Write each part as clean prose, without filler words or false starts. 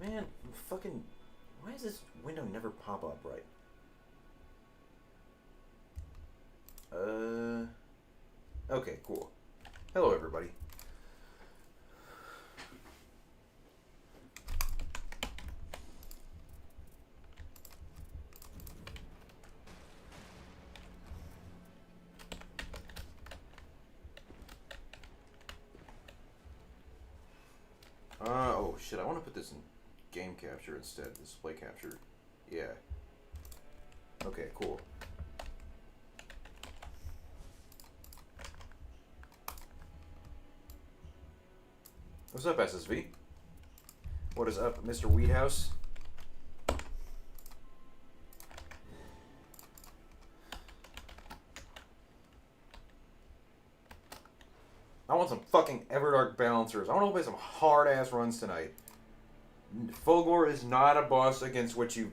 Man, fucking... Why does this window never pop up right? Okay, cool. Hello, everybody. Oh shit, I want to put this in game capture instead, display capture. Yeah. Okay, cool. What's up, SSV? What is up, Mr. Weedhouse? I want some fucking Everdark balancers. I want to play some hard-ass runs tonight. Fulgore is not a boss against which you...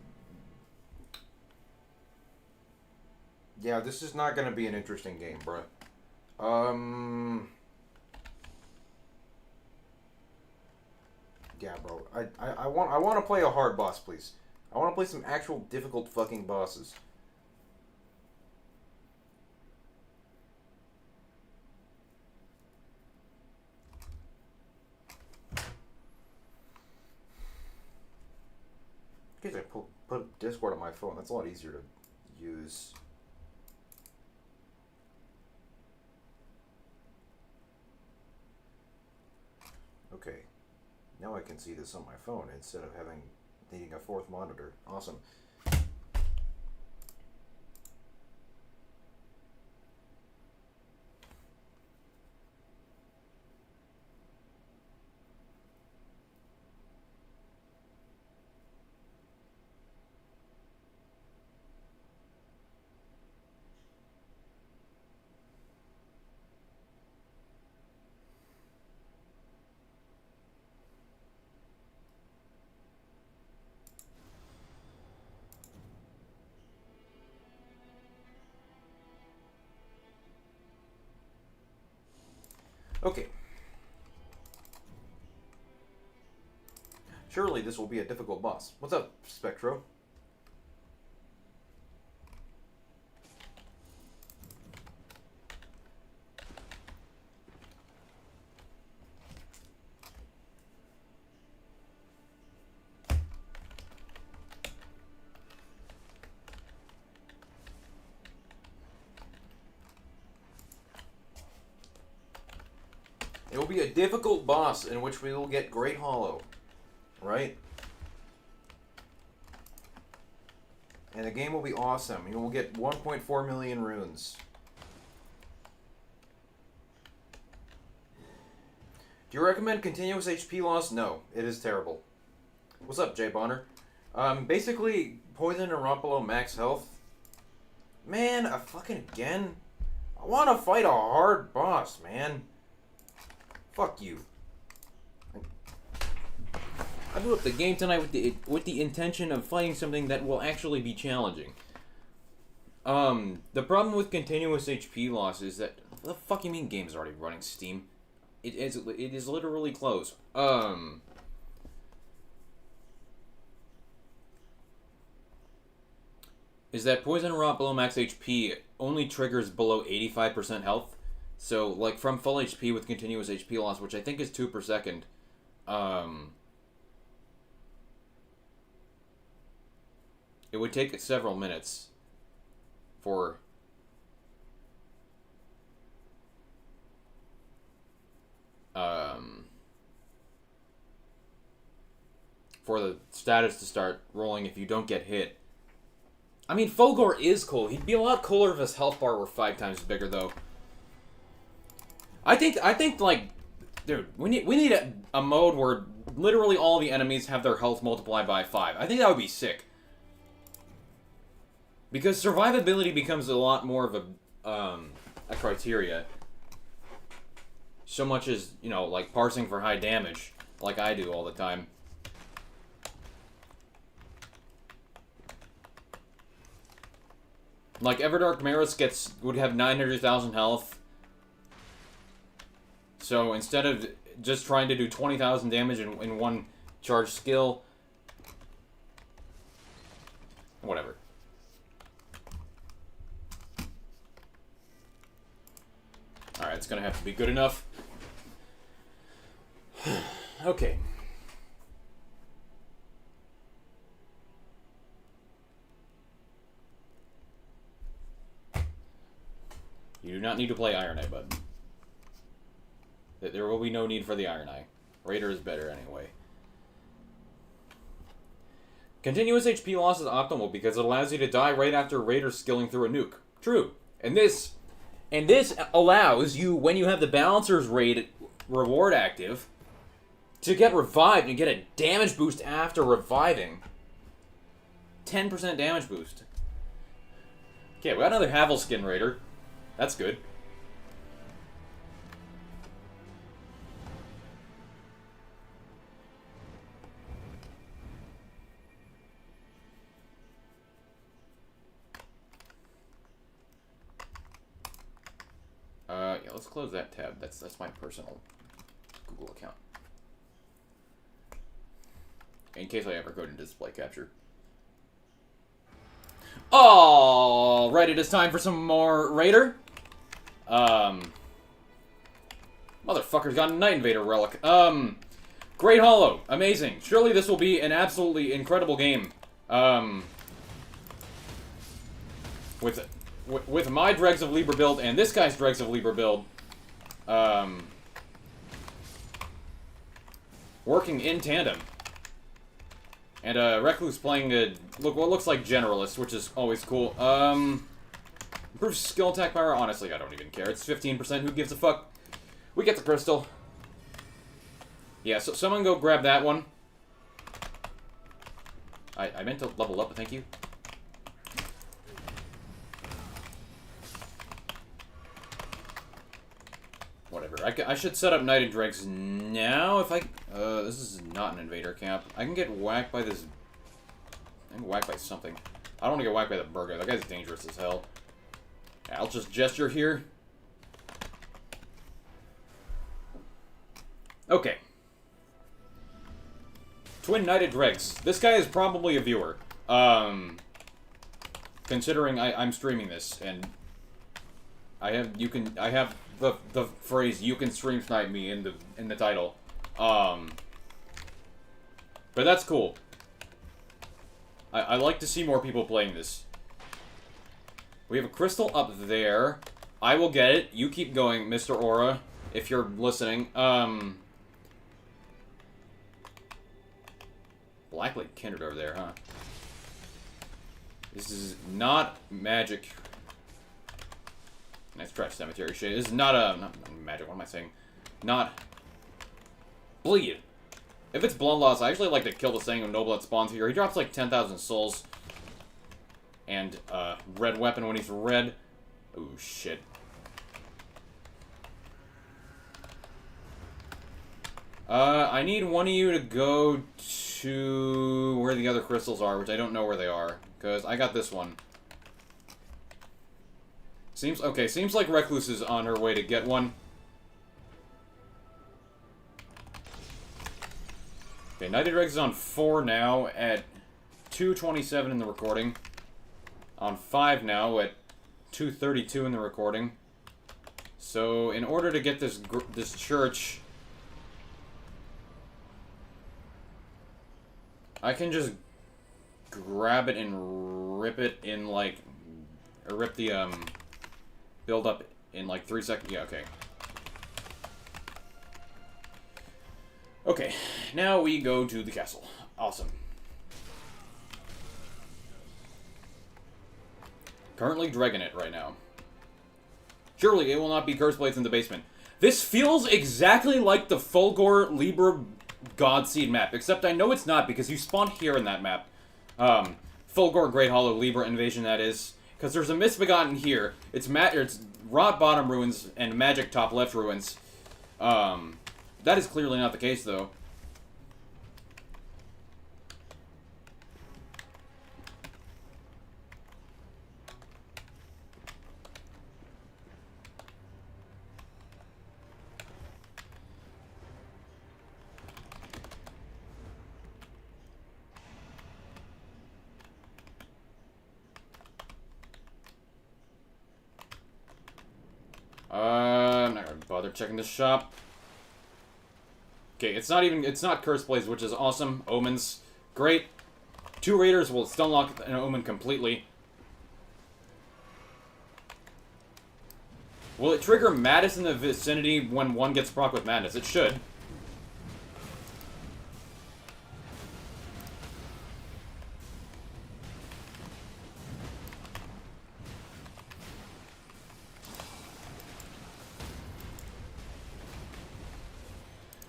Yeah, this is not going to be an interesting game, bruh. Yeah, bro. I want to play a hard boss, please. I want to play some actual difficult fucking bosses. In case I put Discord on my phone, that's a lot easier to use. Okay. Now I can see this on my phone instead of needing a fourth monitor. Awesome. Okay. Surely this will be a difficult boss. What's up, Spectro? It will be a difficult boss in which we will get Great Hollow, right? And the game will be awesome. You will get 1.4 million runes. Do you recommend continuous HP loss? No, it is terrible. What's up, Jay Bonner? Basically, Poison and Rumpelo max health. Man, fucking again? I want to fight a hard boss, man. Fuck you. I blew up the game tonight with the intention of fighting something that will actually be challenging. The problem with continuous HP loss is that... What the fuck you mean game's already running Steam? It is literally closed. Is that Poison Rot below max HP only triggers below 85% health. So, like, from full HP with continuous HP loss, which I think is 2 per second, it would take several minutes for the status to start rolling if you don't get hit. I mean, Fulgore is cool. He'd be a lot cooler if his health bar were 5 times bigger, though. I think like, dude, we need a mode where literally all the enemies have their health multiplied by 5. I think that would be sick. Because survivability becomes a lot more of a criteria. So much as, you know, like parsing for high damage, like I do all the time. Like Everdark Maris would have 900,000 health. So instead of just trying to do 20,000 damage in one charge skill, Whatever. Alright, it's gonna have to be good enough. Okay. You do not need to play Iron Eye, bud. There will be no need for the Iron Eye. Raider is better anyway. Continuous HP loss is optimal because it allows you to die right after Raider skilling through a nuke. True. And this allows you, when you have the Balancer's Raid reward active, to get revived and get a damage boost after reviving. 10% damage boost. Okay, we got another Havel skin Raider. That's good. Yeah, let's close that tab. That's my personal Google account. In case I ever go to display capture. All right, it is time for some more Raider. Motherfucker's got a Night Invader relic. Great Hollow, amazing. Surely this will be an absolutely incredible game. With my Dregs of Libra build and this guy's Dregs of Libra build, working in tandem. And Recluse playing a what looks like Generalist, which is always cool. Improves skill attack power. Honestly, I don't even care. It's 15%. Who gives a fuck? We get the crystal. Yeah, so someone go grab that one. I meant to level up, thank you. Whatever. I should set up Knighted Dregs now if I... this is not an invader camp. I can get whacked by this... I can get whacked by something. I don't want to get whacked by the burger. That guy's dangerous as hell. Yeah, I'll just gesture here. Okay. Twin Knighted Dregs. This guy is probably a viewer. Considering I'm streaming this, and... I have the phrase "you can stream snipe me" in the title, but that's cool. I like to see more people playing this. We have a crystal up there. I will get it. You keep going, Mr. Aura, if you're listening. Blackblade Kindred over there, huh? This is not magic. Nice trash cemetery shit. This is not magic, what am I saying? Not bleed. If it's blood loss, I actually like to kill the Sanguine Noble that spawns here. He drops like 10,000 souls. And red weapon when he's red. Oh shit. I need one of you to go to where the other crystals are, which I don't know where they are. Because I got this one. Seems like Recluse is on her way to get one. Okay, Knighted Regs is on 4 now at 2:27 in the recording. On 5 now at 2:32 in the recording. So, in order to get this church, I can just grab it and rip it in like, or rip the build up in like 3 seconds. Yeah, okay. Okay, now we go to the castle. Awesome. Currently dragging it right now. Surely it will not be curse plates in the basement. This feels exactly like the Fulgore Libra Godseed map, except I know it's not because you spawned here in that map. Fulgore Great Hollow Libra Invasion, that is. Because there's a Misbegotten here. It's Rot Bottom Ruins and Magic Top Left Ruins. That is clearly not the case, though. they're checking the shop. Okay, it's not Curse Blaze, which is awesome. Omens, great. 2 Raiders will stunlock an Omen completely. Will it trigger Madness in the vicinity when one gets proc with Madness? It should.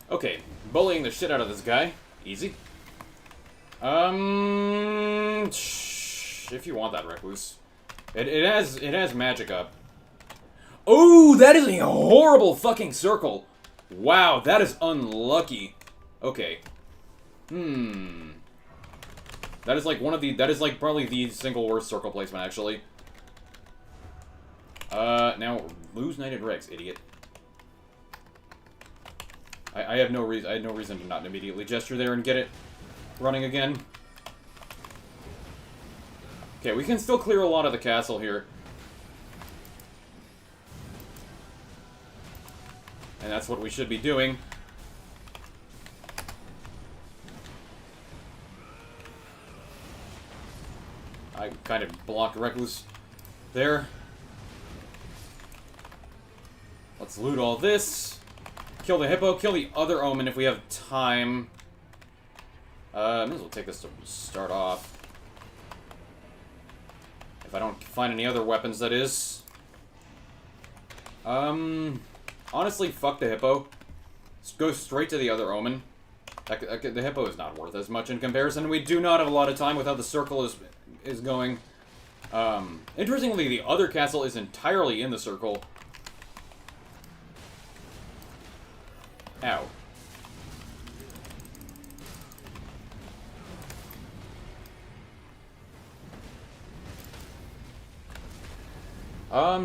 Okay, bullying the shit out of this guy. Easy. If you want that Recluse. It has magic up. Oh, that is a horrible fucking circle. Wow, that is unlucky. Okay. That is like probably the single worst circle placement, actually. Now, lose Knighted Rex, idiot. I had no reason to not immediately gesture there and get it running again. Okay, we can still clear a lot of the castle here. And that's what we should be doing. I kind of blocked Recluse there. Let's loot all this. Kill the Hippo, kill the other Omen if we have time. May as well take this to start off. If I don't find any other weapons, that is. Honestly, fuck the Hippo. Just go straight to the other Omen. The Hippo is not worth as much in comparison. We do not have a lot of time with how the circle is going. Interestingly, the other castle is entirely in the circle. Ow.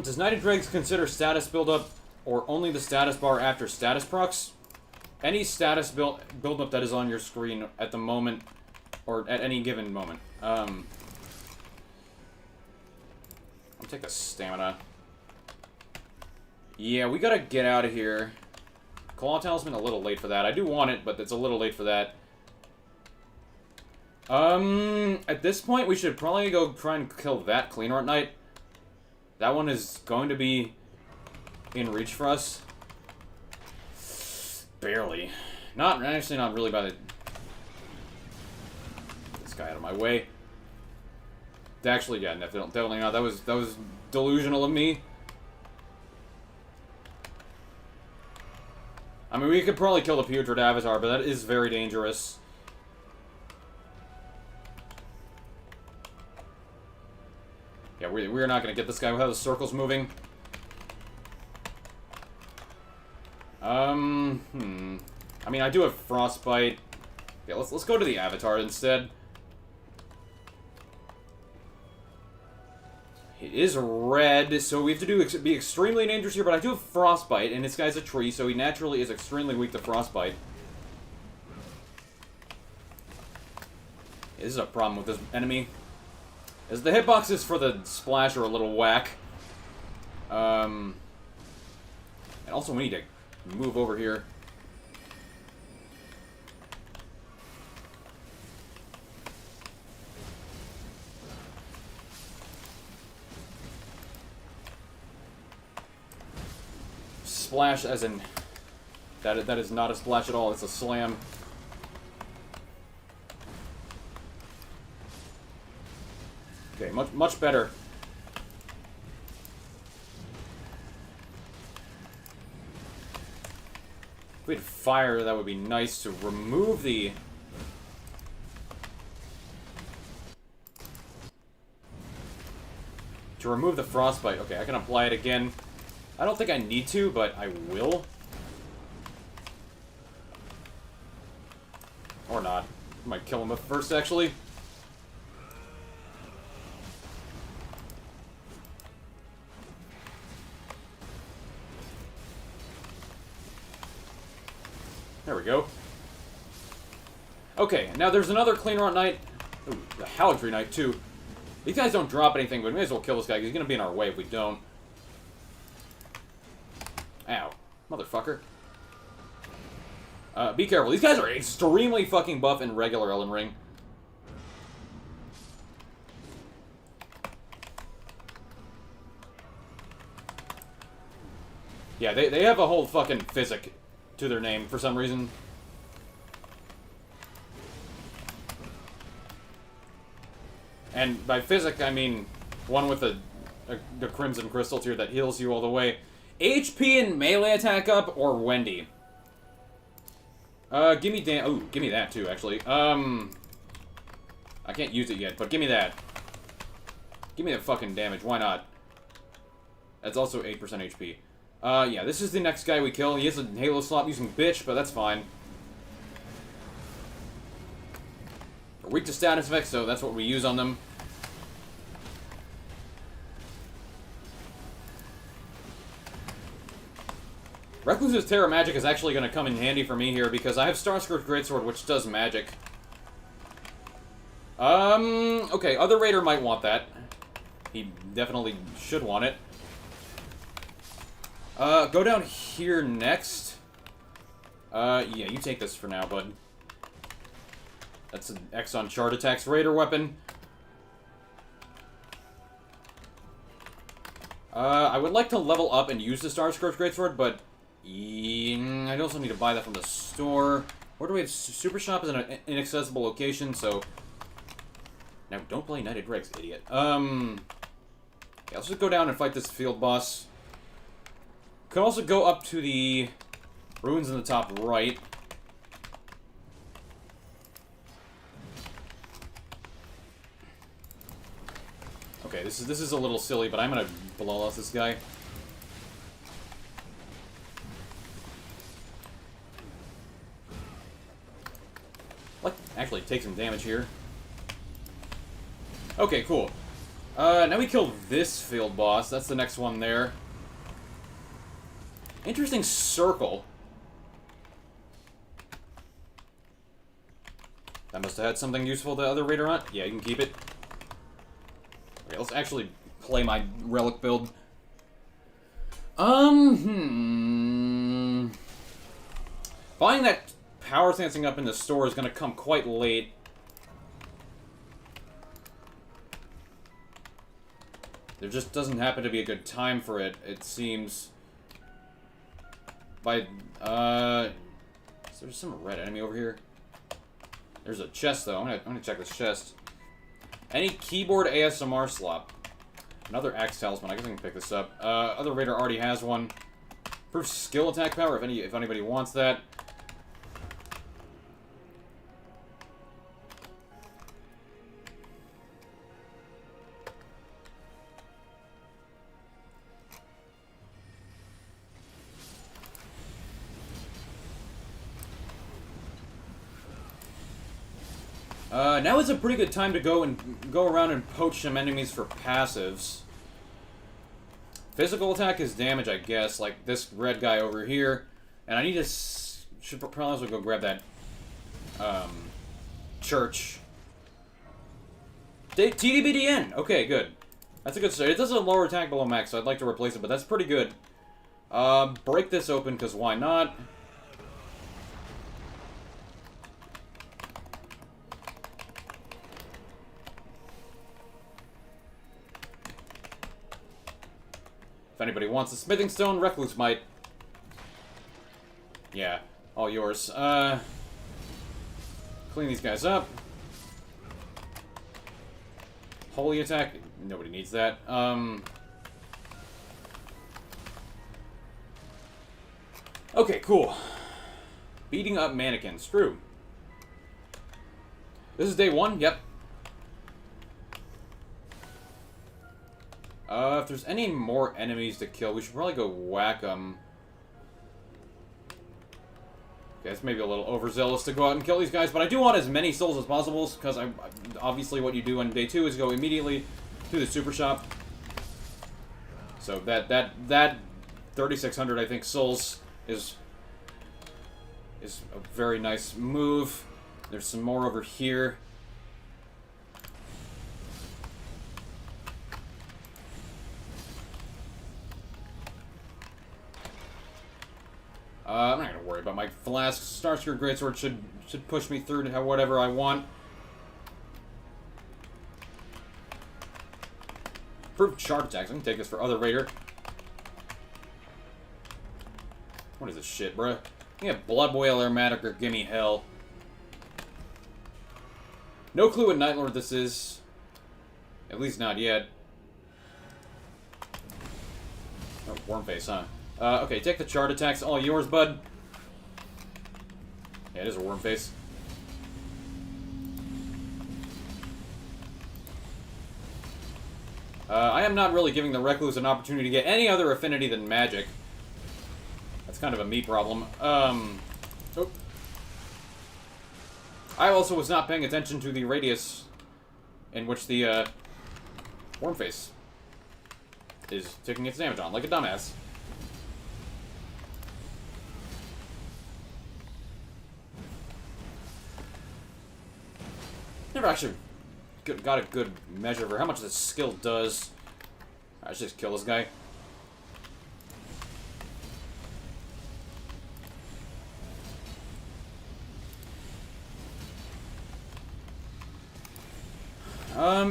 Does Knighted Dregs consider status buildup or only the status bar after status procs? Any status buildup that is on your screen at the moment, or at any given moment. I'll take a stamina. Yeah, we gotta get out of here. Claw Talisman, a little late for that. I do want it, but it's a little late for that. At this point, we should probably go try and kill that Clean Art Knight. That one is going to be in reach for us. Barely. Actually not really by the... This guy out of my way. Actually, yeah, definitely not. That was delusional of me. I mean, we could probably kill the Putrid Avatar, but that is very dangerous. Yeah, we're not going to get this guy without the circles moving. I mean, I do have Frostbite. Yeah, let's go to the Avatar instead. It is red, so we have to be extremely dangerous here, but I do have Frostbite, and this guy's a tree, so he naturally is extremely weak to Frostbite. This is a problem with this enemy. As the hitboxes for the splash are a little whack. And also we need to move over here. Splash as in... That is not a splash at all, it's a slam. Okay, much better. If we had fire, that would be nice to remove the... To remove the frostbite. Okay, I can apply it again. I don't think I need to, but I will. Or not. I might kill him first, actually. There we go. Okay, now there's another Clean Art Knight. Ooh, the Halidry Knight, too. These guys don't drop anything, but we may as well kill this guy, because he's going to be in our way if we don't. Ow. Motherfucker. Be careful. These guys are extremely fucking buff in regular Elden Ring. Yeah, they have a whole fucking physic to their name for some reason. And by physic, I mean one with the Crimson Crystal tier that heals you all the way. HP and melee attack up, or Wendy? Give me oh, give me that too, actually. I can't use it yet, but give me that. Give me the fucking damage, why not? That's also 8% HP. Yeah, this is the next guy we kill. He is a Halo slot using bitch, but that's fine. We're weak to status effects, so that's what we use on them. Recluse's Terra Magic is actually going to come in handy for me here, because I have Starscourge Greatsword, which does magic. Okay, other Raider might want that. He definitely should want it. Go down here next. Yeah, you take this for now, bud. That's an X on Chart Attack's Raider weapon. I would like to level up and use the Starscourge Greatsword, but I also need to buy that from the store. Where do we have Super Shop is in an inaccessible location, so... Now, don't play Knighted Rigs, idiot. Yeah, let's just go down and fight this field boss. Could also go up to the ruins in the top right. Okay, this is a little silly, but I'm gonna blow off this guy. What? Actually, take some damage here. Okay, cool. Now we killed this field boss. That's the next one there. Interesting circle. That must have had something useful the other Raider on. Yeah, you can keep it. Okay, let's actually play my relic build. Buying that power stancing up in the store is going to come quite late. There just doesn't happen to be a good time for it, it seems. Is there some red enemy over here? There's a chest, though. I'm gonna check this chest. Any keyboard ASMR slot. Another Axe Talisman. I guess I can pick this up. Other Raider already has one. Proof skill attack power, if anybody wants that. Now is a pretty good time to go around and poach some enemies for passives. Physical attack is damage, I guess, like this red guy over here. And I need to should probably also go grab that church. TDBDN. Okay, good. That's a good start. It does a lower attack below max, so I'd like to replace it, but that's pretty good. Break this open, because why not? If anybody wants a smithing stone, Recluse might. Yeah, all yours. Clean these guys up. Holy attack. Nobody needs that. Okay, cool. Beating up mannequins. True. This is day 1? Yep. If there's any more enemies to kill, we should probably go whack them. Okay, it's maybe a little overzealous to go out and kill these guys, but I do want as many souls as possible, because obviously what you do on day 2 is go immediately to the super shop. So that 3,600, I think, souls is a very nice move. There's some more over here. I'm not gonna worry about my flask. Starscrew Greatsword should push me through to whatever I want. Improved sharp attacks. I can take this for other Raider. What is this shit, bruh? Yeah, Blood Boil Aromatic or Gimme Hell. No clue what Night Lord this is. At least not yet. Oh, Wormface, huh? Okay, take the chart attacks. All yours, bud. Yeah, it is a Wormface. I am not really giving the Recluse an opportunity to get any other affinity than magic. That's kind of a me problem. Oh. I also was not paying attention to the radius in which the Wormface is taking its damage on, like a dumbass. Never actually got a good measure for how much this skill does. Alright, let's just kill this guy.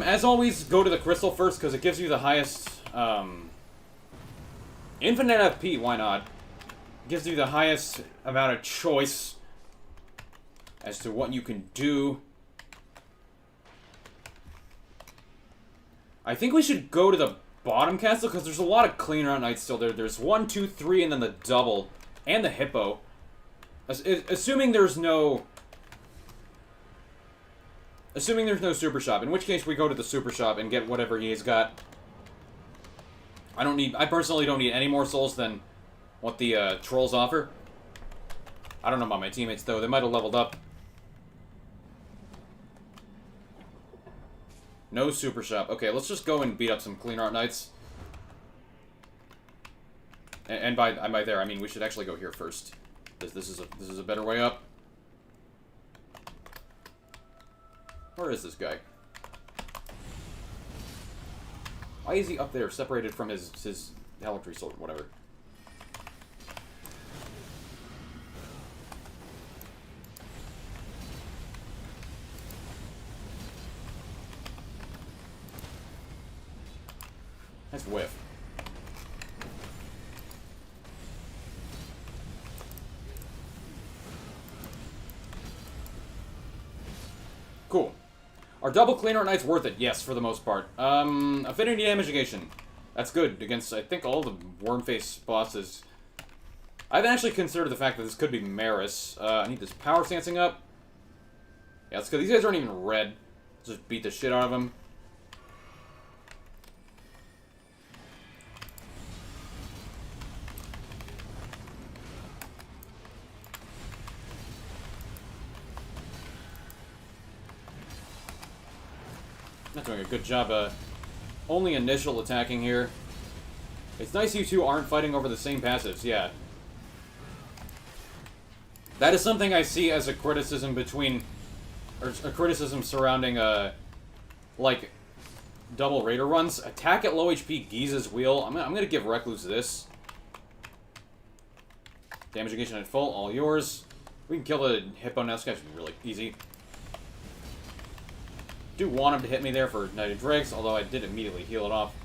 As always, go to the crystal first, because it gives you the highest, infinite FP, why not? Gives you the highest amount of choice as to what you can do. I think we should go to the bottom castle, because there's a lot of cleaner out knights still there. There's 1, 2, 3, and then the double, and the hippo. Assuming there's no super shop, in which case we go to the super shop and get whatever he's got. I personally don't need any more souls than what the trolls offer. I don't know about my teammates though, they might have leveled up. No super shop. Okay, let's just go and beat up some clean art knights. And by there, I mean we should actually go here first. This is a better way up. Where is this guy? Why is he up there, separated from his Hellitree sword, whatever? Nice whiff. Cool. Are double cleaner knights worth it? Yes, for the most part. Affinity damage negation. That's good against, I think, all the Wormface bosses. I've actually considered the fact that this could be Maris. I need this power stancing up. Yeah, it's because these guys aren't even red. Let's just beat the shit out of them. Not doing a good job, only initial attacking here. It's nice you two aren't fighting over the same passives, yeah. That is something I see as a criticism between, or a criticism surrounding, like, double Raider runs. Attack at low HP, Giza's Wheel. I'm gonna give Recluse this. Damage negation at full, all yours. We can kill the Hippo now, this guy's really easy. Do want him to hit me there for Knighted Drakes, although I did immediately heal it off.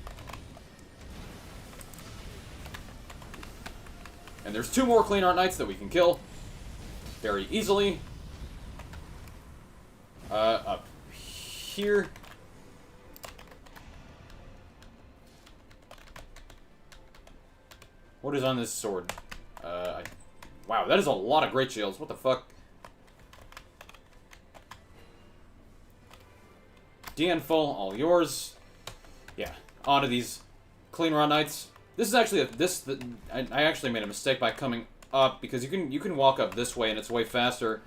And there's 2 more Clean Art Knights that we can kill very easily. Up here. What is on this sword? Wow, that is a lot of great shields. What the fuck? DN full, all yours. Yeah, onto these Clean Run Knights. This is actually I actually made a mistake by coming up, because you can walk up this way and it's way faster.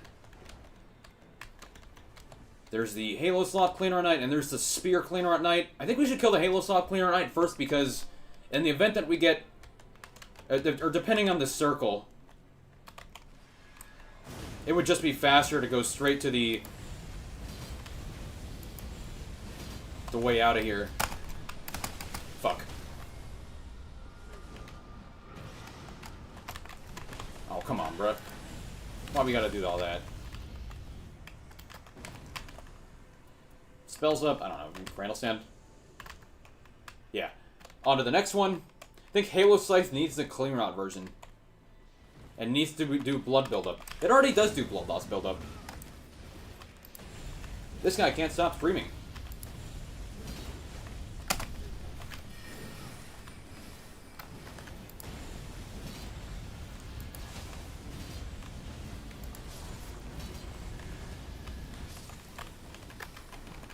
There's the Halo Slot Clean Run Knight and there's the Spear Clean Run Knight. I think we should kill the Halo Slot Clean Run Knight first, because in the event that we get, or depending on the circle, it would just be faster to go straight to the way out of here. Fuck. Oh, come on, bruh. Why we gotta do all that? Spells up. I don't know. Randall stand. Yeah. On to the next one. I think Halo Scythe needs the clean route version. And needs to do blood buildup. It already does do blood loss buildup. This guy can't stop screaming.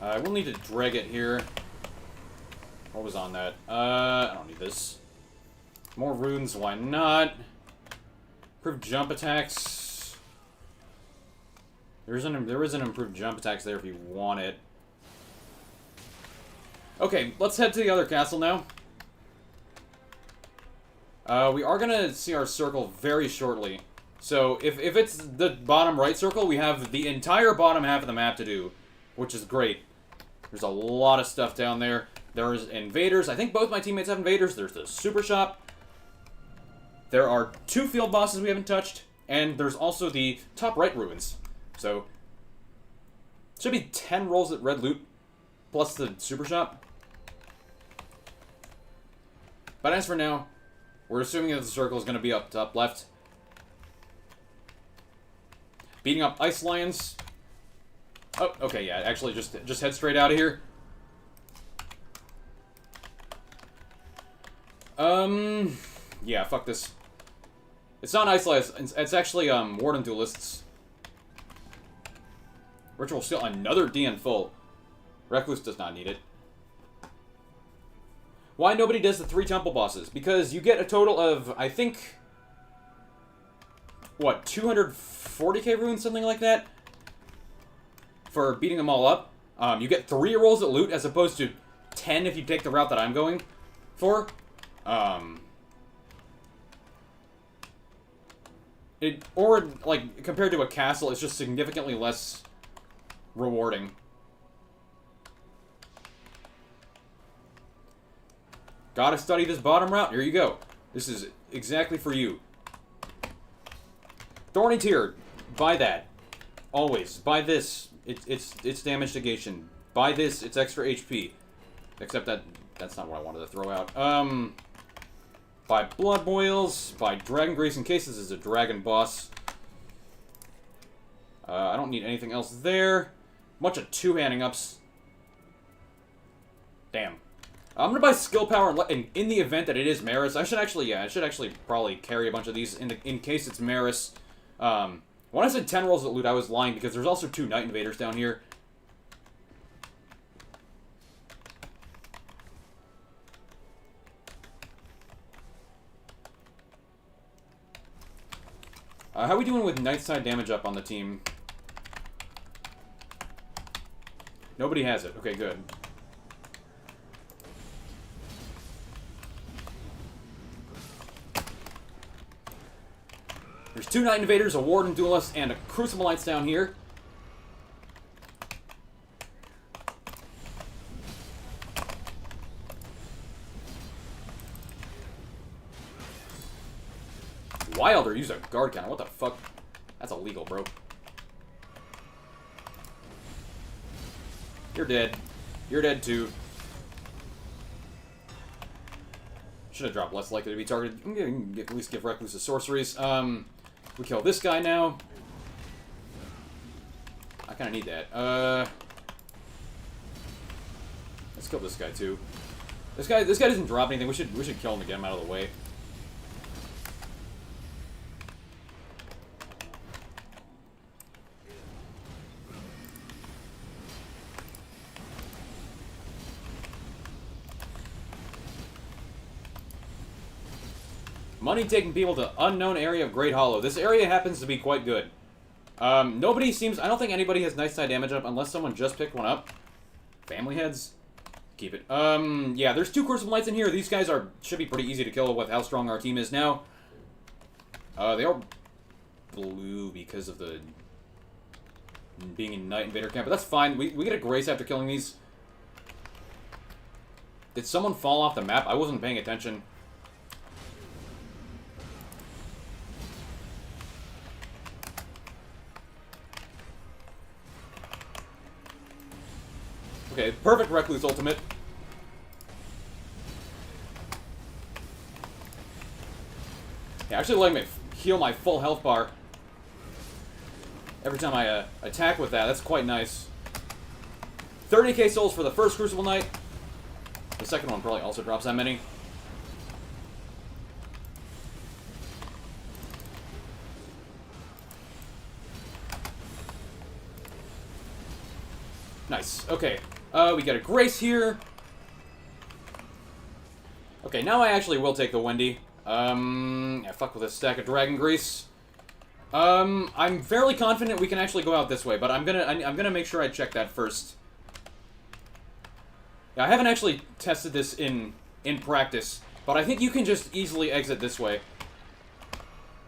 I will need to drag it here. What was on that? I don't need this. More runes, why not? Improved jump attacks. There is an improved jump attacks there if you want it. Okay, let's head to the other castle now. We are gonna see our circle very shortly. So, if it's the bottom right circle, we have the entire bottom half of the map to do, which is great. There's a lot of stuff down there. There's invaders. I think both my teammates have invaders. There's the super shop. There are 2 field bosses we haven't touched. And there's also the top right ruins. So, should be 10 rolls at red loot, plus the super shop. But as for now, we're assuming that the circle is going to be up top left. Beating up ice lions. Oh, okay, yeah, actually, just head straight out of here. Yeah, fuck this. It's not ice lions, it's actually, Warden Duelists. Ritual Steel, another DN full. Recluse does not need it. Why nobody does the 3 temple bosses? Because you get a total of, I think, what, 240k runes, something like that? For beating them all up. You get 3 rolls at loot as opposed to 10 if you take the route that I'm going for. Or, like, compared to a castle, it's just significantly less rewarding. Gotta study this bottom route. Here you go. This is exactly for you. Thorny Tear. Buy that. Always. Buy this. It's damage negation. Buy this, it's extra HP. Except that's not what I wanted to throw out. Buy Blood Boils, buy Dragon Grace in case this is a dragon boss. I don't need anything else there. Bunch of 2-handing ups. Damn. I'm gonna buy Skill Power in the event that it is Maris. I should actually probably carry a bunch of these in case it's Maris. When I said 10 rolls at loot, I was lying because there's also 2 Night Invaders down here. How are we doing with Night Side damage up on the team? Nobody has it. Okay, good. There's 2 Night Invaders, a Warden Duelist, and a Crucible Knights down here. Wilder used a guard cannon. What the fuck? That's illegal, bro. You're dead. You're dead too. Should have dropped less likely to be targeted. At least give Recluse the sorceries. We kill this guy now. I kind of need that. Let's kill this guy too. This guy doesn't drop anything. We should kill him to get him out of the way. Money taking people to unknown area of Great Hollow. This area happens to be quite good. Nobody seems... I don't think anybody has nice side damage up unless someone just picked one up. Family heads? Keep it. Yeah, there's 2 Crucible Knights in here. These guys should be pretty easy to kill with how strong our team is now. They are blue because of the... being in Night Invader camp, but that's fine. We get a grace after killing these. Did someone fall off the map? I wasn't paying attention. Okay, perfect Recluse ultimate. Yeah, actually letting me heal my full health bar every time I attack with that. That's quite nice. 30k souls for the first Crucible Knight. The second one probably also drops that many. Nice. Okay. We got a Grace here. Okay, now I actually will take the Wendy. Yeah, fuck with a stack of Dragon Grease. I'm fairly confident we can actually go out this way, but I'm gonna make sure I check that first. Yeah, I haven't actually tested this in practice, but I think you can just easily exit this way.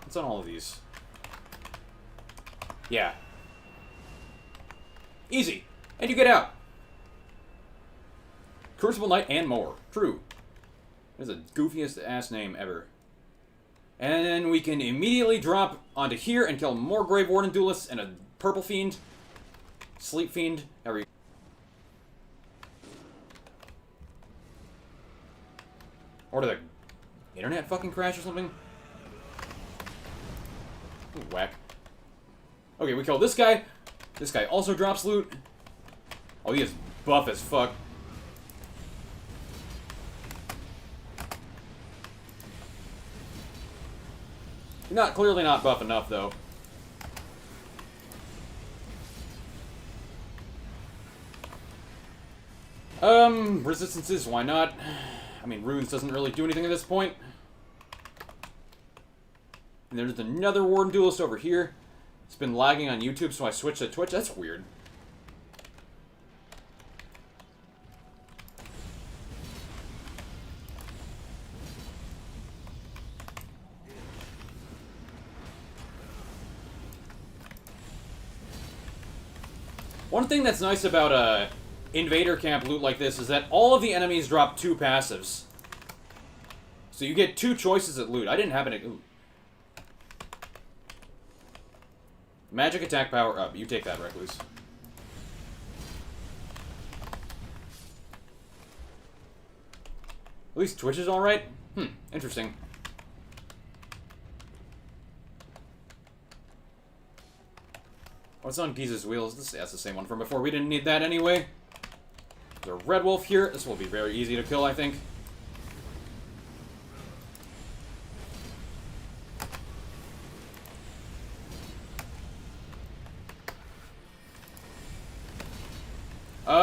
What's on all of these? Yeah. Easy. And you get out. Crucible Knight and more. True. That's the goofiest ass name ever. And then we can immediately drop onto here and kill more Grave Warden Duelists and a Purple Fiend. Sleep Fiend. However you... Or did the internet fucking crash or something? Ooh, whack. Okay, we kill this guy. This guy also drops loot. Oh, he is buff as fuck. Clearly not buff enough, though. Resistances, why not? I mean, Runes doesn't really do anything at this point. And there's another Warden Duelist over here. It's been lagging on YouTube, so I switched to Twitch. That's weird. One thing that's nice about Invader Camp loot like this is that all of the enemies drop 2 passives. So you get 2 choices at loot. I didn't have any... Ooh. Magic attack power up. You take that, Recluse. At least Twitch is alright? Interesting. What's on Giza's wheels? That's the same one from before. We didn't need that anyway. There's a Red Wolf here. This will be very easy to kill, I think.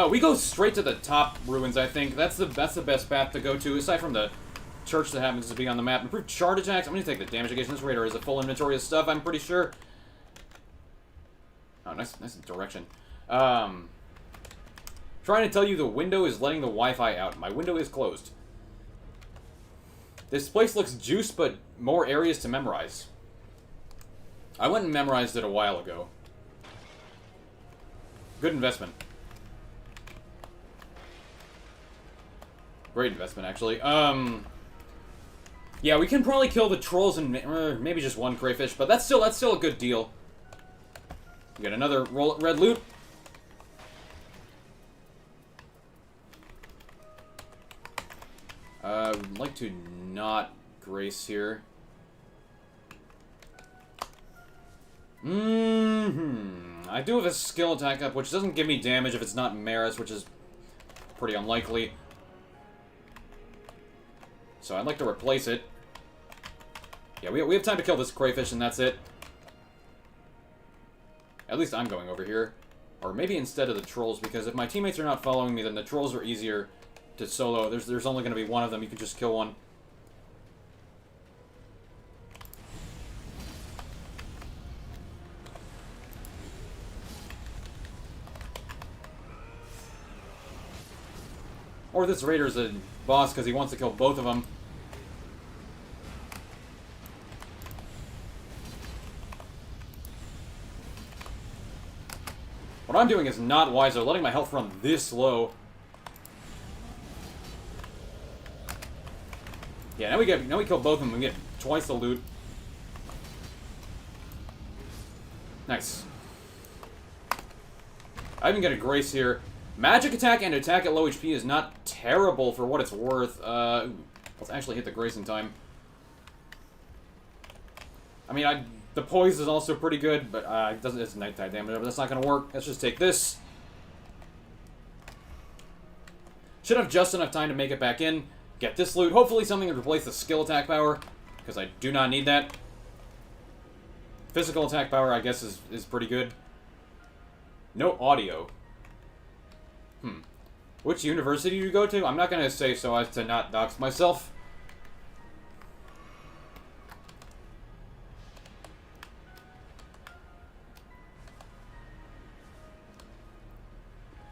We go straight to the top ruins, I think. That's the best path to go to, aside from the church that happens to be on the map. Improved shard attacks. I'm gonna take the damage against this raider as a full inventory of stuff, I'm pretty sure. Oh, nice direction. Trying to tell you the window is letting the Wi-Fi out. My window is closed. This place looks juiced, but more areas to memorize. I went and memorized it a while ago. Good investment. Great investment, actually. Yeah, we can probably kill the trolls and maybe just one crayfish, but that's still a good deal. We got another red loot. I'd like to not grace here. I do have a skill attack up, which doesn't give me damage if it's not Maris, which is pretty unlikely. So I'd like to replace it. Yeah, we have time to kill this crayfish, and that's it. At least I'm going over here. Or maybe instead of the trolls, because if my teammates are not following me, then the trolls are easier to solo. There's only going to be one of them. You can just kill one. Or this raider's a boss because he wants to kill both of them. What I'm doing is not wise. They're letting my health run this low. Yeah, now we kill both of them. We get twice the loot. Nice. I even get a grace here. Magic attack and attack at low HP is not terrible for what it's worth. Let's actually hit the Grayson time. I mean, the poise is also pretty good, but it doesn't. It's nighttime damage, but that's not gonna work. Let's just take this. Should have just enough time to make it back in. Get this loot. Hopefully something to replace the skill attack power, because I do not need that. Physical attack power, I guess, is pretty good. No audio. Which university do you go to? I'm not going to say so as to not dox myself.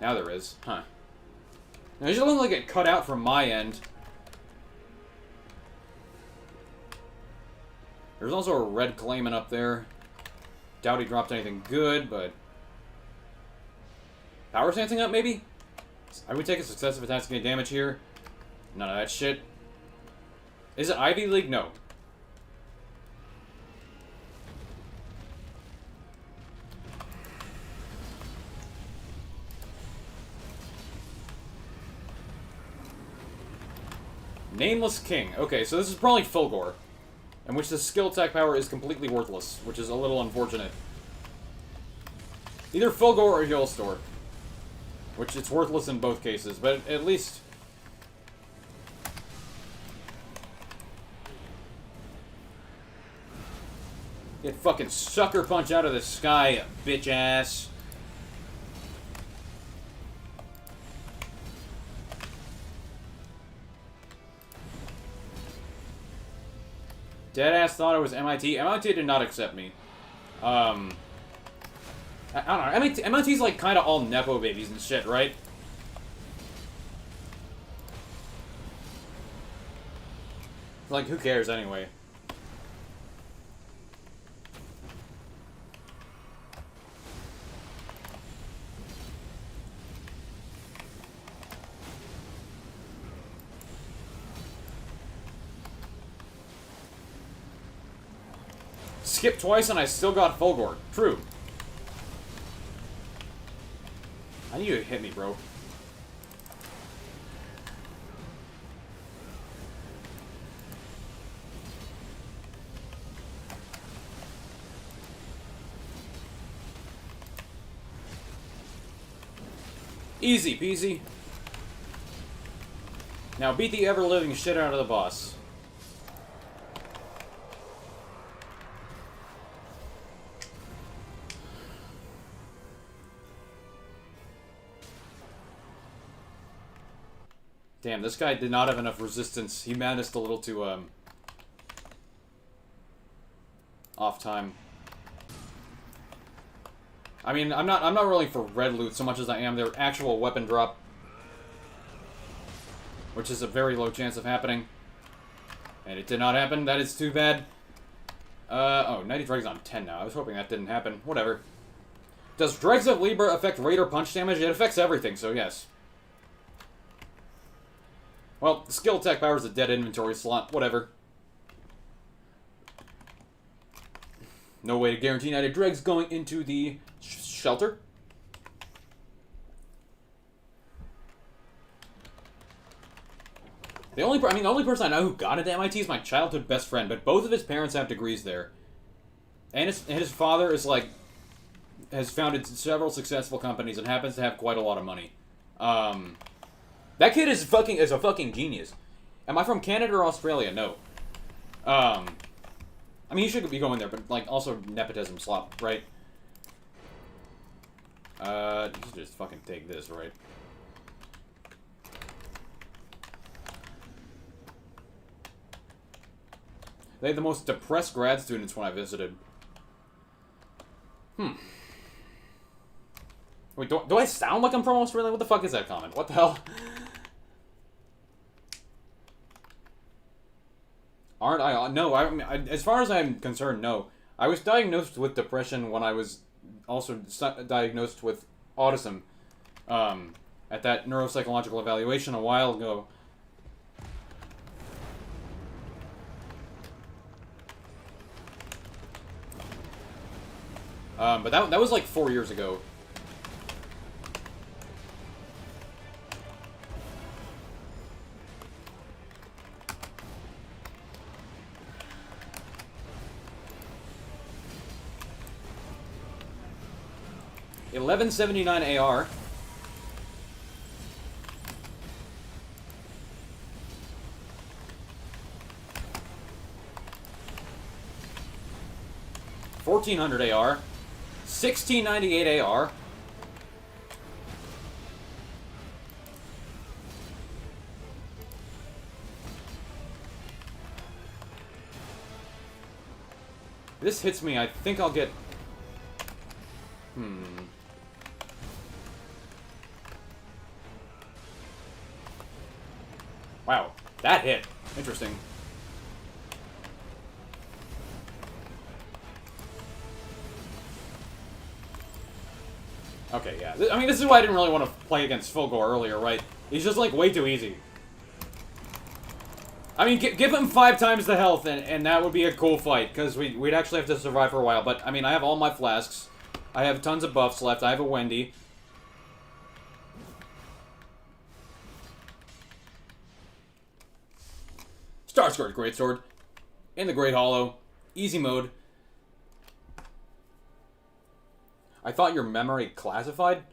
Now there is. Huh. Now, it just looks like it cut out from my end. There's also a red claimant up there. Doubt he dropped anything good, but... Power stancing up, maybe? I would take a successive attack to gain damage here. None of that shit. Is it Ivy League? No. Nameless King. Okay, so this is probably Fulgore, in which the skill attack power is completely worthless, which is a little unfortunate. Either Fulgore or Heal Store. Which it's worthless in both cases, but at least... Get fucking sucker punch out of the sky, bitch ass. Deadass thought it was MIT. MIT did not accept me. I don't know. MIT's like kind of all nepo babies and shit, right? Like, who cares anyway? Skip twice and I still got Fulgore. True. I need you to hit me, bro. Easy peasy. Now beat the ever-living shit out of the boss. Damn, this guy did not have enough resistance. He managed a little too, off time. I mean, I'm not really for red loot so much as I am their actual weapon drop. Which is a very low chance of happening. And it did not happen. That is too bad. Oh, 90 Dregs on 10 now. I was hoping that didn't happen. Whatever. Does Dregs of Libra affect Raider punch damage? It affects everything, so yes. Well, skill attack power is a dead inventory slot. Whatever. No way to guarantee 90 Dregs going into the shelter. The only person I know who got into MIT is my childhood best friend, but both of his parents have degrees there. And his father is like, has founded several successful companies and happens to have quite a lot of money. That kid is a fucking genius. Am I from Canada or Australia? No. I mean, you should be going there, but like also nepotism slop, right? You should just fucking take this, right? They had the most depressed grad students when I visited. Wait, do I sound like I'm from Australia? What the fuck is that comment? What the hell? Aren't I? No, as far as I'm concerned, no. I was diagnosed with depression when I was also diagnosed with autism at that neuropsychological evaluation a while ago. But that was like 4 years ago. 1179 AR. $1,400 AR. 1698 AR. This hits me, I think I'll get... Wow, that hit. Interesting. Okay, yeah. I mean, this is why I didn't really want to play against Fulgore earlier, right? He's just, like, way too easy. I mean, give him 5 times the health, and that would be a cool fight, because we'd actually have to survive for a while. But, I mean, I have all my flasks. I have tons of buffs left. I have a Wendy. Starscourge Greatsword. In the Great Hollow. Easy mode. I thought your memory classified?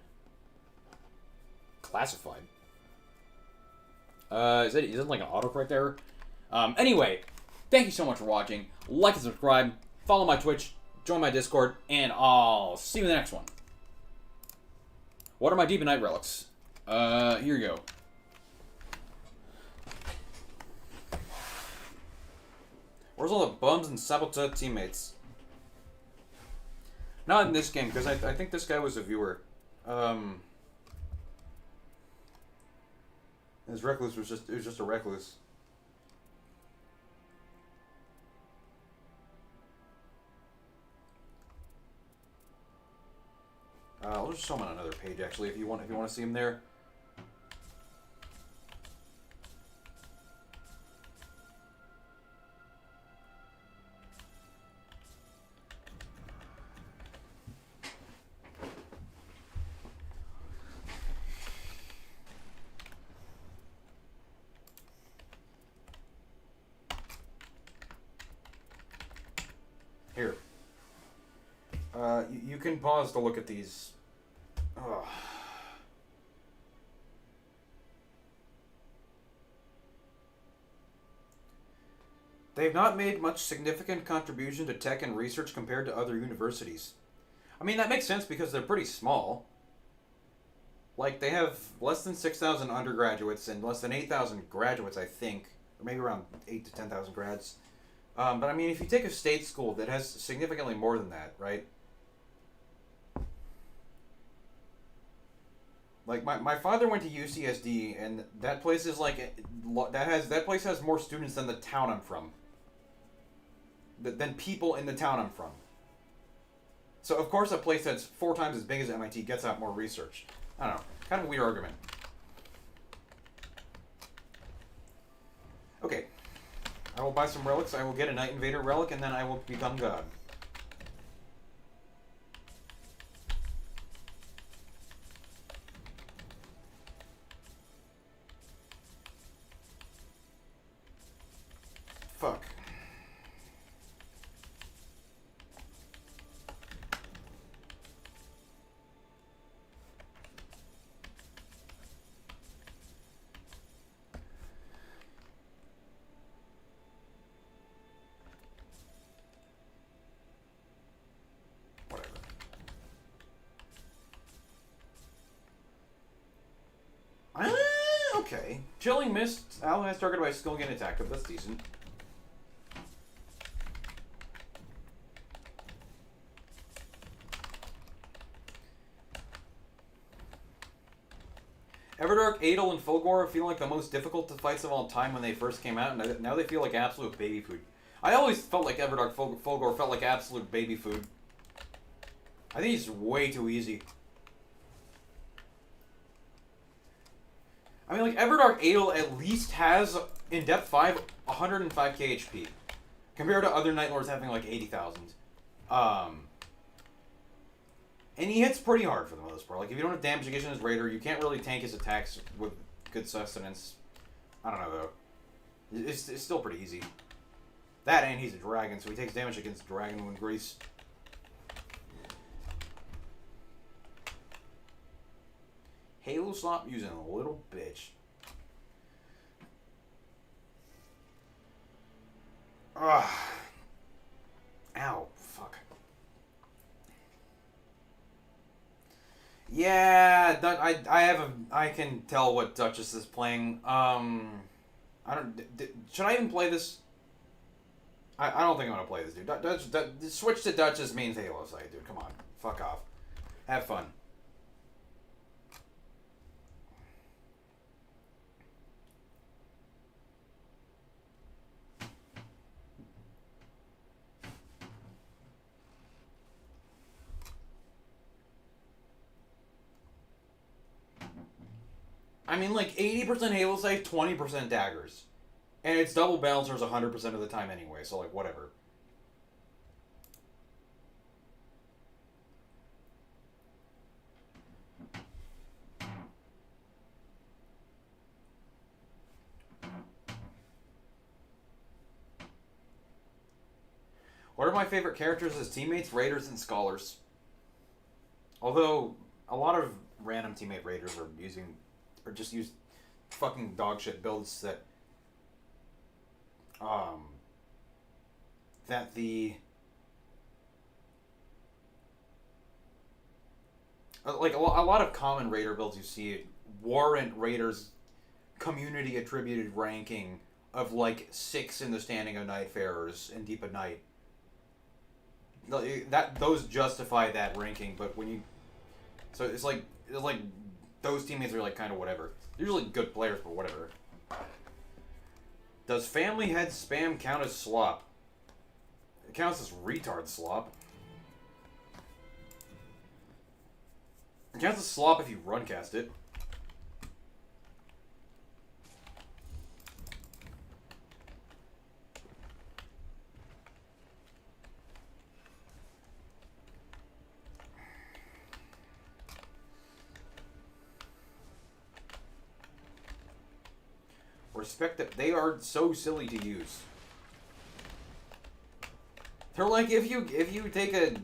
Classified? Is it like an autocorrect error? Anyway, thank you so much for watching. Like and subscribe. Follow my Twitch. Join my Discord. And I'll see you in the next one. What are my Deep and Night relics? Here you go. Where's all the bums and saboteur teammates? Not in this game, because I think this guy was a viewer. His recluse was just a recluse. I'll just show him on another page actually if you want to see him there. Here. You can pause to look at these. Ugh. They've not made much significant contribution to tech and research compared to other universities. I mean, that makes sense because they're pretty small. Like, they have less than 6,000 undergraduates and less than 8,000 graduates, I think. Or maybe around 8 to 10,000 grads. But I mean, if you take a state school that has significantly more than that, right? Like my father went to UCSD, and that place is like that place has more students than the town I'm from. Than people in the town I'm from. So of course, a place that's 4 times as big as MIT gets out more research. I don't know, kind of a weird argument. Okay. I will buy some relics, I will get a Night Invader relic, and then I will become God. Fuck. Okay. Chilling Mist. Ally has targeted by skill again attack, but that's decent. Everdark, Adel, and Fulgore feel like the most difficult fights of all time when they first came out, and now they feel like absolute baby food. I always felt like Everdark Fulgore felt like absolute baby food. I think he's way too easy. I mean, like, Everdark Adel at least has, in Depth 5, 105k HP. Compared to other Night Lords having, like, 80,000. And he hits pretty hard for the most part. Like, if you don't have damage against his Raider, you can't really tank his attacks with good sustenance. I don't know, though. It's still pretty easy. That, and he's a dragon, so he takes damage against Dragon when Grease. Halo slop using a little bitch. Ugh. Ow. Fuck. Yeah, I can tell what Duchess is playing. I don't. Should I even play this? I don't think I'm gonna play this, dude. Switch to Duchess means Halo site, dude. Come on, fuck off. Have fun. I mean, like 80% Halo site, 20% daggers, and it's double balancers 100% of the time anyway. So like whatever. What are my favorite characters as teammates? Raiders and Scholars. Although a lot of random teammate Raiders are just use fucking dog shit builds that that the like a lot of common Raider builds you see warrant Raiders community attributed ranking of like 6 in the standing of Nightfarers and Deep of Night. That those justify that ranking, but when you it's like those teammates are like kind of whatever. They're usually good players, but whatever. Does family head spam count as slop? It counts as retard slop. It counts as slop if you runcast it. Respect that they are so silly to use. They're like if you take a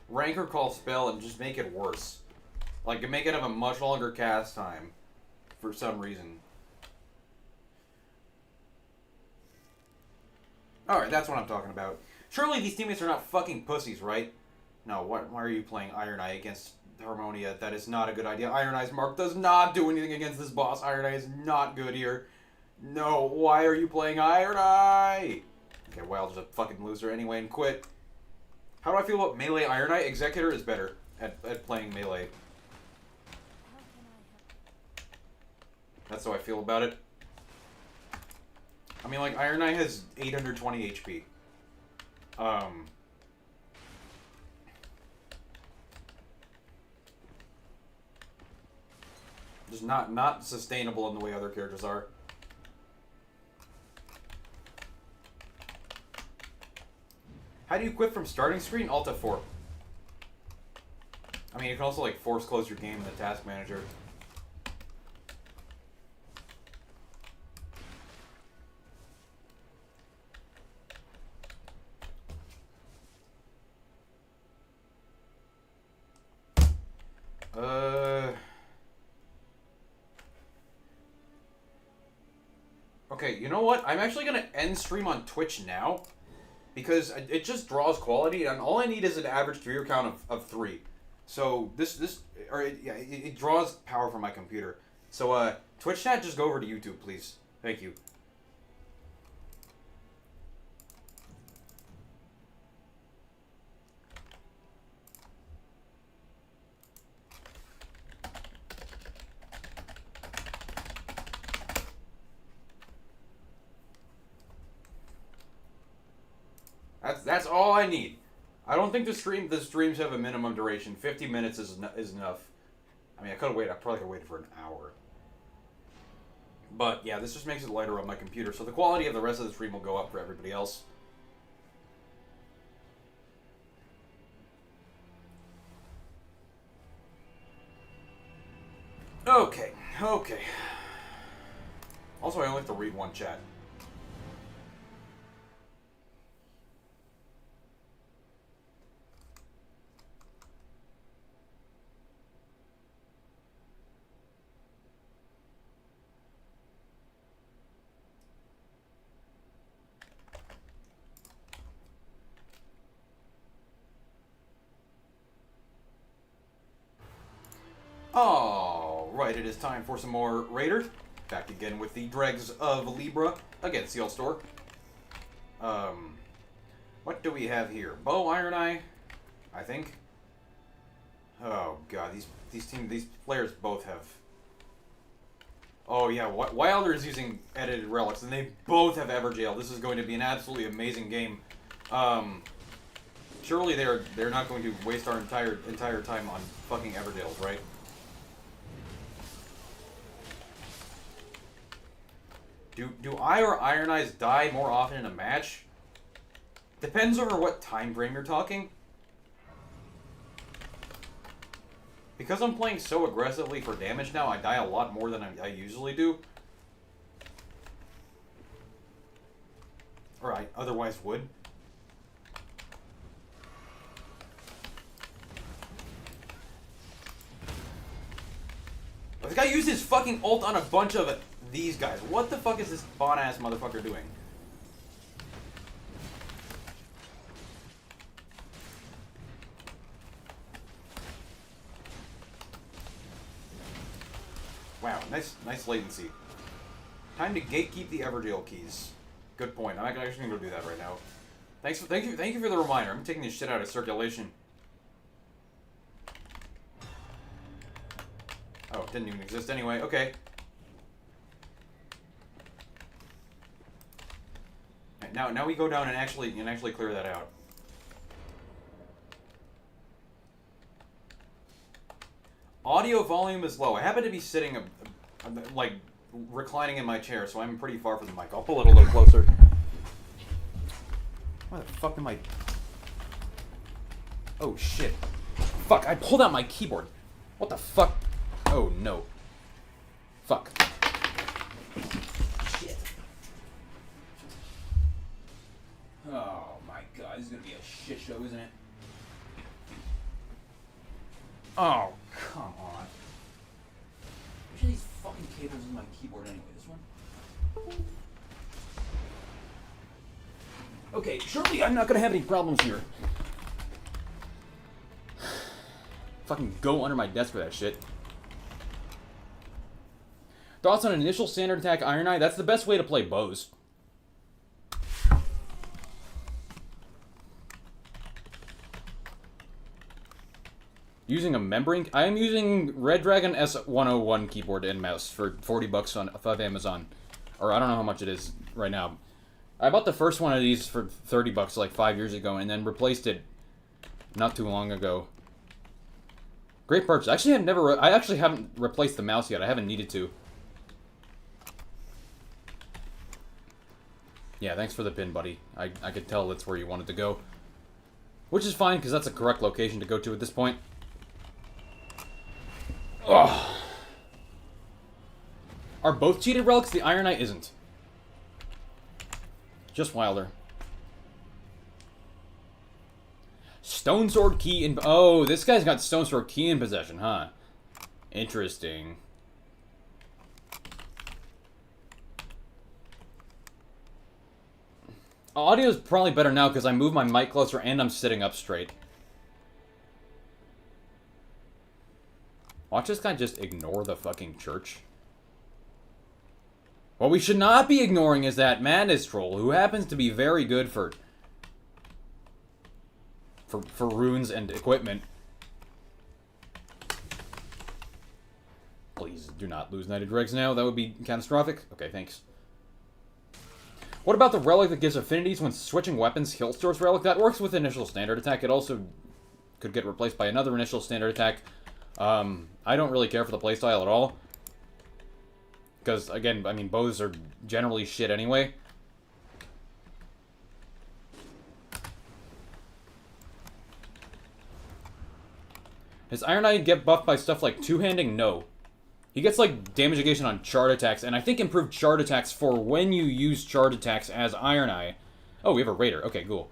ranker call spell and just make it worse. Like make it have a much longer cast time for some reason. Alright, that's what I'm talking about. Surely these teammates are not fucking pussies, right? No, why are you playing Iron Eye against Harmonia? That is not a good idea. Iron Eye's mark does not do anything against this boss. Iron Eye is not good here. No, why are you playing Iron Eye? Okay, well, just a fucking loser anyway and quit. How do I feel about melee Iron Eye? Executor is better at playing melee. That's how I feel about it. I mean, like, Iron Eye has 820 HP. Just not sustainable in the way other characters are. How do you quit from starting screen? Alt F4. I mean, you can also like force close your game in the task manager. Okay, you know what? I'm actually gonna end stream on Twitch now because it just draws quality, and all I need is an average viewer count of 3. So it draws power from my computer. So Twitch chat, just go over to YouTube, please. Thank you. That's all I need. I don't think the streams have a minimum duration. 50 minutes is enough. I mean, I probably could have waited for an hour. But yeah, this just makes it lighter on my computer, so the quality of the rest of the stream will go up for everybody else. Okay. Also, I only have to read one chat. All right, it is time for some more Raider. Back again with the Dregs of Libra against the All-Store. What do we have here? Bow, Iron Eye, I think. Oh god, these players both have. Oh yeah, Wilder is using edited relics, and they both have Everjail. This is going to be an absolutely amazing game. Surely they're not going to waste our entire time on fucking Everjails, right? Do I or Iron Eyes die more often in a match? Depends over what time frame you're talking. Because I'm playing so aggressively for damage now, I die a lot more than I usually do. Or I otherwise would. This guy used his fucking ult on a bunch of these guys. What the fuck is this bon-ass motherfucker doing? Wow, nice latency. Time to gatekeep the Everjail keys. Good point. I'm actually gonna go do that right now. Thank you for the reminder. I'm taking this shit out of circulation. Oh, it didn't even exist anyway. Okay. Right, now we go down and actually clear that out. Audio volume is low. I happen to be sitting, like, reclining in my chair, so I'm pretty far from the mic. I'll pull it a little closer. Why the fuck am I... Oh, shit. Fuck, I pulled out my keyboard. What the fuck? Oh, no. Fuck. Shit. Oh, my God. This is gonna be a shit show, isn't it? Oh, come on. Which of these fucking cables is my keyboard anyway? This one? Okay, surely I'm not gonna have any problems here. Fucking go under my desk for that shit. Thoughts on an initial standard attack Iron Eye? That's the best way to play bows. Using a membrane? I am using Red Dragon S101 keyboard and mouse for $40 off Amazon. Or I don't know how much it is right now. I bought the first one of these for $30 like 5 years ago and then replaced it not too long ago. Great purchase. Actually, I actually haven't replaced the mouse yet. I haven't needed to. Yeah, thanks for the pin, buddy. I could tell that's where you wanted to go. Which is fine, because that's a correct location to go to at this point. Ugh. Are both cheated relics? The Iron Eye isn't. Just Wilder. Stone Sword key in... Oh, this guy's got Stone Sword key in possession, huh? Interesting. Audio's probably better now because I moved my mic closer and I'm sitting up straight. Watch this guy just ignore the fucking church. What we should not be ignoring is that Madness Troll, who happens to be very good for runes and equipment. Please do not lose Knighted Dregs now. That would be catastrophic. Okay, thanks. What about the relic that gives affinities when switching weapons? Killstore's relic? That works with initial standard attack. It also could get replaced by another initial standard attack. I don't really care for the playstyle at all. Because, again, I mean, bows are generally shit anyway. Does Iron Eye get buffed by stuff like two-handing? No. He gets, like, damage negation on chart attacks, and I think improved chart attacks for when you use chart attacks as Iron Eye. Oh, we have a Raider. Okay, cool.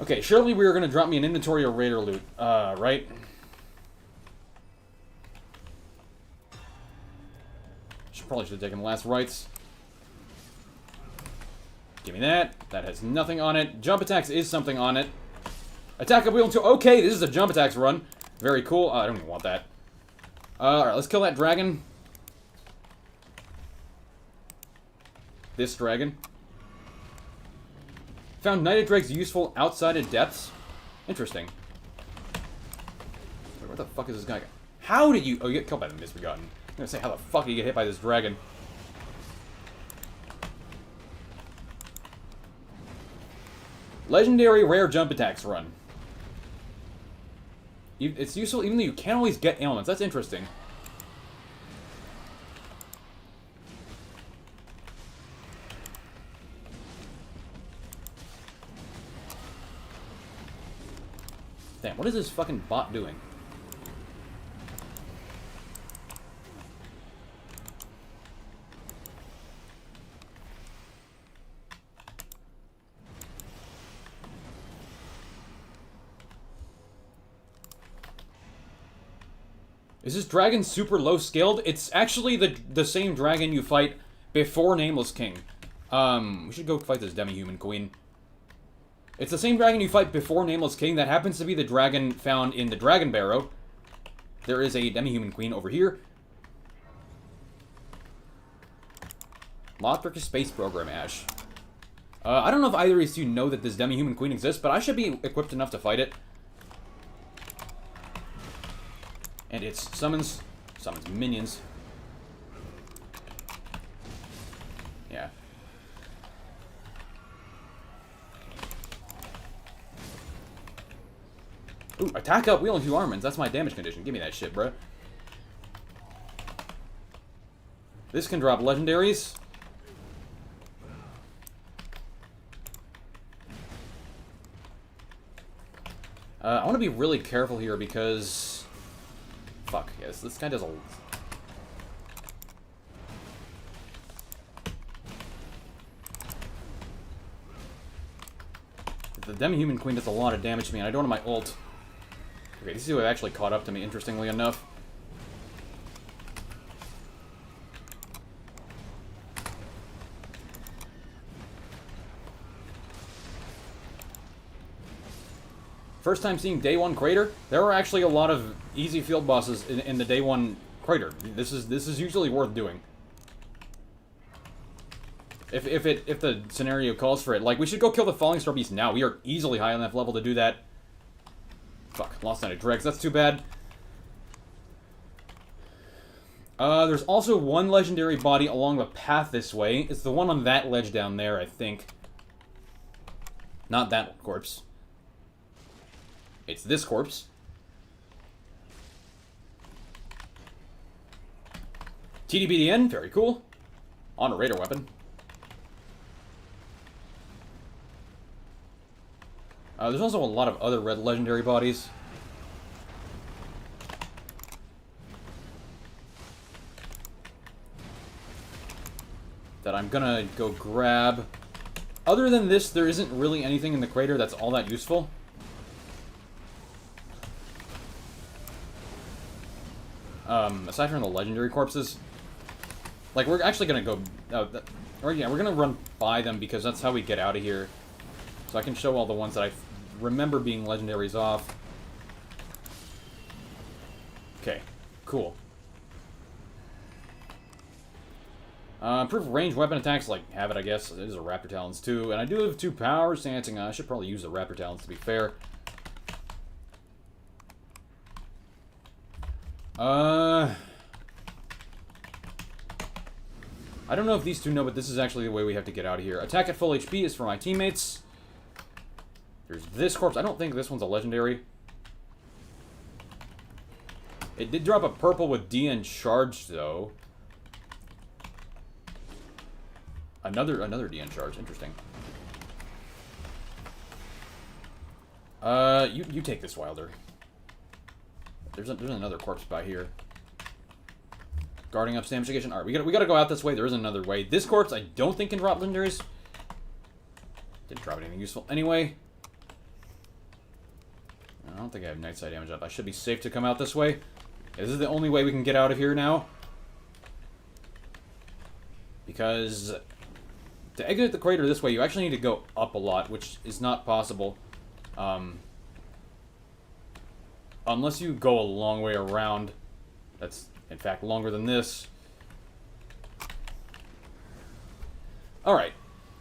Okay, surely we were going to drop me an inventory of Raider loot, right? Probably should have taken the last rights. Give me that. That has nothing on it. Jump attacks is something on it. Attack up wheel 2. Okay, this is a jump attacks run. Very cool. I don't even want that. Alright, let's kill that dragon. This dragon. Found Knighted Dregs useful outside of depths. Interesting. Wait, where the fuck is this guy? How did you... Oh, you get killed by the Misbegotten. I'm gonna say, how the fuck did you get hit by this dragon? Legendary rare jump attacks run. It's useful even though you can't always get ailments. That's interesting. Damn, what is this fucking bot doing? Is this dragon super low skilled? It's actually the same dragon you fight before Nameless King. We should go fight this demi-human queen. It's the same dragon you fight before Nameless King. That happens to be the dragon found in the Dragon Barrow. There is a demi-human queen over here. Lothric Space Program Ash. I don't know if either of you two know that this demi-human queen exists, but I should be equipped enough to fight it. And it summons minions. Yeah. Ooh, attack up, wheel and 2 armaments. That's my damage condition. Give me that shit, bruh. This can drop legendaries. I want to be really careful here because... Fuck, yes, this guy does a... The demi-human queen does a lot of damage to me, and I don't have my ult. Okay, this is who actually caught up to me, interestingly enough. First time seeing Day 1 Crater, there are actually a lot of easy field bosses in the Day 1 Crater. This is usually worth doing. If the scenario calls for it. Like, we should go kill the Falling Star Beast now. We are easily high enough level to do that. Fuck, lost Knighted Dregs. That's too bad. There's also one legendary body along the path this way. It's the one on that ledge down there, I think. Not that corpse. It's this corpse. TDBDN, very cool. On a raider weapon. There's also a lot of other red legendary bodies. That I'm gonna go grab. Other than this, there isn't really anything in the crater that's all that useful. Aside from the legendary corpses. Like, we're actually gonna go... we're gonna run by them because that's how we get out of here. So I can show all the ones that I remember being legendaries off. Okay, cool. Improve range weapon attacks, like, have it, I guess. It is a Raptor Talons, too. And I do have 2 powers, Sancing. I should probably use the Raptor Talons, to be fair. I don't know if these two know, but this is actually the way we have to get out of here. Attack at full HP is for my teammates. There's this corpse. I don't think this one's a legendary. It did drop a purple with DN charge, though. Another DN charge. Interesting. You take this, Wilder. There's another corpse by here. Guarding up stamina. Alright, we gotta go out this way. There is another way. This corpse I don't think can drop legendaries. Didn't drop anything useful anyway. I don't think I have night sight damage up. I should be safe to come out this way. This is the only way we can get out of here now. Because to exit the crater this way, you actually need to go up a lot, which is not possible. Unless you go a long way around. That's, in fact, longer than this. Alright.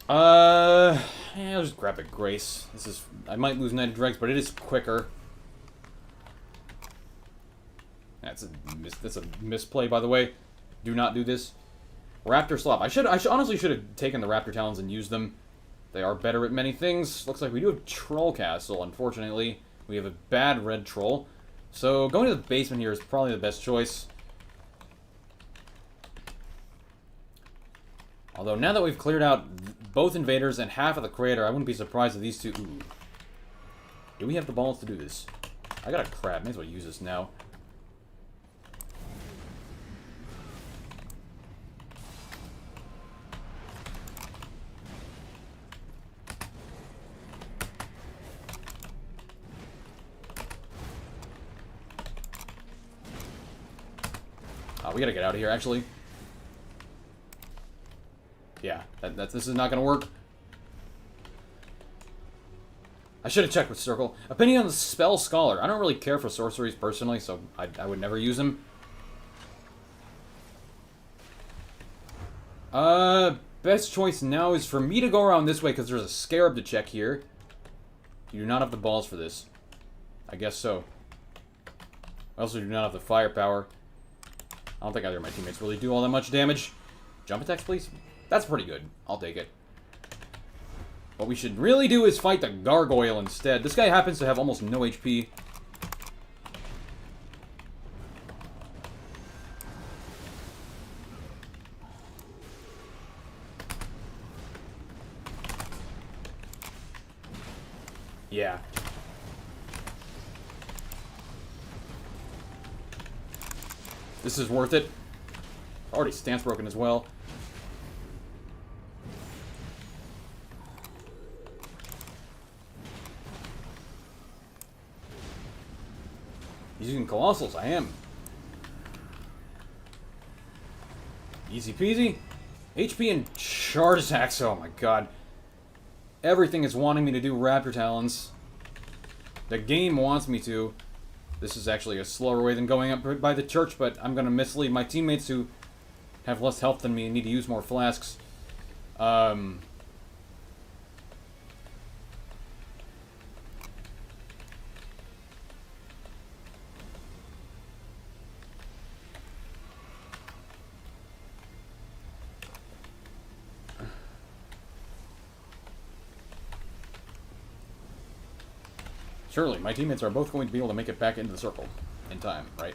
Yeah, I'll just grab a Grace. This is... I might lose Knight of Dregs, but it is quicker. That's a misplay, by the way. Do not do this. Raptor Slop. I honestly should have taken the Raptor Talons and used them. They are better at many things. Looks like we do have Troll Castle, unfortunately. We have a bad red troll. So going to the basement here is probably the best choice. Although now that we've cleared out both invaders and half of the crater, I wouldn't be surprised if these two... Ooh. Do we have the balls to do this? I got a crab. May as well use this now. We gotta get out of here, actually. Yeah, this is not gonna work. I should have checked with Circle. Opinion on the Spell Scholar. I don't really care for sorceries personally, so I would never use them. Best choice now is for me to go around this way because there's a Scarab to check here. You do not have the balls for this. I guess so. I also do not have the firepower. I don't think either of my teammates really do all that much damage. Jump attacks, please. That's pretty good. I'll take it. What we should really do is fight the Gargoyle instead. This guy happens to have almost no HP. Yeah. This is worth it. Already stance broken as well. He's using Colossals, I am. Easy peasy. HP and charge attacks, oh my god. Everything is wanting me to do Raptor Talons. The game wants me to. This is actually a slower way than going up by the church, but I'm going to mislead my teammates who have less health than me and need to use more flasks. Surely, my teammates are both going to be able to make it back into the circle in time, right?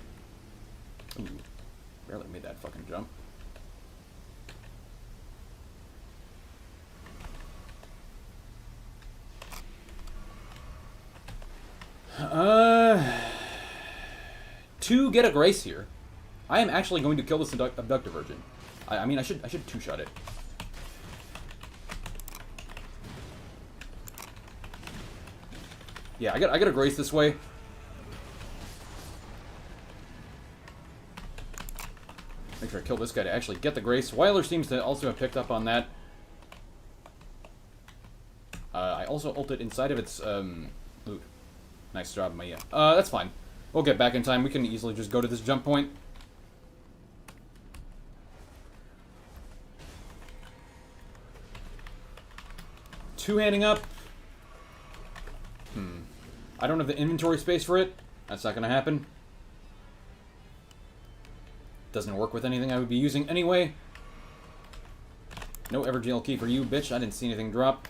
Ooh, barely made that fucking jump. To get a Grace here, I am actually going to kill this Abductor Virgin. I mean, I should two-shot it. Yeah, I got a Grace this way. Make sure I kill this guy to actually get the Grace. Weiler seems to also have picked up on that. I also ulted inside of its, Ooh. Nice job, Maya. That's fine. We'll get back in time. We can easily just go to this jump point. Two-handing up. I don't have the inventory space for it. That's not going to happen. Doesn't work with anything I would be using anyway. No Evergel key for you, bitch. I didn't see anything drop.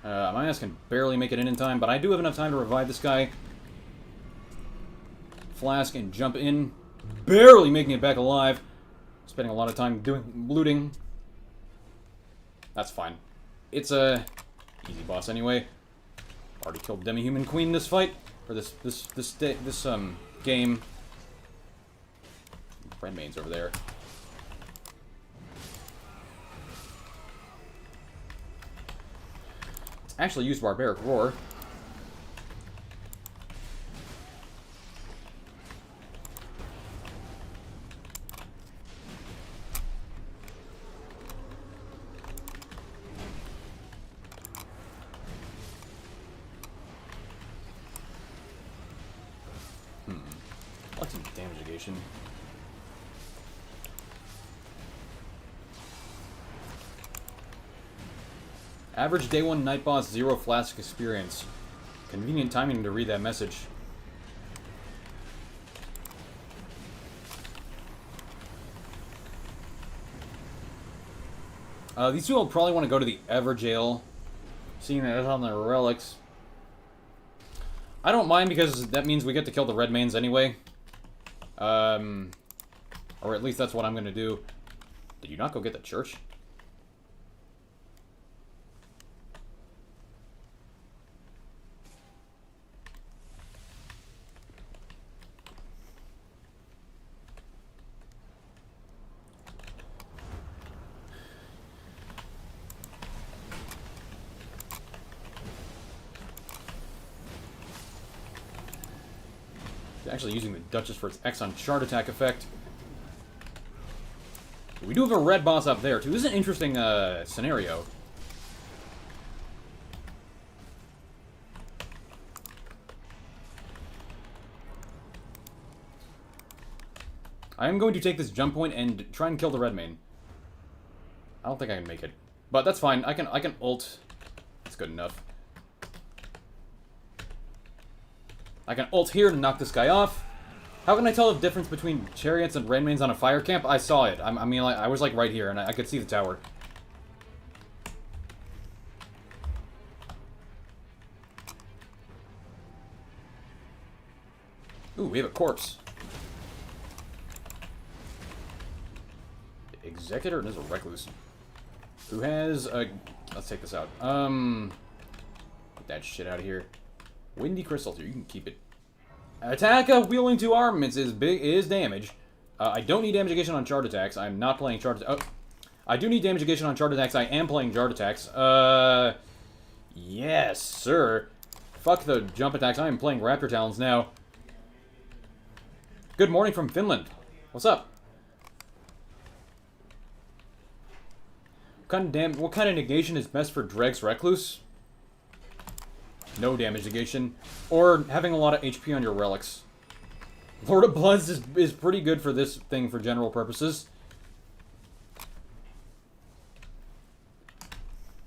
My ass can barely make it in time, but I do have enough time to revive this guy. Flask and jump in. Barely making it back alive. Spending a lot of time looting. That's fine. It's a easy boss anyway. Already killed Demi-Human Queen this fight, or this game. Redmane's over there. Let's actually use Barbaric Roar. damage negation. Average day 1 night boss, 0 flask experience. Convenient timing to read that message. These two will probably want to go to the Everjail, seeing that it's on their relics. I don't mind because that means we get to kill the red mains anyway. Or at least that's what I'm going to do. Did you not go get the church? Actually using the Duchess for its X on Shard Attack effect. We do have a red boss up there, too. This is an interesting scenario. I am going to take this jump point and try and kill the red main. I don't think I can make it. But that's fine. I can ult. That's good enough. I can ult here to knock this guy off. How can I tell the difference between chariots and red mains on a fire camp? I saw it. I mean, like, I was like right here, and I could see the tower. Ooh, we have a corpse. Executor? There's a recluse. Who has a... Let's take this out. Get that shit out of here. Windy Crystal, you can keep it. Attack of wielding 2 armaments is damage. I don't need damage negation on charge attacks. I'm not playing charge. Oh, I do need damage negation on charge attacks. I am playing charge attacks. Yes, sir. Fuck the jump attacks. I am playing Raptor Talons now. Good morning from Finland. What's up? What kind of negation is best for Dreg's Recluse? No damage negation, or having a lot of HP on your relics. Lord of Bloods is pretty good for this thing for general purposes.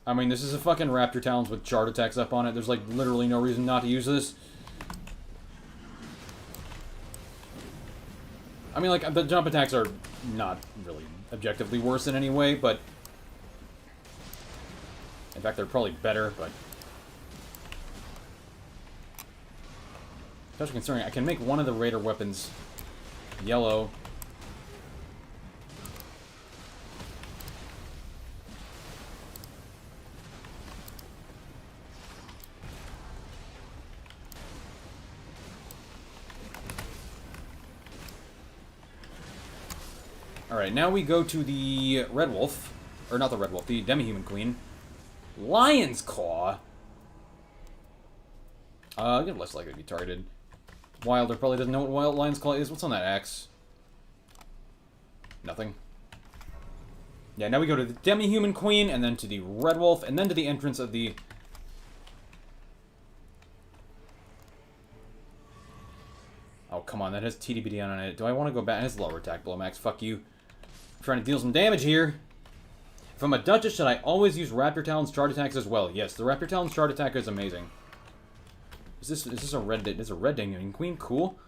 I mean, this is a fucking Raptor Talons with chart attacks up on it. There's like literally no reason not to use this. I mean, like, the jump attacks are not really objectively worse in any way, but... In fact, they're probably better, but... Especially considering I can make one of the Raider weapons yellow. Alright, now we go to the Red Wolf. Or not the Red Wolf, the Demi-Human Queen. Lion's Claw. You're less likely to be targeted. Wilder probably doesn't know what Wild Lion's Claw is. What's on that axe? Nothing. Yeah, now we go to the Demi-Human Queen, and then to the Red Wolf, and then to the entrance of the... Oh, come on, that has TDBD on it. Do I want to go back? It has lower attack, blow max. Fuck you. I'm trying to deal some damage here. If I'm a Duchess, should I always use Raptor Talon's charge attacks as well? Yes, the Raptor Talon's charge attack is amazing. Is this a red... This is a red Demi-Human Queen? Cool.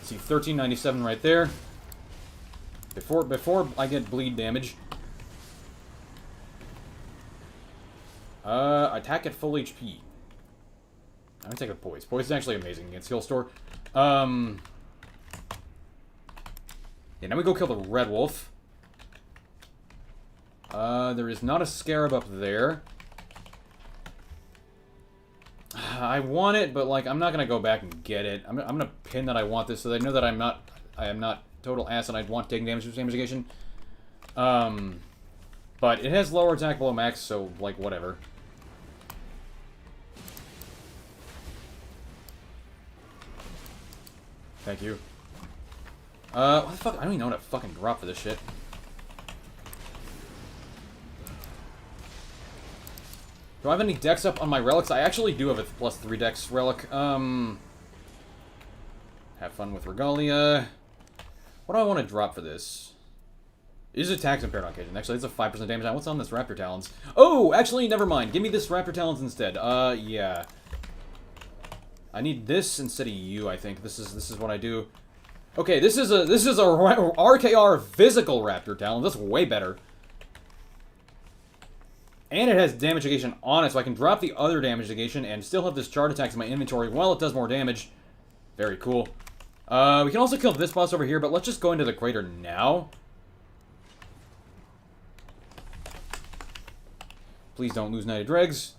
See, 1397 right there. Before I get bleed damage. Attack at full HP. I'm gonna take a Poise. Poise is actually amazing against Heal Store. Yeah, now we go kill the Red Wolf. There is not a Scarab up there. I want it, but, like, I'm not gonna go back and get it. I'm gonna pin that I want this, so they know that I am not total ass and I want taking damage with damage negation. But it has lower attack below max, so, like, whatever. Thank you. What the fuck? I don't even know what to fucking drop for this shit. Do I have any dex up on my relics? I actually do have a +3 dex relic. Have fun with Regalia. What do I want to drop for this? It is attacks impaired on occasion. Actually, it's a 5% damage. Now, what's on this Raptor Talons? Oh, actually, never mind. Give me this Raptor Talons instead. Yeah. I need this instead of you, I think. This is what I do. Okay, this is a RKR physical Raptor Talon. That's way better. And it has damage negation on it, so I can drop the other damage negation and still have this charge attacks in my inventory while it does more damage. Very cool. We can also kill this boss over here, but let's just go into the crater now. Please don't lose Knighted Dregs.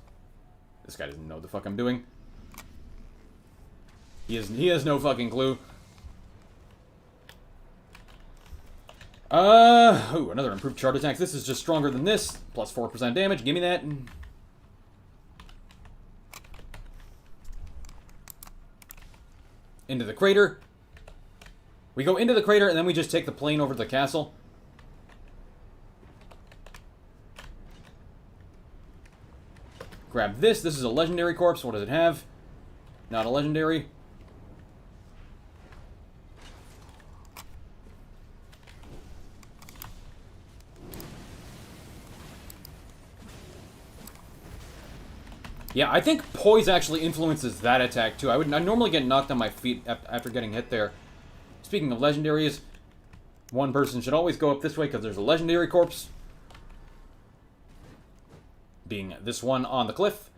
This guy doesn't know what the fuck I'm doing. He has no fucking clue. Ooh, another improved charge attacks. This is just stronger than this. Plus 4% damage. Give me that. Into the crater. We go into the crater, and then we just take the plane over to the castle. Grab this. This is a legendary corpse. What does it have? Not a legendary. Yeah, I think poise actually influences that attack too. I normally get knocked on my feet after getting hit there. Speaking of legendaries, one person should always go up this way because there's a legendary corpse. Being this one on the cliff.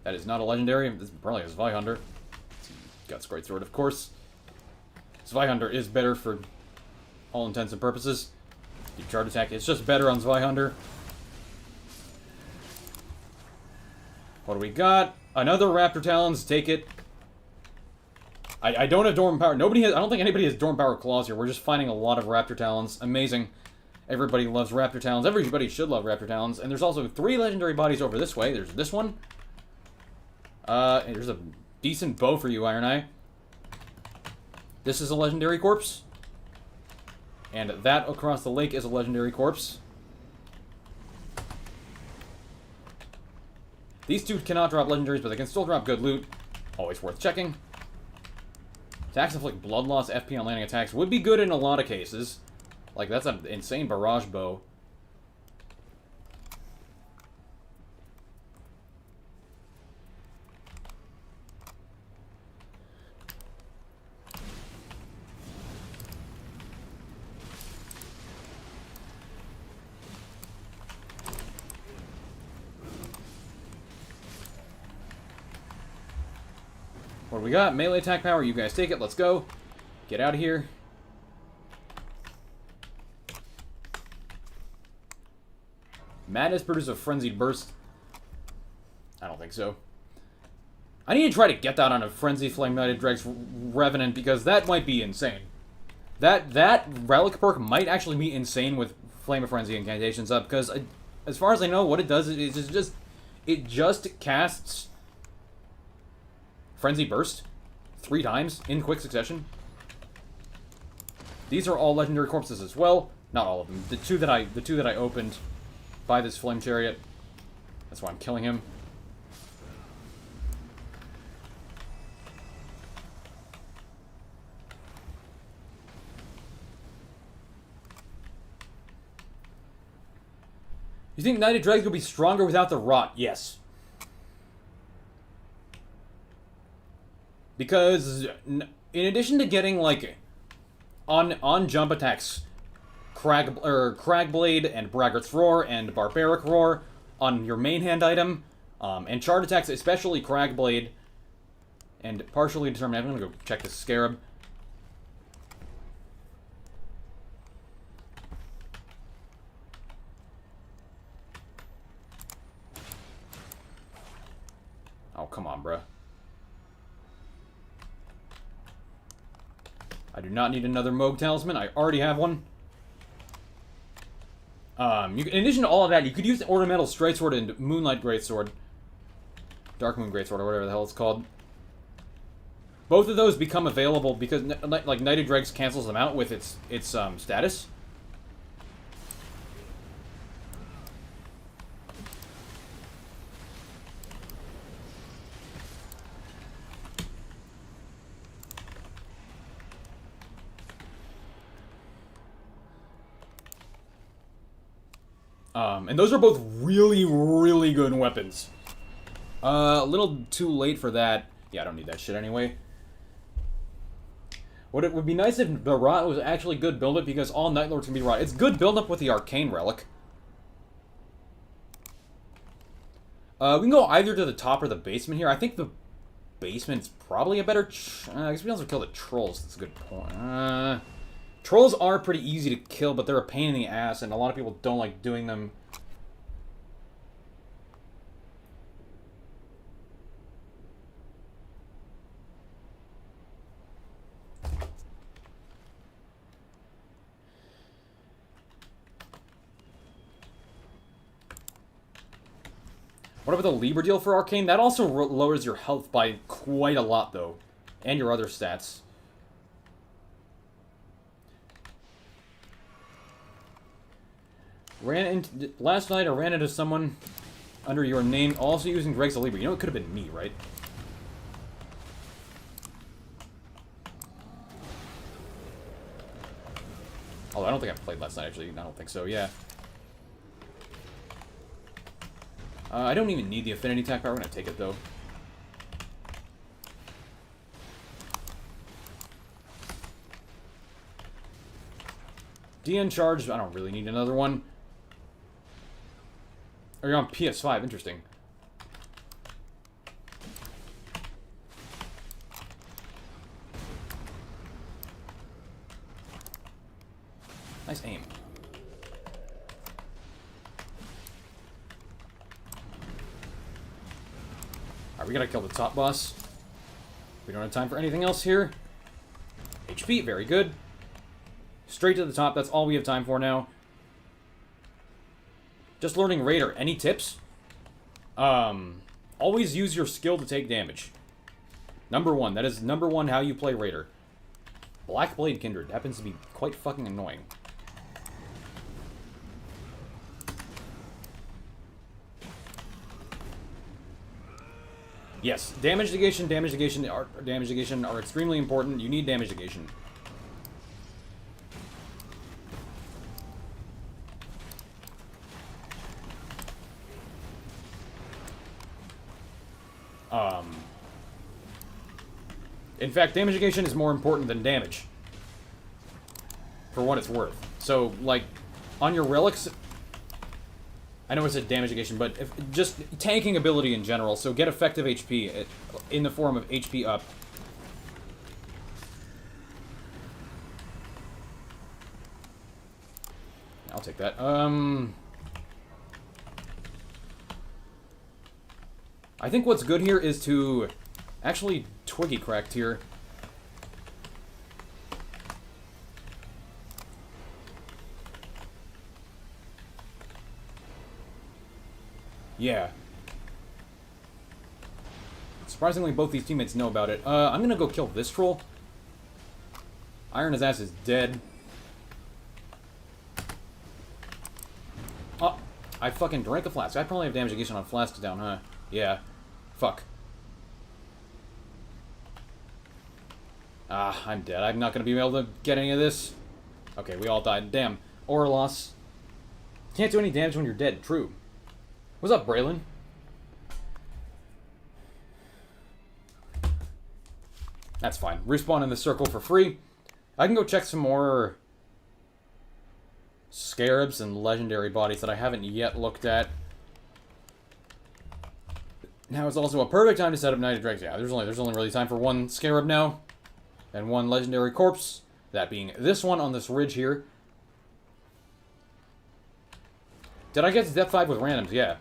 That is not a legendary. This is probably a Zweihander. Guts Greatsword, of course. Zweihander is better for all intents and purposes. The charge attack is just better on Zweihander. What do we got? Another Raptor Talons. Take it. I don't have Dorm Power. Nobody has. I don't think anybody has Dorm Power Claws here. We're just finding a lot of Raptor Talons. Amazing. Everybody loves Raptor Talons. Everybody should love Raptor Talons. And there's also 3 legendary bodies over this way. There's this one. There's a decent bow for you, Iron Eye. This is a legendary corpse. And that across the lake is a legendary corpse. These two cannot drop legendaries, but they can still drop good loot. Always worth checking. Attacks inflict blood loss, FP on landing attacks would be good in a lot of cases. Like, that's an insane barrage bow. What do we got? Melee attack power. You guys take it. Let's go. Get out of here. Madness produces a frenzied burst. I don't think so. I need to try to get that on a Frenzy Flame Knighted Dregs Revenant because that might be insane. That relic perk might actually be insane with Flame of Frenzy incantations up because as far as I know, what it does is it just casts Frenzy Burst 3 times in quick succession. These are all legendary corpses as well. Not all of them. The two that I opened by this Flame Chariot. That's why I'm killing him. You think Knighted Dregs will be stronger without the rot? Yes. Because in addition to getting like on jump attacks, Cragblade and Braggart's Roar and Barbaric Roar on your main hand item, and charge attacks, especially Cragblade and partially determined. I'm gonna go check this Scarab. Oh, come on, bruh. I do not need another Moog Talisman. I already have one. In addition to all of that, you could use the Ornamental Straightsword and Moonlight Greatsword. Dark Moon Greatsword, or whatever the hell it's called. Both of those become available because, like, Knighted Dregs cancels them out with its status. And those are both really, really good weapons. A little too late for that. Yeah, I don't need that shit anyway. What it would be nice if the Rot was actually good build-up, because all Night Lords can be Rot. It's good build-up with the Arcane Relic. We can go either to the top or the basement here. I think the basement's probably a better... I guess we also kill the Trolls. That's a good point. Trolls are pretty easy to kill, but they're a pain in the ass, and a lot of people don't like doing them. What about the Libra deal for Arcane? That also lowers your health by quite a lot, though. And your other stats. Last night I ran into someone under your name also using Greg's Libra. You know, it could have been me, right? Although I don't think I played last night, actually. I don't think so, yeah. I don't even need the affinity attack power. I'm going to take it, though. DN charge. I don't really need another one. Oh, you're on PS5. Interesting. Nice aim. Alright, we gotta kill the top boss. We don't have time for anything else here. HP, very good. Straight to the top, that's all we have time for now. Just learning Raider. Any tips? Always use your skill to take damage. Number one. That is number one how you play Raider. Black Blade Kindred happens to be quite fucking annoying. Yes, damage negation are extremely important. You need damage negation. In fact, damage negation is more important than damage. For what it's worth. So, like, on your relics... I know I said damage negation, but just tanking ability in general. So get effective HP in the form of HP up. I'll take that. I think what's good here is to actually Twiggy Cracked here. Yeah. Surprisingly, both these teammates know about it. I'm gonna go kill this troll. Iron his ass is dead. Oh, I fucking drank a flask. I probably have damage negation on flasks down, huh? Yeah. Fuck. Ah, I'm dead. I'm not gonna be able to get any of this. Okay, we all died. Damn. Aura loss. Can't do any damage when you're dead. True. What's up, Braylon? That's fine. Respawn in the circle for free. I can go check some more scarabs and legendary bodies that I haven't yet looked at. Now is also a perfect time to set up Night of Dregs. Yeah, there's only really time for one scarab now. And one legendary corpse. That being this one on this ridge here. Did I get to Depth 5 with randoms? Yeah.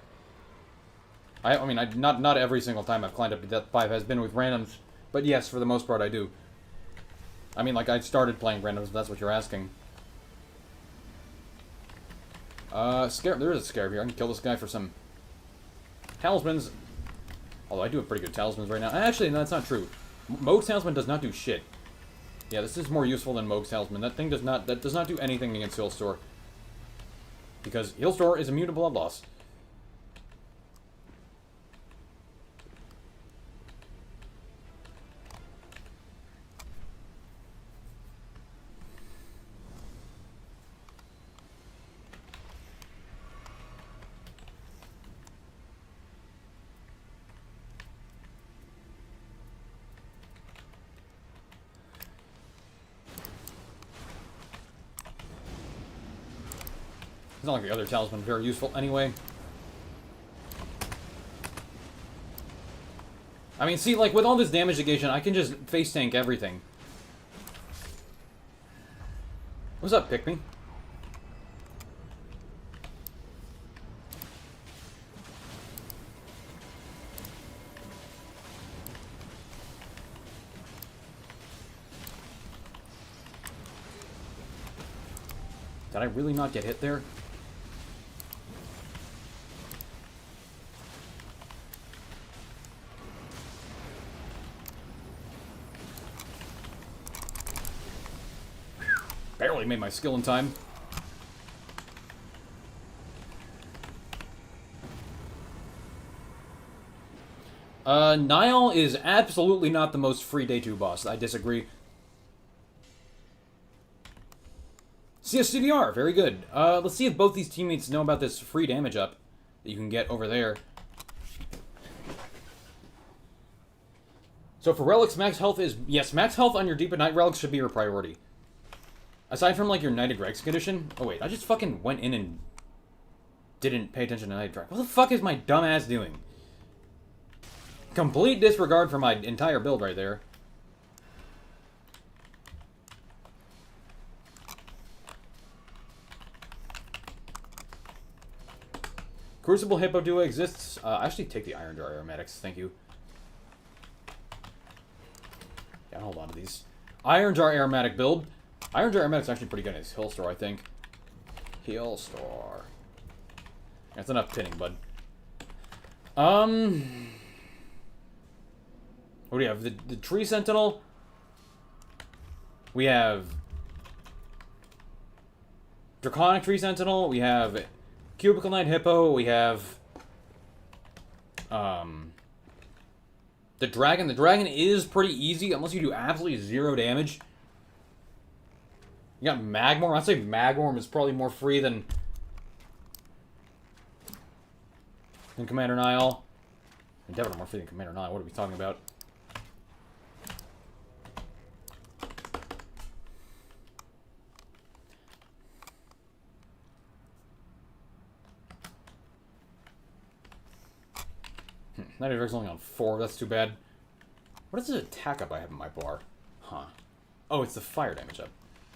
I mean, not every single time I've climbed up to Depth 5 has been with randoms. But yes, for the most part I do. I mean, like, I started playing randoms, if that's what you're asking. Scarab. There is a scarab here. I can kill this guy for some talismans. Although I do have pretty good talismans right now. Actually, no, that's not true. Moog's Talisman does not do shit. Yeah, this is more useful than Moog's Talisman. That thing does not do anything against Healstore. Because Healstore is immune to blood loss. It's not like the other talisman very useful anyway. I mean, see, like, with all this damage negation, I can just face tank everything. What's up, pick me? Did I really not get hit there? Barely made my skill in time. Nile is absolutely not the most free day 2 boss. I disagree. CSCDR, very good. Let's see if both these teammates know about this free damage up that you can get over there. So for relics, max health is... Yes, max health on your Deep at Night relics should be your priority. Aside from, like, your Knighted Rex condition... Oh, wait, I just fucking went in and didn't pay attention to Knighted Rex. What the fuck is my dumb ass doing? Complete disregard for my entire build right there. Crucible Hippo Duo exists. I actually take the Iron Jar aromatics, thank you. Yeah, hold on to these. Iron Jar aromatic build. Iron Jar aromatic's actually pretty good in his heal store, I think. Heal store. That's enough pinning, bud. What do we have? The Tree Sentinel. We have Draconic Tree Sentinel. We have Cubicle Knight Hippo. We have the Dragon. The Dragon is pretty easy unless you do absolutely 0 damage. You got Magmorm. I'd say Magmorm is probably more free than Commander Nile. Definitely more free than Commander Nile. What are we talking about? Knighted Rex only on 4. That's too bad. What is the attack up I have in my bar? Huh. Oh, it's the fire damage up.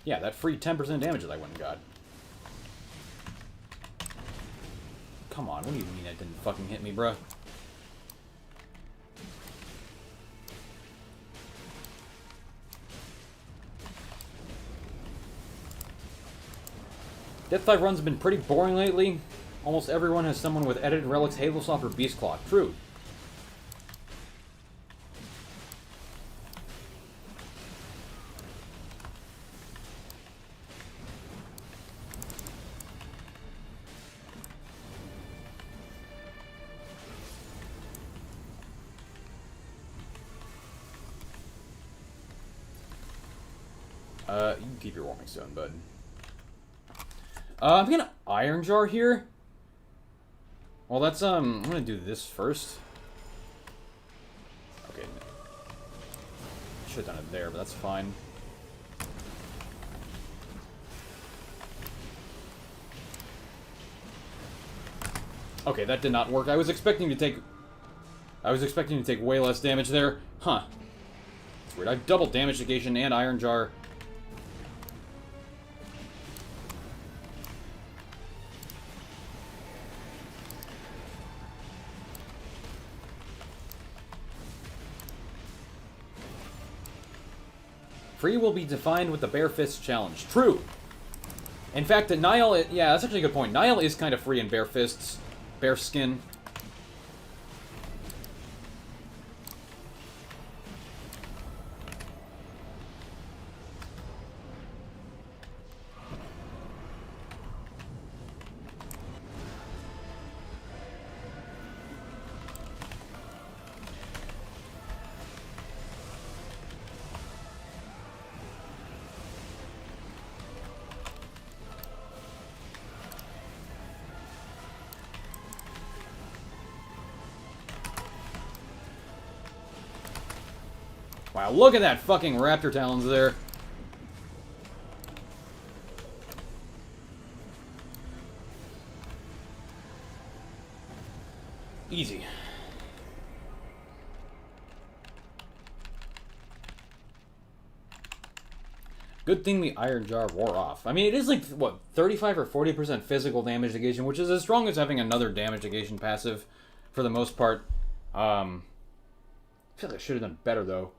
Yeah, that free 10% damage that I went and got. Come on, what do you mean that didn't fucking hit me, bruh? Death Dive runs have been pretty boring lately. Almost everyone has someone with edited relics, Halo Soft, or Beast Claw. True. You can keep your warming stone, bud. I'm gonna Iron Jar here. Well, that's, I'm gonna do this first. Okay. Should've done it there, but that's fine. Okay, that did not work. I was expecting to take way less damage there. Huh. That's weird. I have double damage negation and Iron Jar. Free will be defined with the Bare Fist challenge. True. In fact, Nile... Yeah, that's actually a good point. Nile is kind of free in Bare Fists. Bare Skin. Wow, look at that fucking Raptor Talons there. Easy. Good thing the Iron Jar wore off. I mean, it is like, what, 35 or 40% physical damage negation, which is as strong as having another damage negation passive for the most part. I feel like I should have done better, though.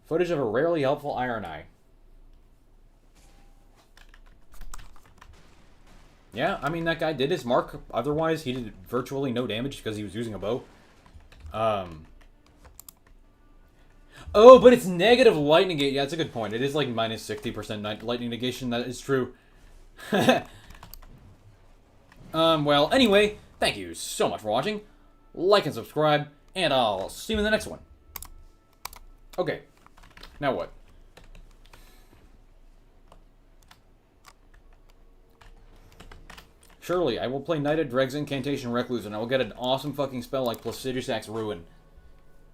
Footage of a rarely helpful Iron Eye. Yeah, I mean, that guy did his mark. Otherwise, he did virtually no damage because he was using a bow. Oh, but it's negative lightning gate. Yeah, that's a good point. It is like minus 60% lightning negation. That is true. Well, anyway, thank you so much for watching. Like and subscribe, and I'll see you in the next one. Okay, now what? Surely, I will play Knighted Dregs Incantation Recluse, and I will get an awesome fucking spell like Placiduous Axe Ruin.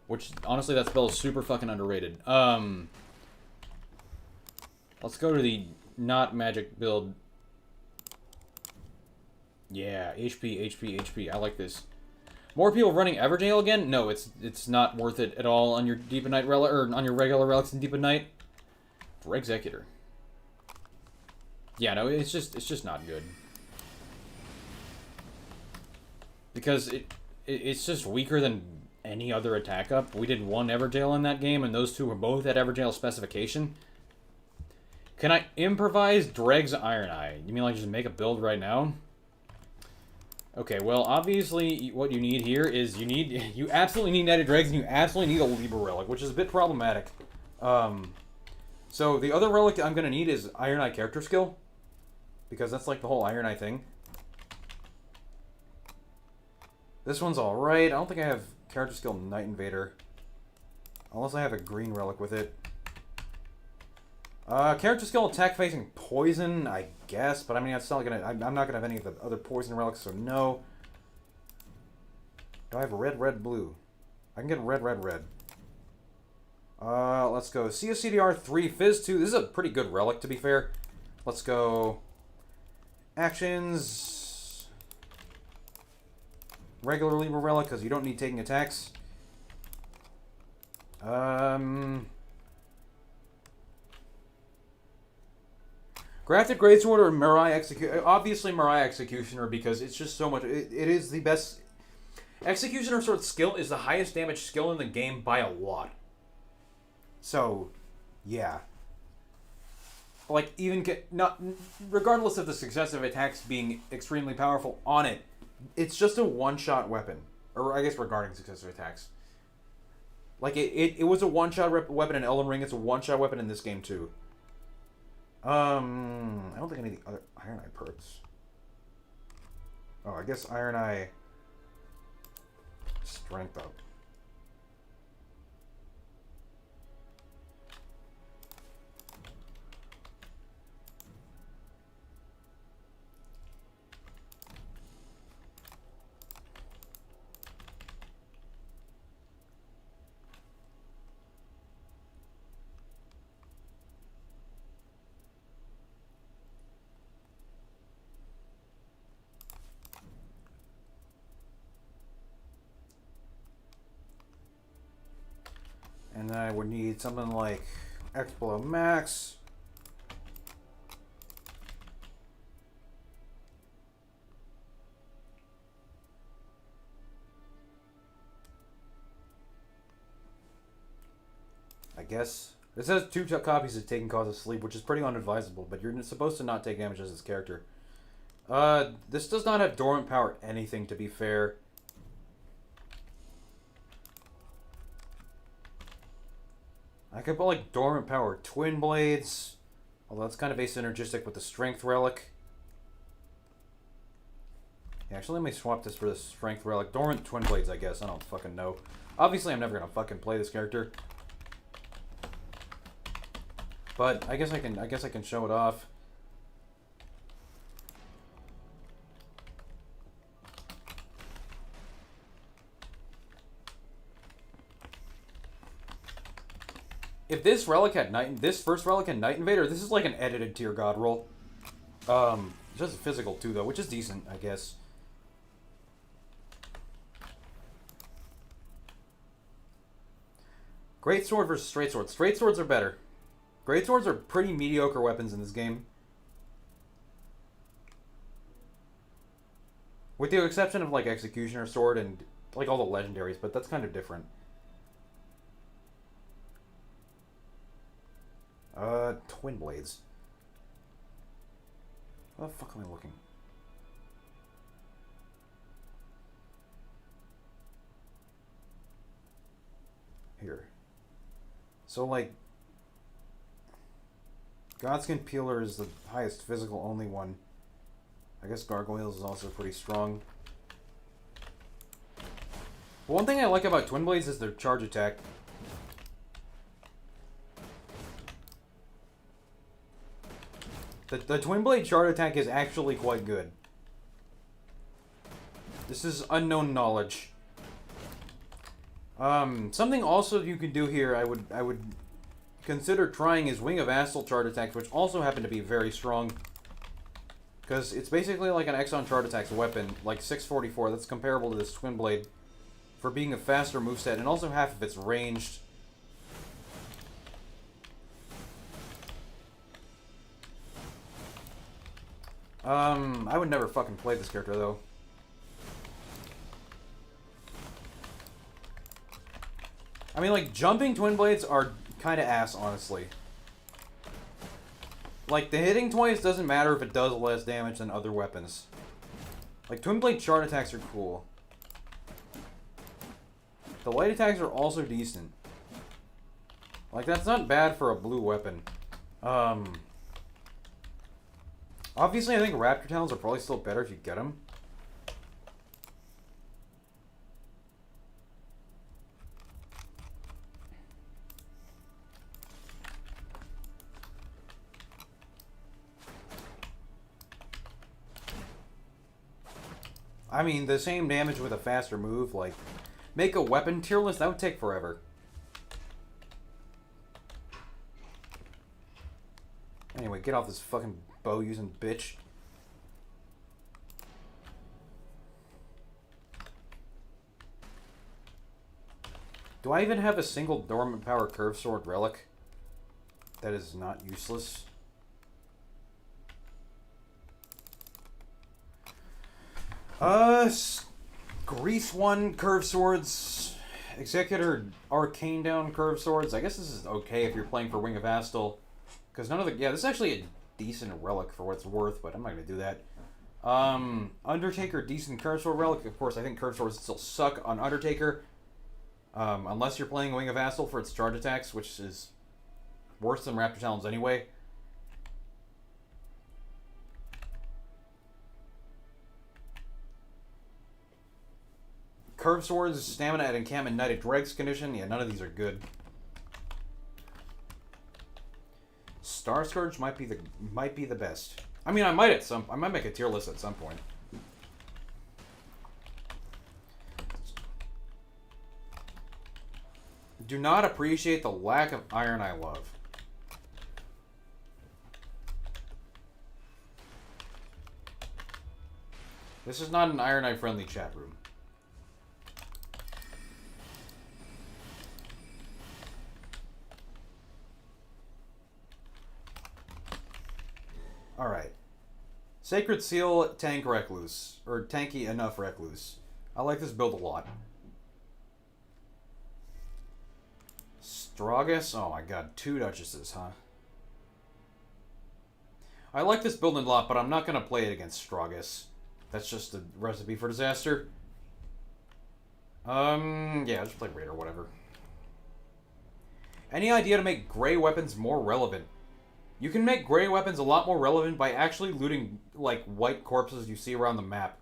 Which, honestly, that spell is super fucking underrated. Let's go to the not magic build. Yeah, HP. I like this. More people running Everjail again? No, it's not worth it at all on your Deep of Night relic, or on your regular relics in Deep of Night. For Executor. Yeah, no, it's just not good. Because it's just weaker than any other attack up. We did one Everjail in that game, and those two were both at Everjail specification. Can I improvise Dreg's Iron Eye? You mean like just make a build right now? Okay, well, obviously what you need here is you absolutely need Knighted Dregs, and you absolutely need a Libra Relic, which is a bit problematic. So the other relic I'm going to need is Iron Eye character skill, because that's like the whole Iron Eye thing. This one's alright. I don't think I have character skill Night Invader. Unless I have a green relic with it. Character skill attack facing poison, I guess. But I mean, it's not gonna, I'm not going to have any of the other poison relics, so no. Do I have red, blue? I can get red. Let's go. CSCDR 3, Fizz 2. This is a pretty good relic, to be fair. Let's go. Actions. Regular Libra Relic, because you don't need taking attacks. Grafted Greatsword or Mirai Executioner. Obviously Mirai Executioner, because it's just so much. It is the best. Executioner sort of skill is the highest damage skill in the game by a lot. So, yeah. Like, even regardless of the successive attacks being extremely powerful on it, it's just a one-shot weapon. Or, I guess, regarding successive attacks. Like, it was a one-shot weapon in Elden Ring. It's a one-shot weapon in this game, too. I don't think I need the other Iron Eye perks. Oh, I guess Iron Eye strength up. And then I would need something like Explo Max. I guess. It says 2 copies of Taking Cause of Sleep, which is pretty unadvisable, but you're supposed to not take damage as this character. This does not have Dormant Power anything, to be fair. I could put like Dormant Power Twin Blades, although that's kind of asynergistic with the Strength Relic. Yeah, actually, let me swap this for the Strength Relic. Dormant Twin Blades, I guess. I don't fucking know. Obviously, I'm never gonna fucking play this character, but I guess I can show it off. If this relic had this first relic had Night Invader, this is like an edited tier god roll. Just physical too though, which is decent, I guess. Great sword versus straight sword. Straight swords are better. Great swords are pretty mediocre weapons in this game. With the exception of like Executioner Sword and like all the legendaries, but that's kind of different. Twin Blades. Where the fuck am I looking? Here. So, like, Godskin Peeler is the highest physical only one. I guess Gargoyles is also pretty strong. But one thing I like about Twin Blades is their charge attack. The Twin Blade charge attack is actually quite good. This is unknown knowledge. Something also you can do here, I would consider trying is Wing of Astal charge attacks, which also happen to be very strong. Because it's basically like an Exxon charge attacks weapon, like 644, that's comparable to this Twin Blade, for being a faster moveset, and also half of it's ranged. I would never fucking play this character, though. I mean, like, jumping Twin Blades are kind of ass, honestly. Like, the hitting twice doesn't matter if it does less damage than other weapons. Like, Twin Blade charge attacks are cool. The light attacks are also decent. Like, that's not bad for a blue weapon. Obviously, I think Raptor Talons are probably still better if you get them. I mean, the same damage with a faster move, like, make a weapon tier list, that would take forever. Anyway, get off this fucking bow-using bitch. Do I even have a single Dormant Power Curve Sword relic that is not useless? Grease 1 Curve Swords, Executor Arcane Down Curve Swords. I guess this is okay if you're playing for Wing of Astal. Because none of the... Yeah, this is actually a decent relic for what it's worth, but I'm not going to do that. Undertaker, decent Curve Sword relic. Of course, I think Curve Swords still suck on Undertaker. Unless you're playing Wing of Astal for its charge attacks, which is worse than Raptor Talons anyway. Curve Swords, Stamina at Encampment, Knighted Dregs condition. Yeah, none of these are good. Star Scourge might be the best. I mean, I might make a tier list at some point. Do not appreciate the lack of iron I love. This is not an Iron Eye friendly chat room. Alright. Sacred Seal, tank Recluse. Or tanky enough Recluse. I like this build a lot. Stragus? Oh my god, 2 Duchesses, huh? I like this build a lot, but I'm not going to play it against Stragus. That's just a recipe for disaster. Yeah, just play Raid or whatever. Any idea to make gray weapons more relevant? You can make gray weapons a lot more relevant by actually looting, like, white corpses you see around the map.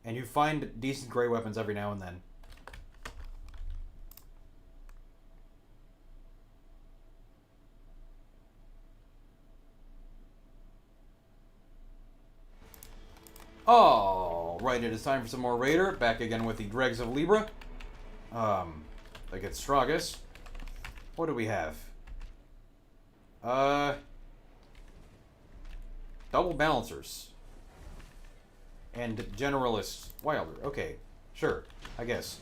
And you find decent gray weapons every now and then. Alright, it is time for some more Raider. Back again with the Dregs of Libra. Against Stragus. What do we have? Double balancers. And generalist wilder. Okay, sure, I guess.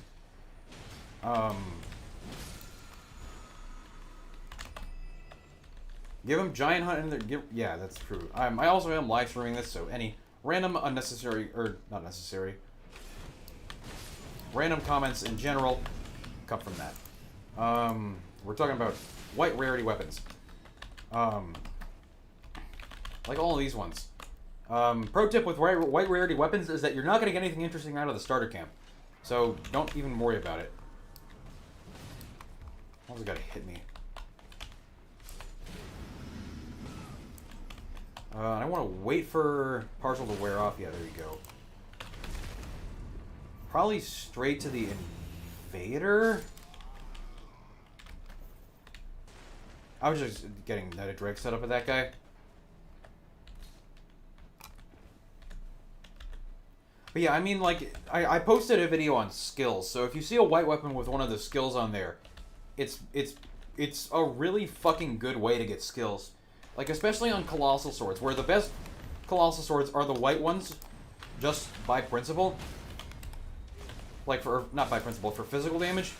Give him giant hunt in there. Yeah, that's true. I also am live streaming this, so any random unnecessary, or not necessary, random comments in general come from that. We're talking about white rarity weapons. Like all of these ones. Pro tip with white rarity weapons is that you're not going to get anything interesting out of the starter camp. So don't even worry about it. How's it got to hit me? I want to wait for partial to wear off. Yeah, there you go. Probably straight to the invader. I was just getting Knight Drake set up with that guy. But yeah, I mean, like, I posted a video on skills, so if you see a white weapon with one of the skills on there, it's a really fucking good way to get skills. Like, especially on Colossal Swords, where the best Colossal Swords are the white ones, just by principle. Like, not by principle, for physical damage.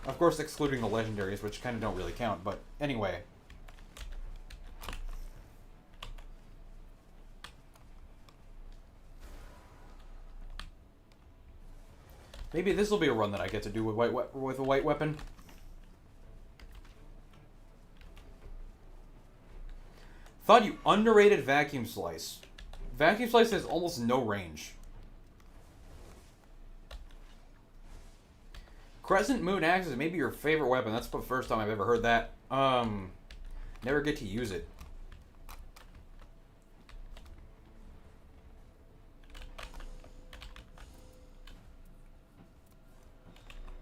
Of course, excluding the legendaries, which kind of don't really count, but anyway. Maybe this will be a run that I get to do with a white weapon. Thought you underrated Vacuum Slice. Vacuum Slice has almost no range. Crescent Moon Axe is maybe your favorite weapon. That's the first time I've ever heard that. Never get to use it.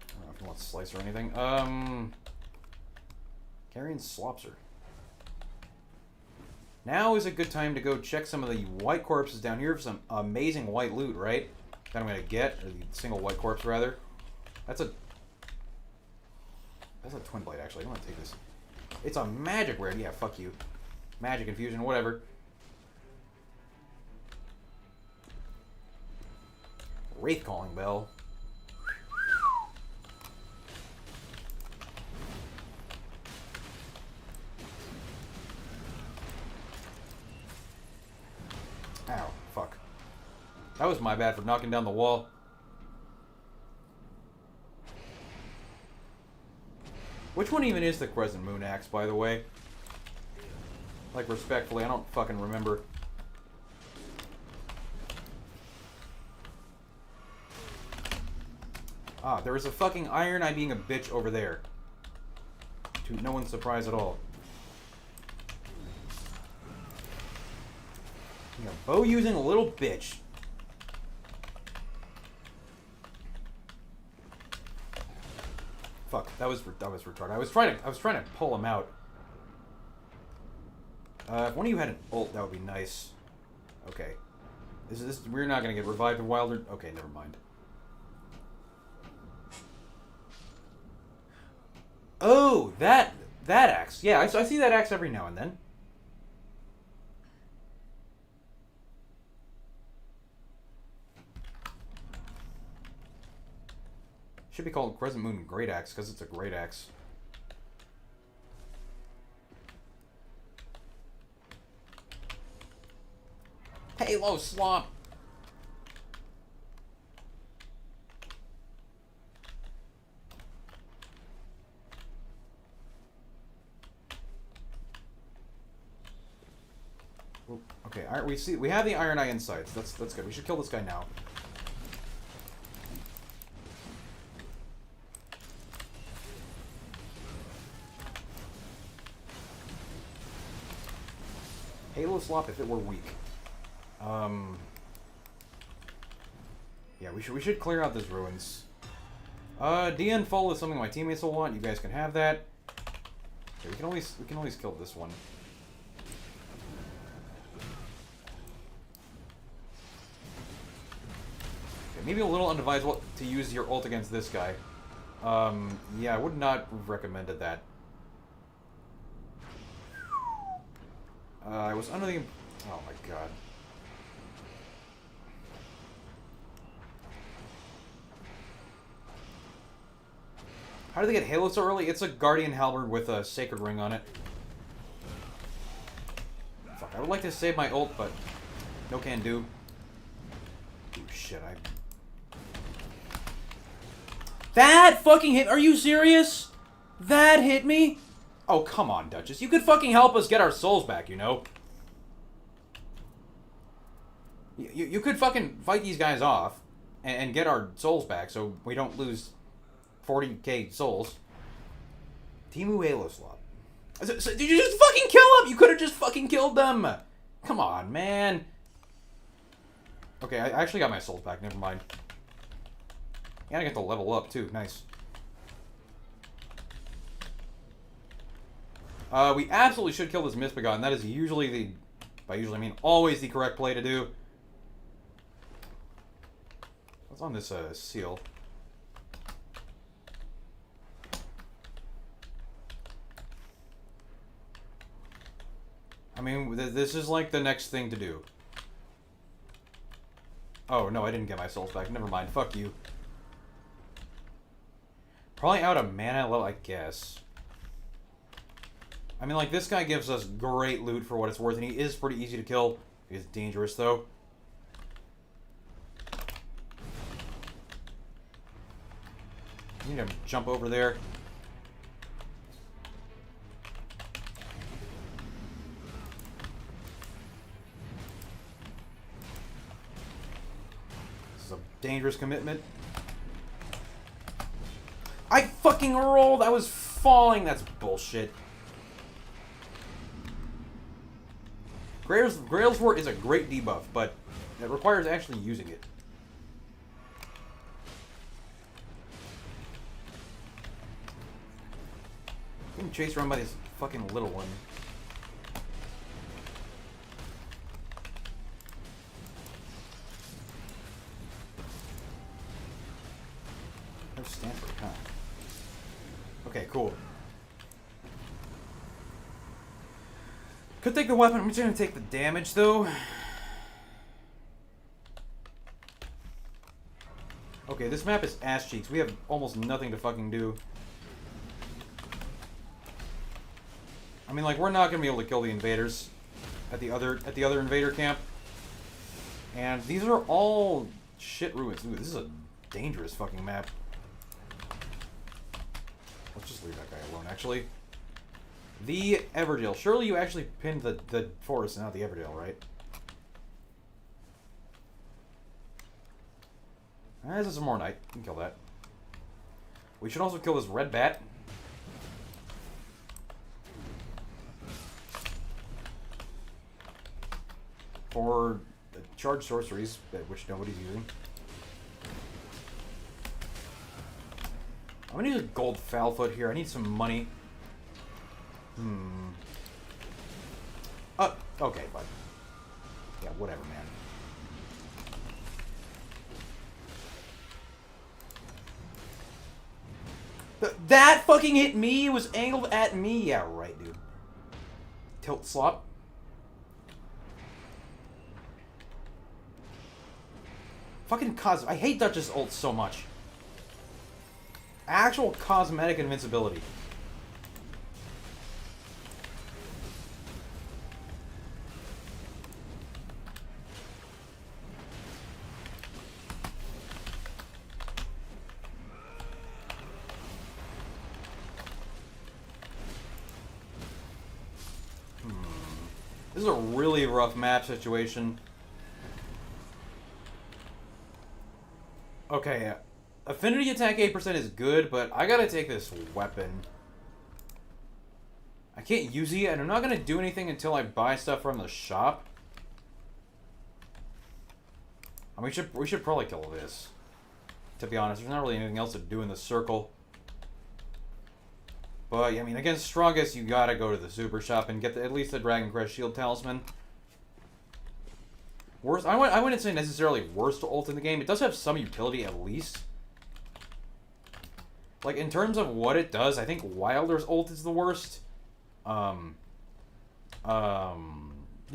I don't know if you want Slice or anything. Carrion Slopser. Now is a good time to go check some of the white corpses down here for some amazing white loot, right? That I'm going to get, or the single white corpse, rather. That's a twin blade, actually. I'm going to take this. It's a magic rare. Yeah, fuck you. Magic infusion, whatever. Wraith Calling Bell. Ow, fuck. That was my bad for knocking down the wall. Which one even is the Crescent Moon Axe, by the way? Like, respectfully, I don't fucking remember. Ah, there is a fucking Iron Eye being a bitch over there. To no one's surprise at all. Yeah, bow using a little bitch. Fuck, that was retarded. I was trying to pull him out. If one of you had an ult, that would be nice. Okay. We're not gonna get revived in Wilder. Okay, never mind. Oh, that axe. Yeah, I see that axe every now and then. Should be called Crescent Moon Great Axe because it's a great axe. Halo Slop. Okay, we have the Iron Eye insights. That's good. We should kill this guy now. Halo Slop if it were weak. Yeah, we should clear out these ruins. DN Full is something my teammates will want. You guys can have that. Okay, we can always kill this one. Okay, maybe a little unadvised to use your ult against this guy. Yeah, I would not have recommended that. I was under the... Oh my god. How did they get Halo so early? It's a Guardian Halberd with a Sacred Ring on it. Fuck, I would like to save my ult, but no can do. Oh shit, That fucking hit... Are you serious? That hit me? Oh, come on, Duchess. You could fucking help us get our souls back, you know? You could fucking fight these guys off and get our souls back so we don't lose 40k souls. Timu Halo slot. So did you just fucking kill them? You could have just fucking killed them. Come on, man. Okay, I actually got my souls back. Never mind. And I get to level up, too. Nice. We absolutely should kill this Misbegotten. That is usually the... By usually I mean always the correct play to do. What's on this, seal? I mean, this is like the next thing to do. Oh, no, I didn't get my souls back. Never mind. Fuck you. Probably out of mana level, I guess. I mean, like, this guy gives us great loot for what it's worth, and he is pretty easy to kill. He's dangerous, though. You need to jump over there. This is a dangerous commitment. I fucking rolled! I was falling! That's bullshit. Grail's Wort is a great debuff, but it requires actually using it. Getting chased around by this fucking little one. No Stanford, huh? Okay, cool. Could take the weapon. I'm just gonna take the damage, though. Okay, this map is ass cheeks. We have almost nothing to fucking do. I mean, like, we're not gonna be able to kill the invaders at the other invader camp. And these are all shit ruins. Ooh, this is a dangerous fucking map. Let's just leave that guy alone, actually. The Everdale. Surely you actually pinned the forest and not the Everdale, right? This is a more knight. We can kill that. We should also kill this red bat. For the charged sorceries, which nobody's using. I'm gonna use a gold Foulfoot here. I need some money. Okay, bud. Yeah, whatever, man. That fucking hit me? It was angled at me? Yeah, right, dude. Tilt slop. Fucking I hate Duchess ult so much. Actual cosmetic invincibility. This is a really rough map situation. Okay, affinity attack 8% is good, but I gotta take this weapon. I can't use it, and I'm not gonna do anything until I buy stuff from the shop. And we should probably kill this. To be honest, there's not really anything else to do in the circle. But, I mean, against Strongest, you gotta go to the super shop and get at least the Dragon Crest Shield Talisman. Worst, I wouldn't say necessarily worst ult in the game. It does have some utility at least. Like, in terms of what it does, I think Wilder's ult is the worst.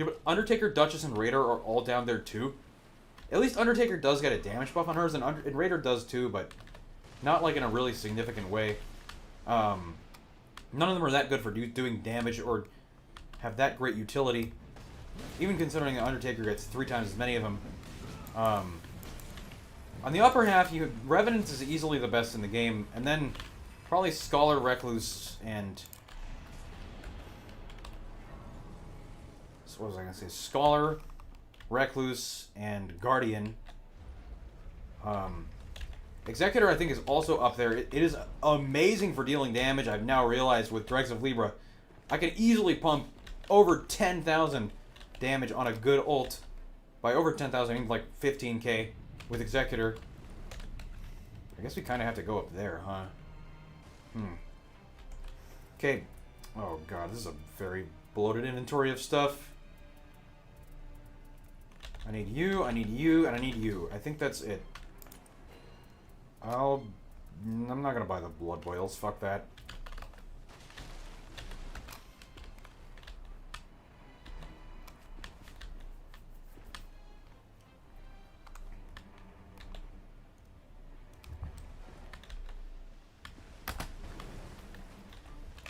Yeah, but Undertaker, Duchess, and Raider are all down there too. At least Undertaker does get a damage buff on hers, and Raider does too, but not like in a really significant way. None of them are that good for doing damage or have that great utility. Even considering the Undertaker gets 3 times as many of them. On the upper half, Revenant is easily the best in the game, and then probably Scholar, Recluse, and... So what was I going to say? Scholar, Recluse, and Guardian. Executor, I think, is also up there. It is amazing for dealing damage. I've now realized with Dregs of Libra, I can easily pump over 10,000 damage on a good ult. By over 10,000, I mean like 15k with Executor. I guess we kind of have to go up there, huh? Okay. Oh god, this is a very bloated inventory of stuff. I need you, and I need you. I think that's it. I'm not gonna buy the blood boils. Fuck that.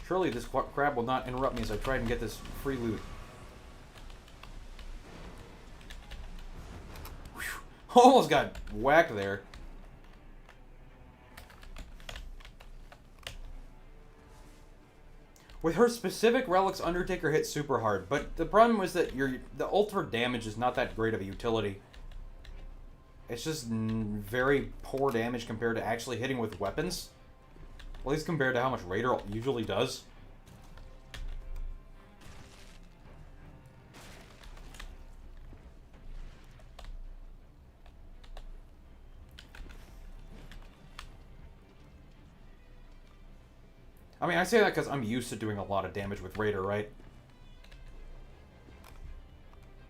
Surely this crab will not interrupt me as I try and get this free loot. Whew. Almost got whacked there. With her specific relics, Undertaker hits super hard, but the problem was that the ult for damage is not that great of a utility. It's just very poor damage compared to actually hitting with weapons. At least compared to how much Raider usually does. I mean, I say that because I'm used to doing a lot of damage with Raider, right?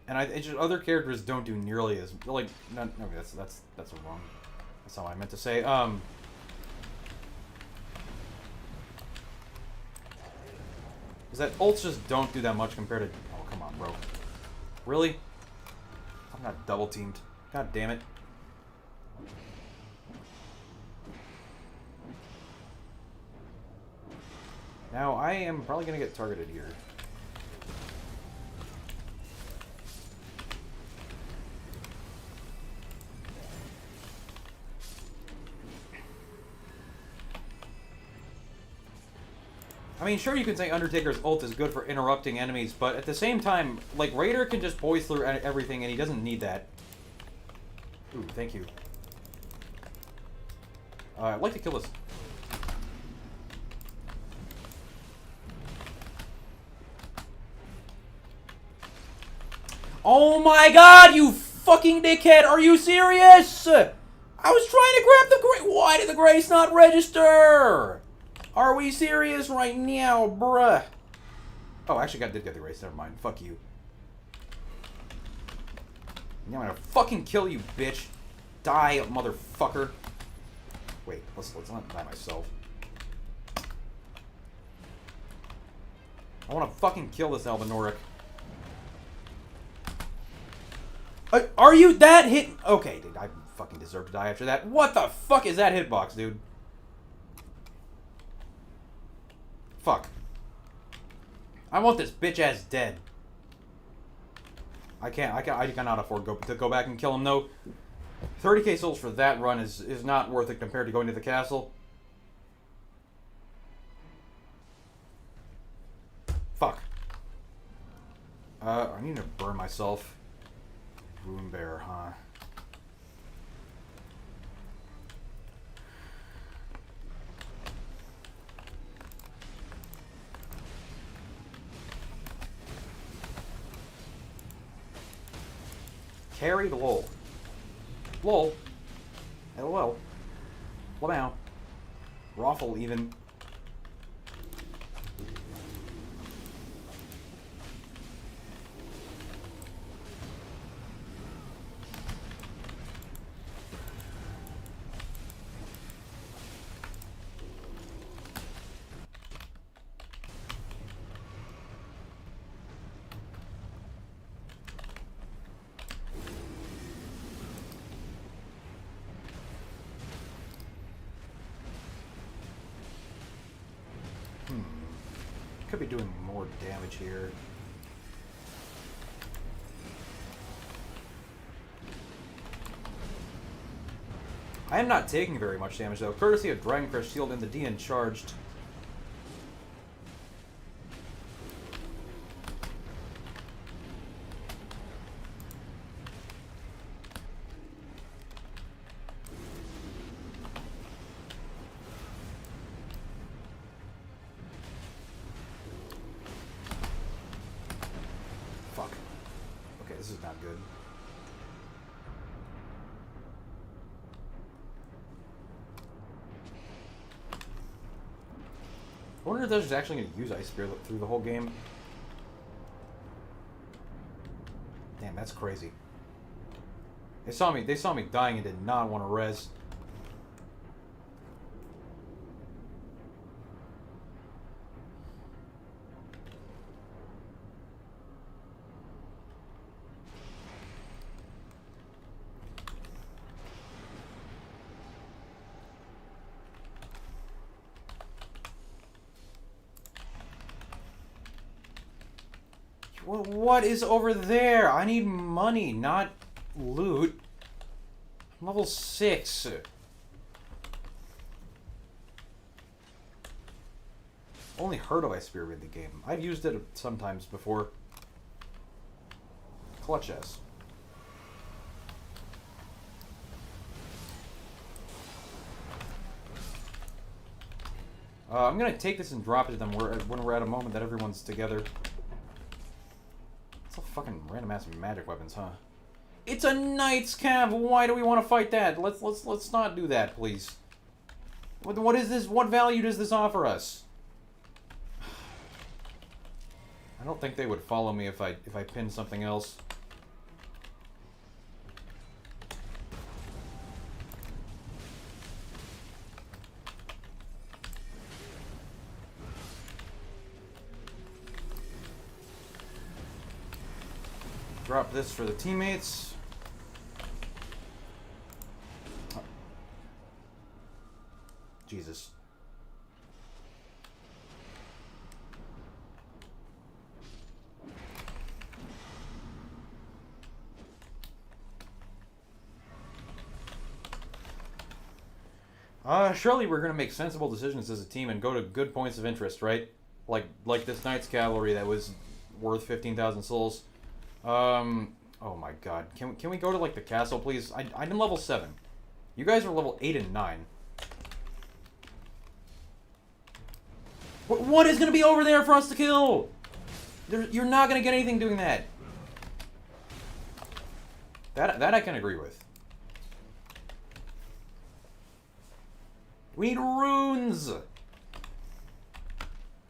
And it's just other characters don't do nearly as like. No, that's wrong. That's how I meant to say. Is that ults just don't do that much compared to... Oh, come on, bro. Really? I'm not double teamed. God damn it. Now, I am probably going to get targeted here. I mean, sure, you can say Undertaker's ult is good for interrupting enemies, but at the same time, like, Raider can just poise through everything, and he doesn't need that. Ooh, thank you. I'd like to kill this. Oh my god, you fucking dickhead! Are you serious? I was trying to grab the grace. Why did the grace not register? Are we serious right now, bruh? Oh, I actually did get the grace. Never mind. Fuck you. I'm gonna fucking kill you, bitch. Die, motherfucker. Wait, let's not die myself. I want to fucking kill this Albinoric. Are you that hit? Okay, dude, I fucking deserve to die after that. What the fuck is that hitbox, dude? Fuck. I want this bitch ass dead. I cannot afford to go back and kill him though. 30k souls for that run is not worth it compared to going to the castle. Fuck. I need to burn myself. Ruin Bear, huh? Carry the lol. Lol. LOL. Lamau. Raffle even. Could be doing more damage here. I am not taking very much damage, though. Courtesy of Dragon Crest Shield and the DN charged. Fuck. Okay, this is not good. I wonder if they're just actually going to use Ice Spear through the whole game. Damn, that's crazy. They saw me dying and did not want to res. What is over there? I need money, not loot. I'm level 6. Only heard of Ice Spear in the game. I've used it sometimes before. Clutch S. I'm gonna take this and drop it to them when we're at a moment that everyone's together. It's all fucking random ass magic weapons, huh? It's a Knight's Cav. Why do we want to fight that? Let's not do that, please. What is this? What value does this offer us? I don't think they would follow me if I pinned something else. Drop this for the teammates. Oh. Jesus. Surely we're gonna make sensible decisions as a team and go to good points of interest, right? Like this Knight's Cavalry that was worth 15,000 souls. Oh my god. Can we go to, like, the castle, please? I'm level 7. You guys are level 8 and 9. What is gonna be over there for us to kill? You're not gonna get anything doing that. That I can agree with. We need runes!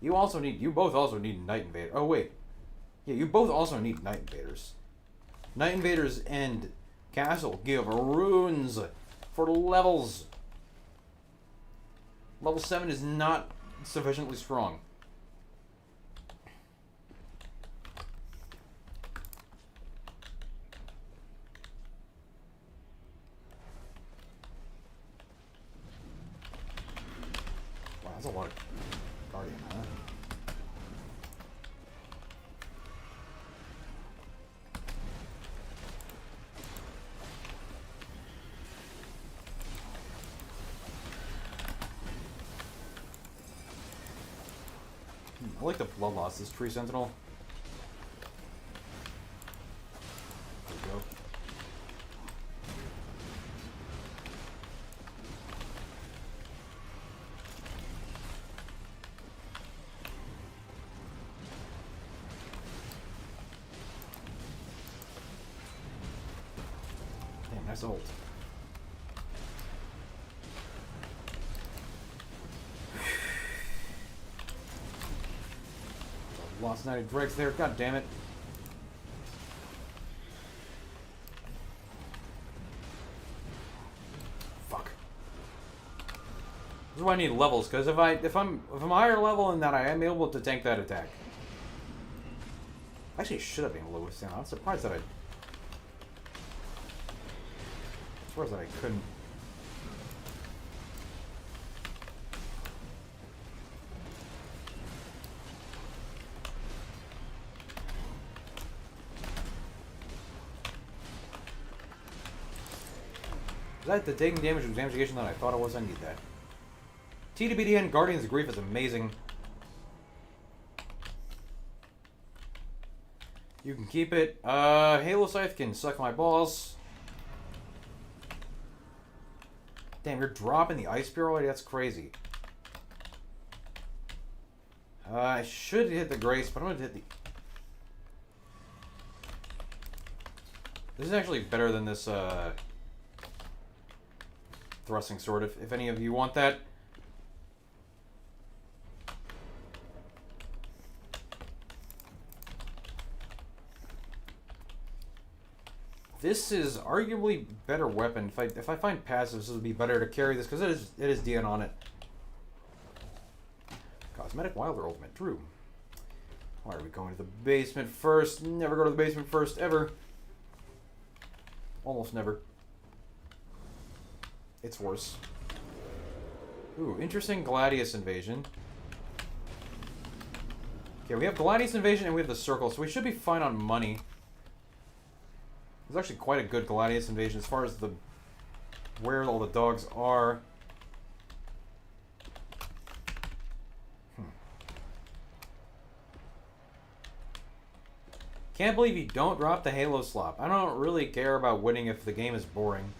You both also need Night Invader. Oh, wait. Yeah, you both also need Night Invaders. Night Invaders and Castle give runes for levels. Level 7 is not sufficiently strong. Wow, that's a lot of Guardian, huh? I like the blood loss, this tree sentinel. There we go. Damn, nice ult. Lost Knighted Dregs there, god damn it. Fuck. This is why I need levels, because if I'm higher level than that, I am able to tank that attack. Actually, it should have been lowest down. I'm surprised that I couldn't. that the taking damage was damagation that I thought it was? I need that. TWBDN Guardians of Grief is amazing. You can keep it. Halo Scythe can suck my balls. Damn, you're dropping the Ice Spear already? That's crazy. I should hit the Grace, but I'm going to hit the... This is actually better than this, Thrusting Sword, if any of you want that. This is arguably better weapon. If I find passives, this would be better to carry this because it is DN on it. Cosmetic Wilder Ultimate, true. Why are we going to the basement first? Never go to the basement first, ever. Almost never. It's worse. Ooh, interesting Gladius Invasion. Okay, we have Gladius Invasion and we have the Circle, so we should be fine on money. It's actually quite a good Gladius Invasion as far as the where all the dogs are. Can't believe you don't drop the Halo slop. I don't really care about winning if the game is boring.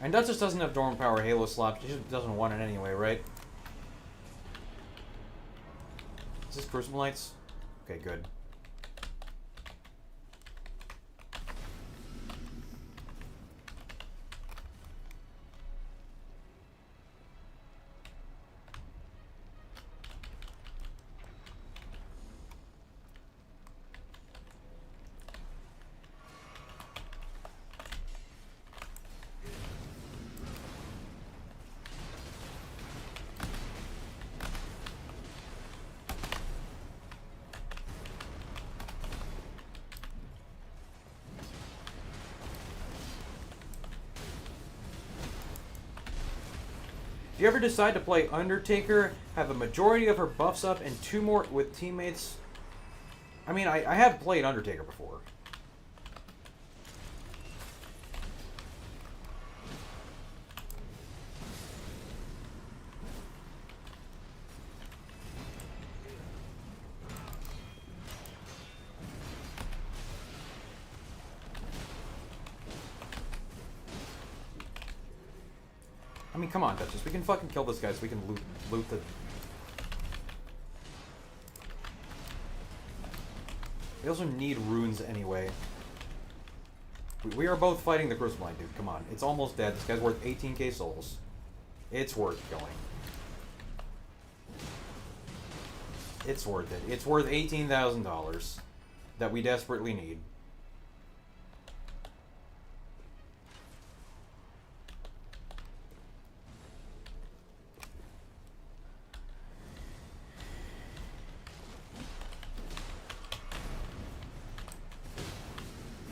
And Duchess doesn't have Dorm Power Halo slop. She just doesn't want it anyway, right? Is this Crucible Knights? Okay, good. If you ever decide to play Undertaker, have a majority of her buffs up and 2 more with teammates... I mean, I have played Undertaker before. I mean, come on, Duchess. We can fucking kill this guy so we can loot the... We also need runes anyway. We are both fighting the Crucible Knight, dude. Come on. It's almost dead. This guy's worth 18k souls. It's worth going. It's worth it. It's worth $18,000 that we desperately need.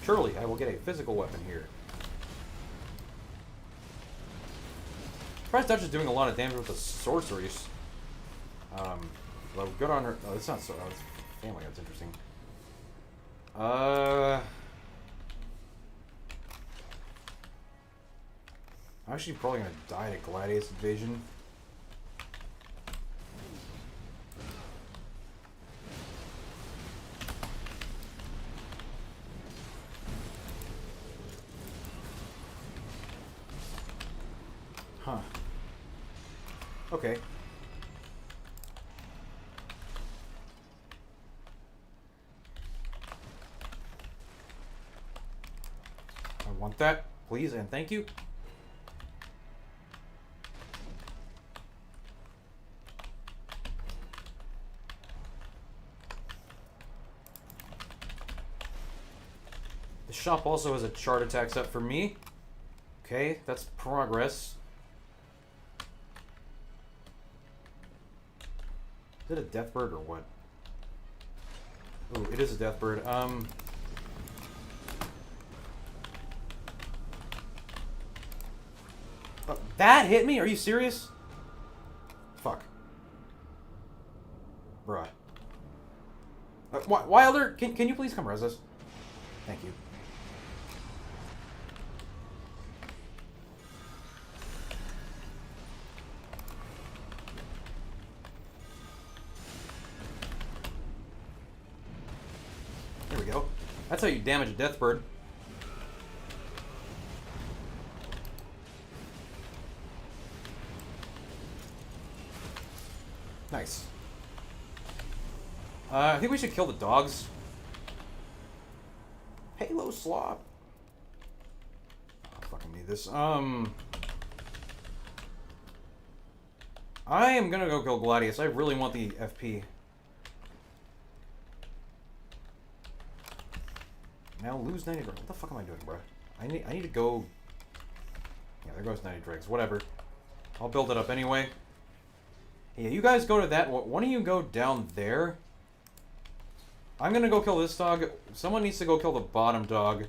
Surely, I will get a physical weapon here. Surprised Dutch is doing a lot of damage with the sorceries. Well, good on her. Oh, it's not so. Oh, it's family. That's interesting. I'm actually probably gonna die to Gladius Invasion. Huh. Okay. I want that, please, and thank you. The shop also has a chart attack set for me. Okay, that's progress. Is it a Deathbird or what? Ooh, it is a Deathbird. Oh, that hit me? Are you serious? Fuck. Bruh. Wilder, can you please come res us? Thank you. There we go. That's how you damage a death bird. Nice. I think we should kill the dogs. Halo slop. I fucking need this. I am gonna go kill Gladius. I really want the FP. Now lose 90 dregs. What the fuck am I doing, bro? I need to go. Yeah, there goes 90 dregs. Whatever. I'll build it up anyway. Yeah, you guys go to that. One of you go down there. I'm gonna go kill this dog. Someone needs to go kill the bottom dog.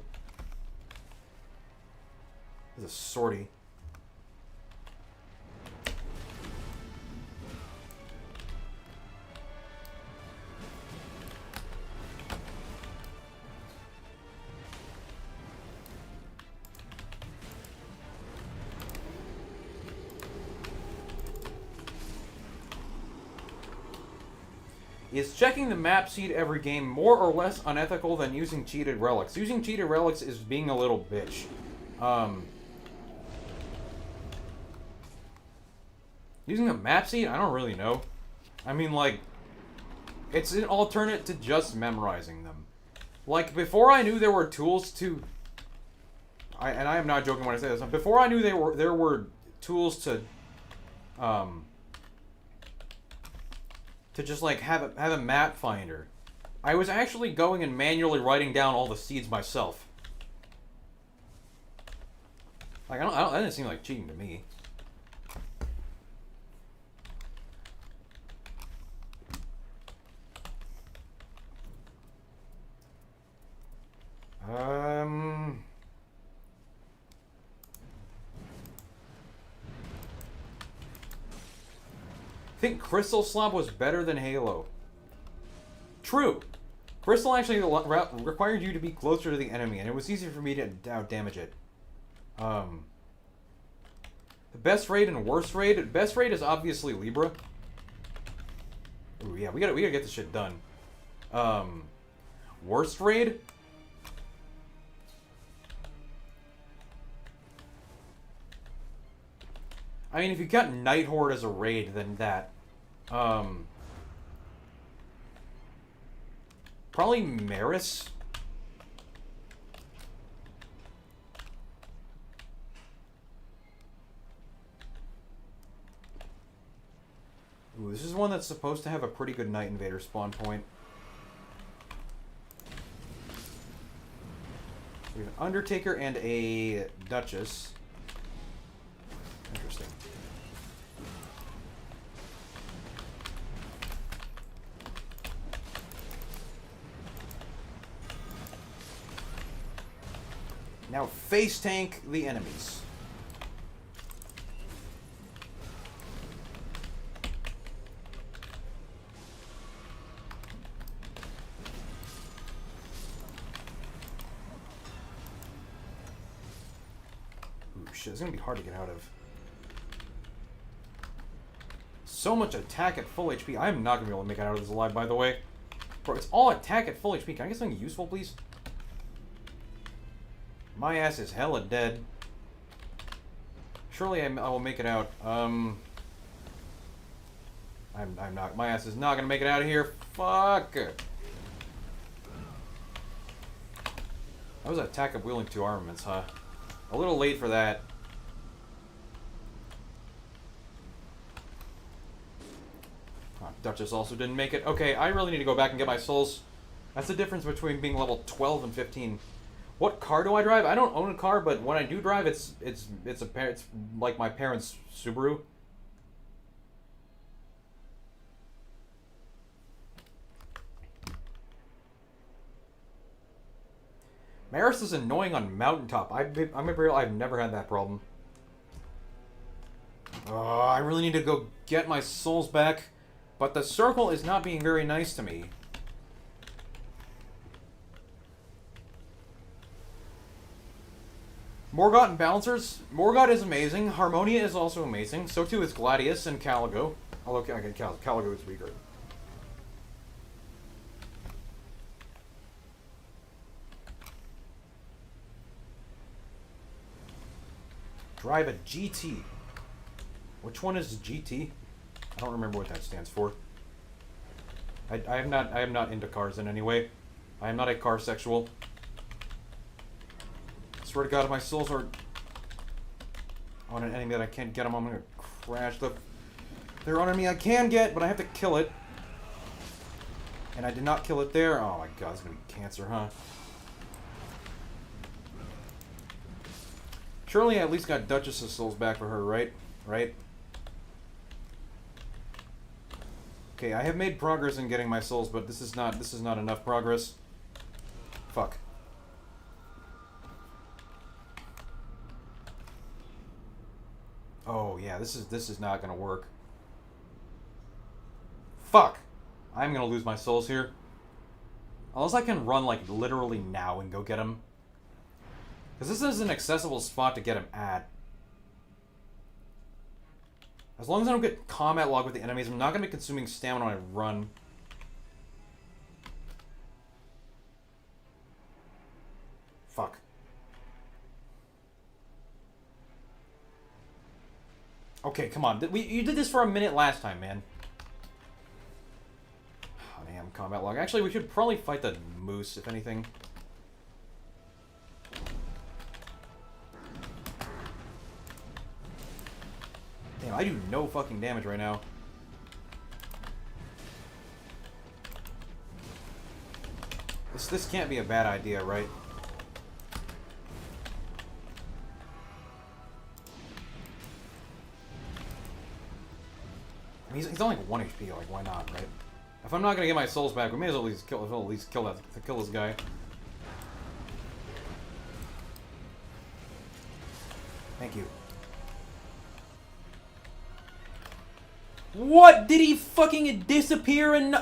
There's a sortie. Is checking the map seed every game more or less unethical than using cheated relics? Using cheated relics is being a little bitch. Using a map seed? I don't really know. I mean, like, it's an alternate to just memorizing them. Like, before I knew there were tools to... and I am not joking when I say this. Before I knew there were tools to just like have a map finder, I was actually going and manually writing down all the seeds myself. Like that didn't seem like cheating to me. I think Crystal Slop was better than Halo. True. Crystal actually required you to be closer to the enemy, and it was easier for me to out-damage it. The best raid and worst raid? Best raid is obviously Libra. Ooh, yeah, we gotta get this shit done. Worst raid? I mean, if you got Night Horde as a raid, then that. Probably Maris. Ooh, this is one that's supposed to have a pretty good Night Invader spawn point. We have an Undertaker and a Duchess. Interesting. Now face tank the enemies. Ooh, shit, it's gonna be hard to get out of. So much attack at full HP. I am not gonna be able to make it out of this alive, by the way. Bro, it's all attack at full HP. Can I get something useful, please? My ass is hella dead. Surely I will make it out. I'm not. My ass is not gonna make it out of here. Fuck. That was an attack of wielding 2 armaments, huh? A little late for that. Oh, Duchess also didn't make it. Okay, I really need to go back and get my souls. That's the difference between being level 12 and 15. What car do I drive? I don't own a car, but when I do drive, it's like my parents' Subaru. Maris is annoying on Mountaintop. I've never had that problem. Oh, I really need to go get my souls back, but the circle is not being very nice to me. Morgott and Balancers. Morgott is amazing. Harmonia is also amazing. So too is Gladius and Caligo. Although Caligo is weaker. Drive a GT. Which one is GT? I don't remember what that stands for. I am not into cars in any way. I am not a car sexual. I swear to God, if my souls are on an enemy that I can't get them, I'm gonna crash the... They're on me I can get, but I have to kill it. And I did not kill it there. Oh my God, it's gonna be cancer, huh? Surely I at least got Duchess's souls back for her, right? Right? Okay, I have made progress in getting my souls, but this is not enough progress. Fuck. Oh yeah, this is not gonna work. Fuck! I'm gonna lose my souls here. Unless I can run like literally now and go get them. Because this is an accessible spot to get him at. As long as I don't get combat log with the enemies, I'm not going to be consuming stamina when I run. Fuck. Okay, come on. You did this for a minute last time, man. Oh, damn, combat log. Actually, we should probably fight the moose, if anything. Damn, I do no fucking damage right now. This can't be a bad idea, right? I mean, he's only 1 HP, like, why not, right? If I'm not gonna get my souls back, we may as well at least kill this guy. Thank you. What? Did he fucking disappear and...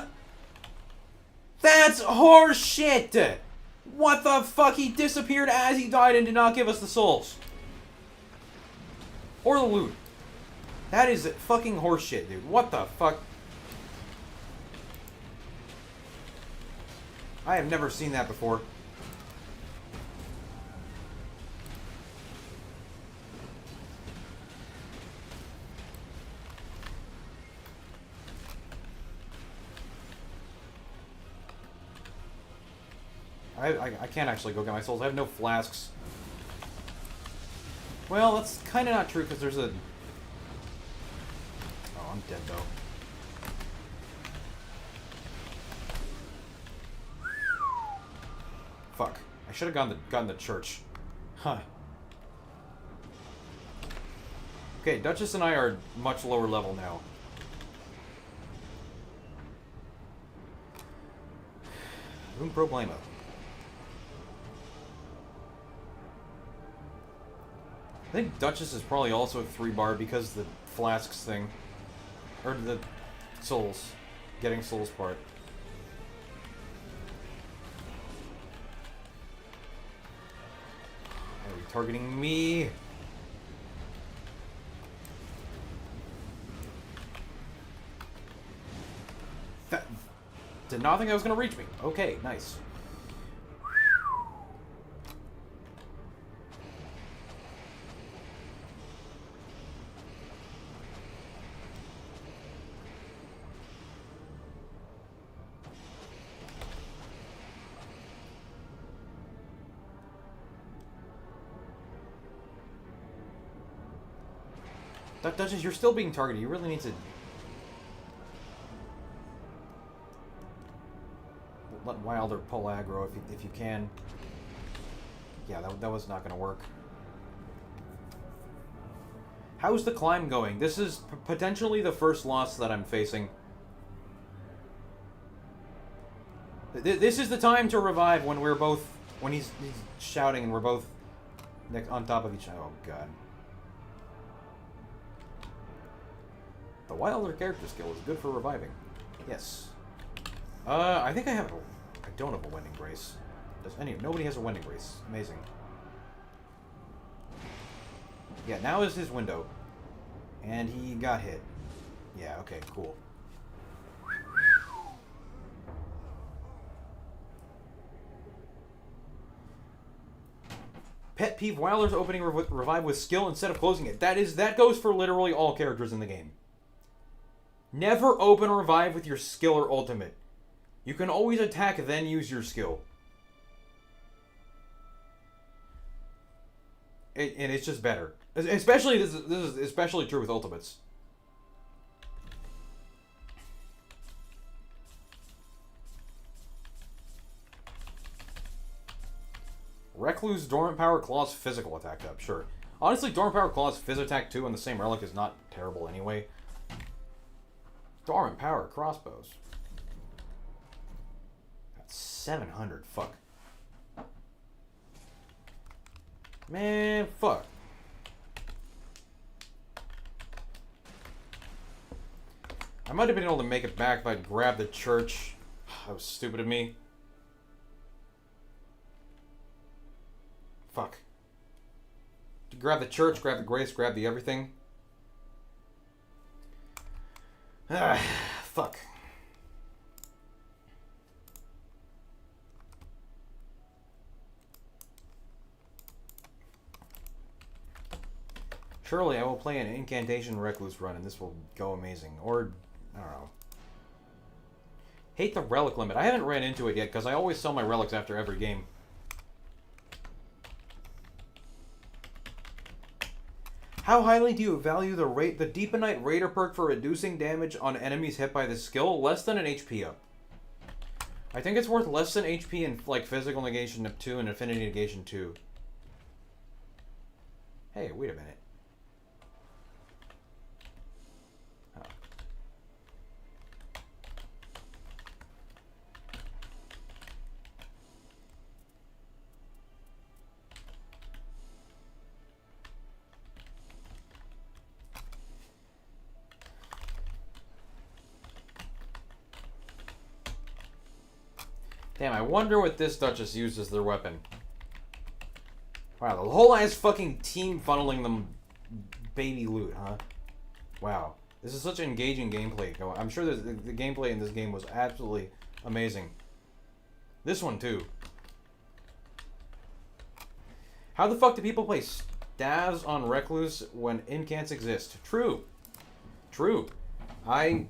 That's horseshit! What the fuck? He disappeared as he died and did not give us the souls. Or the loot. That is fucking horseshit, dude. What the fuck? I have never seen that before. I can't actually go get my souls. I have no flasks. Well, that's kind of not true because there's a... Oh, I'm dead though. Fuck. I should have gotten the church. Huh. Okay, Duchess and I are much lower level now. Un problema. I think Duchess is probably also a 3-bar because the flasks thing. Or the souls. Getting souls part. Are you targeting me? That did not think that was going to reach me. Okay, nice. Duchess, you're still being targeted. You really need to... let Wilder pull aggro if you can. Yeah, that was not going to work. How's the climb going? This is potentially the first loss that I'm facing. This is the time to revive when we're both... when he's shouting and we're both on top of each other. Oh, God. The Wilder character skill is good for reviving. Yes. I think I have... I don't have a Wending Grace. Nobody has a Wending Grace. Amazing. Yeah, now is his window. And he got hit. Yeah, okay, cool. Pet peeve, Wilder's opening revive with skill instead of closing it. That goes for literally all characters in the game. Never open a revive with your skill or ultimate. You can always attack, then use your skill. And it's just better. Especially, this is especially true with ultimates. Recluse, Dormant Power, Claws, Physical Attack up, sure. Honestly, Dormant Power, Claws, Phys Attack 2 on the same relic is not terrible anyway. Dormant Power, Crossbows. That's 700, fuck. Man, fuck. I might have been able to make it back if I'd grabbed the church. That was stupid of me. Fuck. To grab the church, grab the grace, grab the everything. Ah, fuck. Surely I will play an Incantation Recluse run and this will go amazing. Or, I don't know. Hate the relic limit. I haven't ran into it yet because I always sell my relics after every game. How highly do you value the Deepenite Raider perk for reducing damage on enemies hit by this skill? Less than an HP up. I think it's worth less than HP in like Physical Negation of 2 and Affinity Negation 2. Hey, wait a minute. Oh. Damn, I wonder what this Duchess used as their weapon. Wow, the whole ass fucking team funneling them baby loot, huh? Wow. This is such engaging gameplay. I'm sure the gameplay in this game was absolutely amazing. This one, too. How the fuck do people play Stavs on Recluse when incants exist? True. True. I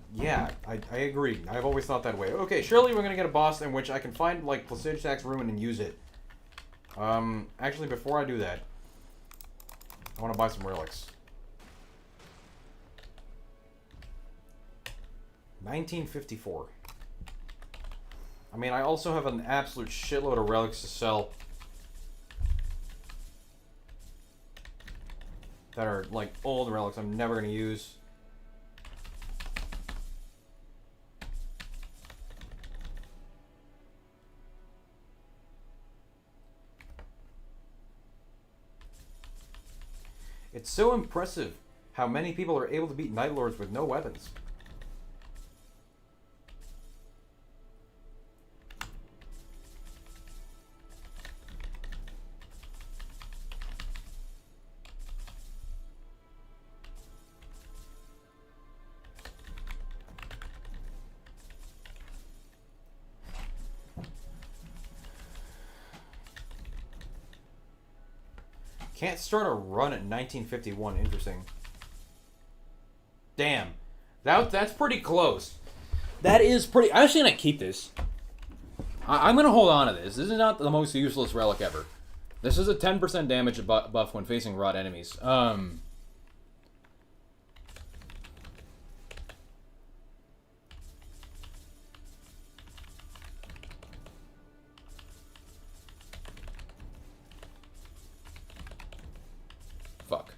agree. I've always thought that way. Okay, surely we're gonna get a boss in which I can find, like, Placidusax Ruin and use it. Actually, before I do that, I want to buy some relics. 1954. I mean, I also have an absolute shitload of relics to sell. That are, like, old relics I'm never gonna use. It's so impressive how many people are able to beat Night Lords with no weapons. Can't start a run at 1951. Interesting. Damn. That's pretty close. That is pretty... I'm actually going to keep this. I'm going to hold on to this. This is not the most useless relic ever. This is a 10% damage buff when facing rot enemies. Fuck.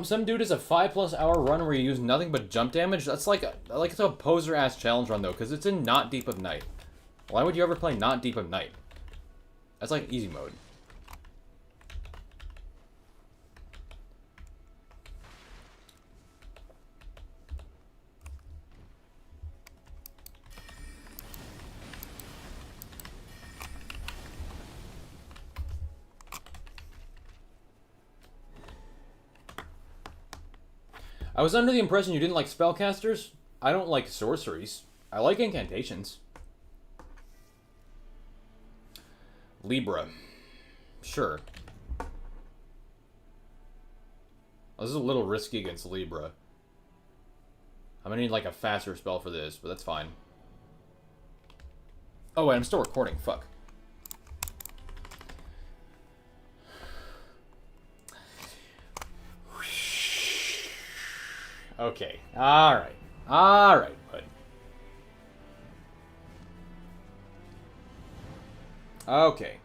Some dude is a 5+ hour run where you use nothing but jump damage. That's like it's a poser ass challenge run though, because it's in Not Deep of Night. Why would you ever play Not Deep of Night? That's like easy mode. I was under the impression you didn't like spellcasters. I don't like sorceries. I like incantations. Libra. Sure. Oh, this is a little risky against Libra. I'm gonna need like a faster spell for this, but that's fine. Oh wait, I'm still recording. Fuck. Okay. Alright. Alright, bud. Okay.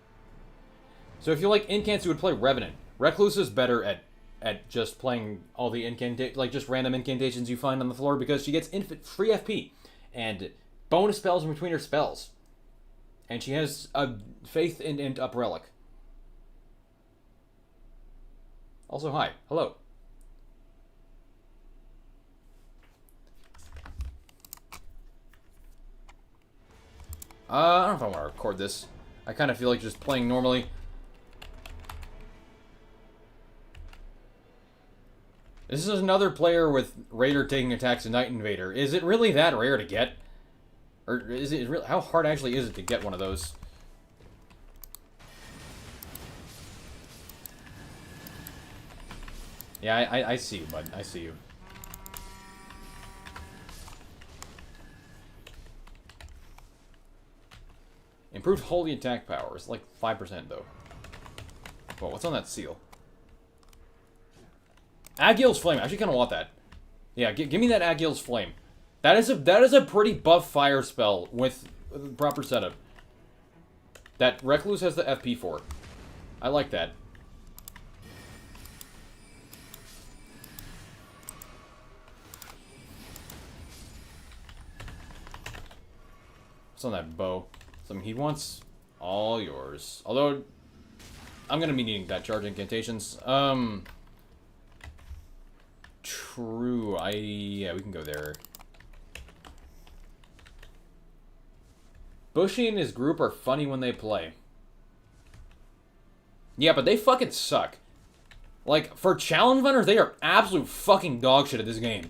So if you like incants, you would play Revenant. Recluse is better at just playing all the like just random incantations you find on the floor because she gets free FP and bonus spells in between her spells. And she has a faith in Up Relic. Also, hi. Hello. I don't know if I want to record this. I kind of feel like just playing normally. This is another player with Raider taking attacks of Night Invader. Is it really that rare to get? Or is it really... How hard actually is it to get one of those? Yeah, I see you, bud. I see you. Improved holy attack power. It's like 5% though. Well, what's on that seal? Agil's Flame. I actually kind of want that. Yeah, give me that Agil's Flame. That is a pretty buff fire spell with the proper setup. That Recluse has the FP for. I like that. What's on that bow? He wants all yours. Although, I'm gonna be needing that charge incantations. True. Yeah, we can go there. Bushy and his group are funny when they play. Yeah, but they fucking suck. Like, for challenge runners, they are absolute fucking dog shit at this game.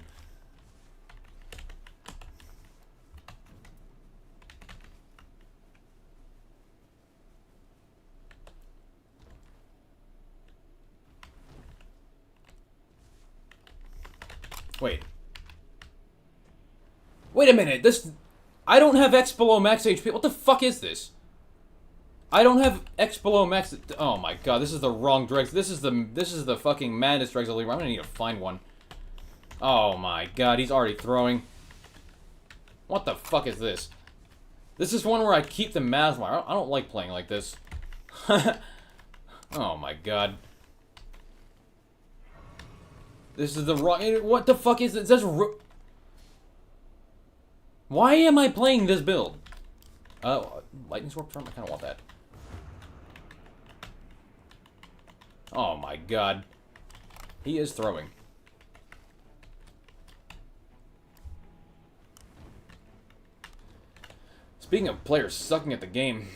Wait a minute, this... I don't have X below max HP. What the fuck is this? I don't have X below max... Oh my god, this is the wrong Dregs. This is the fucking maddest Dregs Libra. I'm gonna need to find one. Oh my god, he's already throwing. What the fuck is this? This is one where I keep the Masmar. I don't like playing like this. Oh my god. This is the wrong... What the fuck is this? It says... Why am I playing this build? Lightning Sword Trump? I kind of want that. Oh my god. He is throwing. Speaking of players sucking at the game...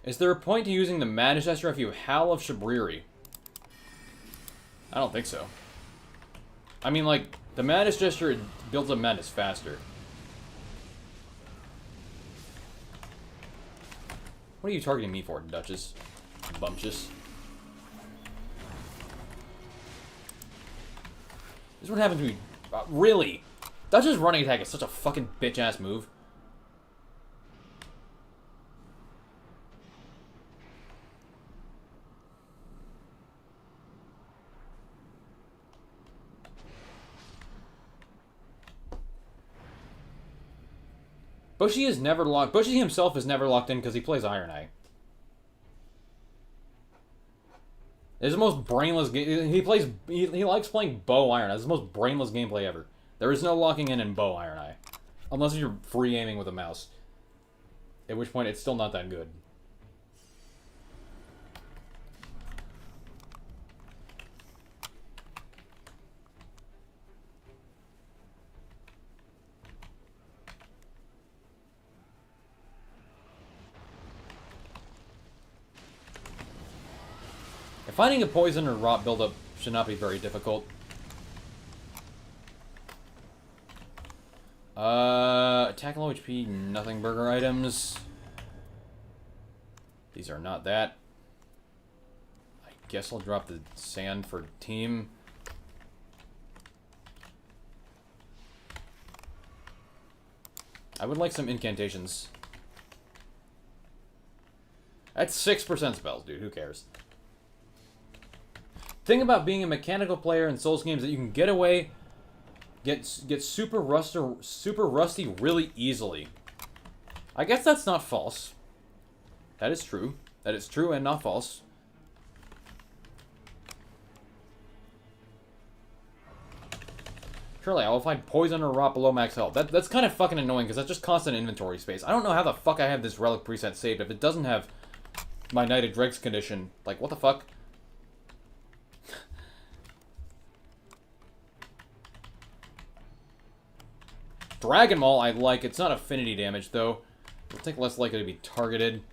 Is there a point to using the Madness Gesture if you Howl of Shabriri? I don't think so. I mean, like, the Madness Gesture builds up madness faster. What are you targeting me for, Duchess? Bumptious. This is what happened to me. Really? Duchess running attack is such a fucking bitch-ass move. Bushy is never locked. Bushy himself is never locked in because he plays Iron Eye. It's the most brainless game. He likes playing Bow Iron Eye. It's the most brainless gameplay ever. There is no locking in Bow Iron Eye, unless you're free aiming with a mouse. At which point, it's still not that good. Finding a poison or rot buildup should not be very difficult. Attack low HP, nothing burger items. These are not that. I guess I'll drop the sand for team. I would like some incantations. That's 6% spells, dude. Who cares? Thing about being a mechanical player in Souls games that you can get away, get super rusty really easily. I guess that's not false. That is true. That is true and not false. Surely I will find poison or rot below max health. That's kind of fucking annoying because that's just constant inventory space. I don't know how the fuck I have this relic preset saved if it doesn't have my Knighted Dregs condition. Like, what the fuck? Dragon Maul I like. It's not affinity damage, though. It'll take less likely to be targeted.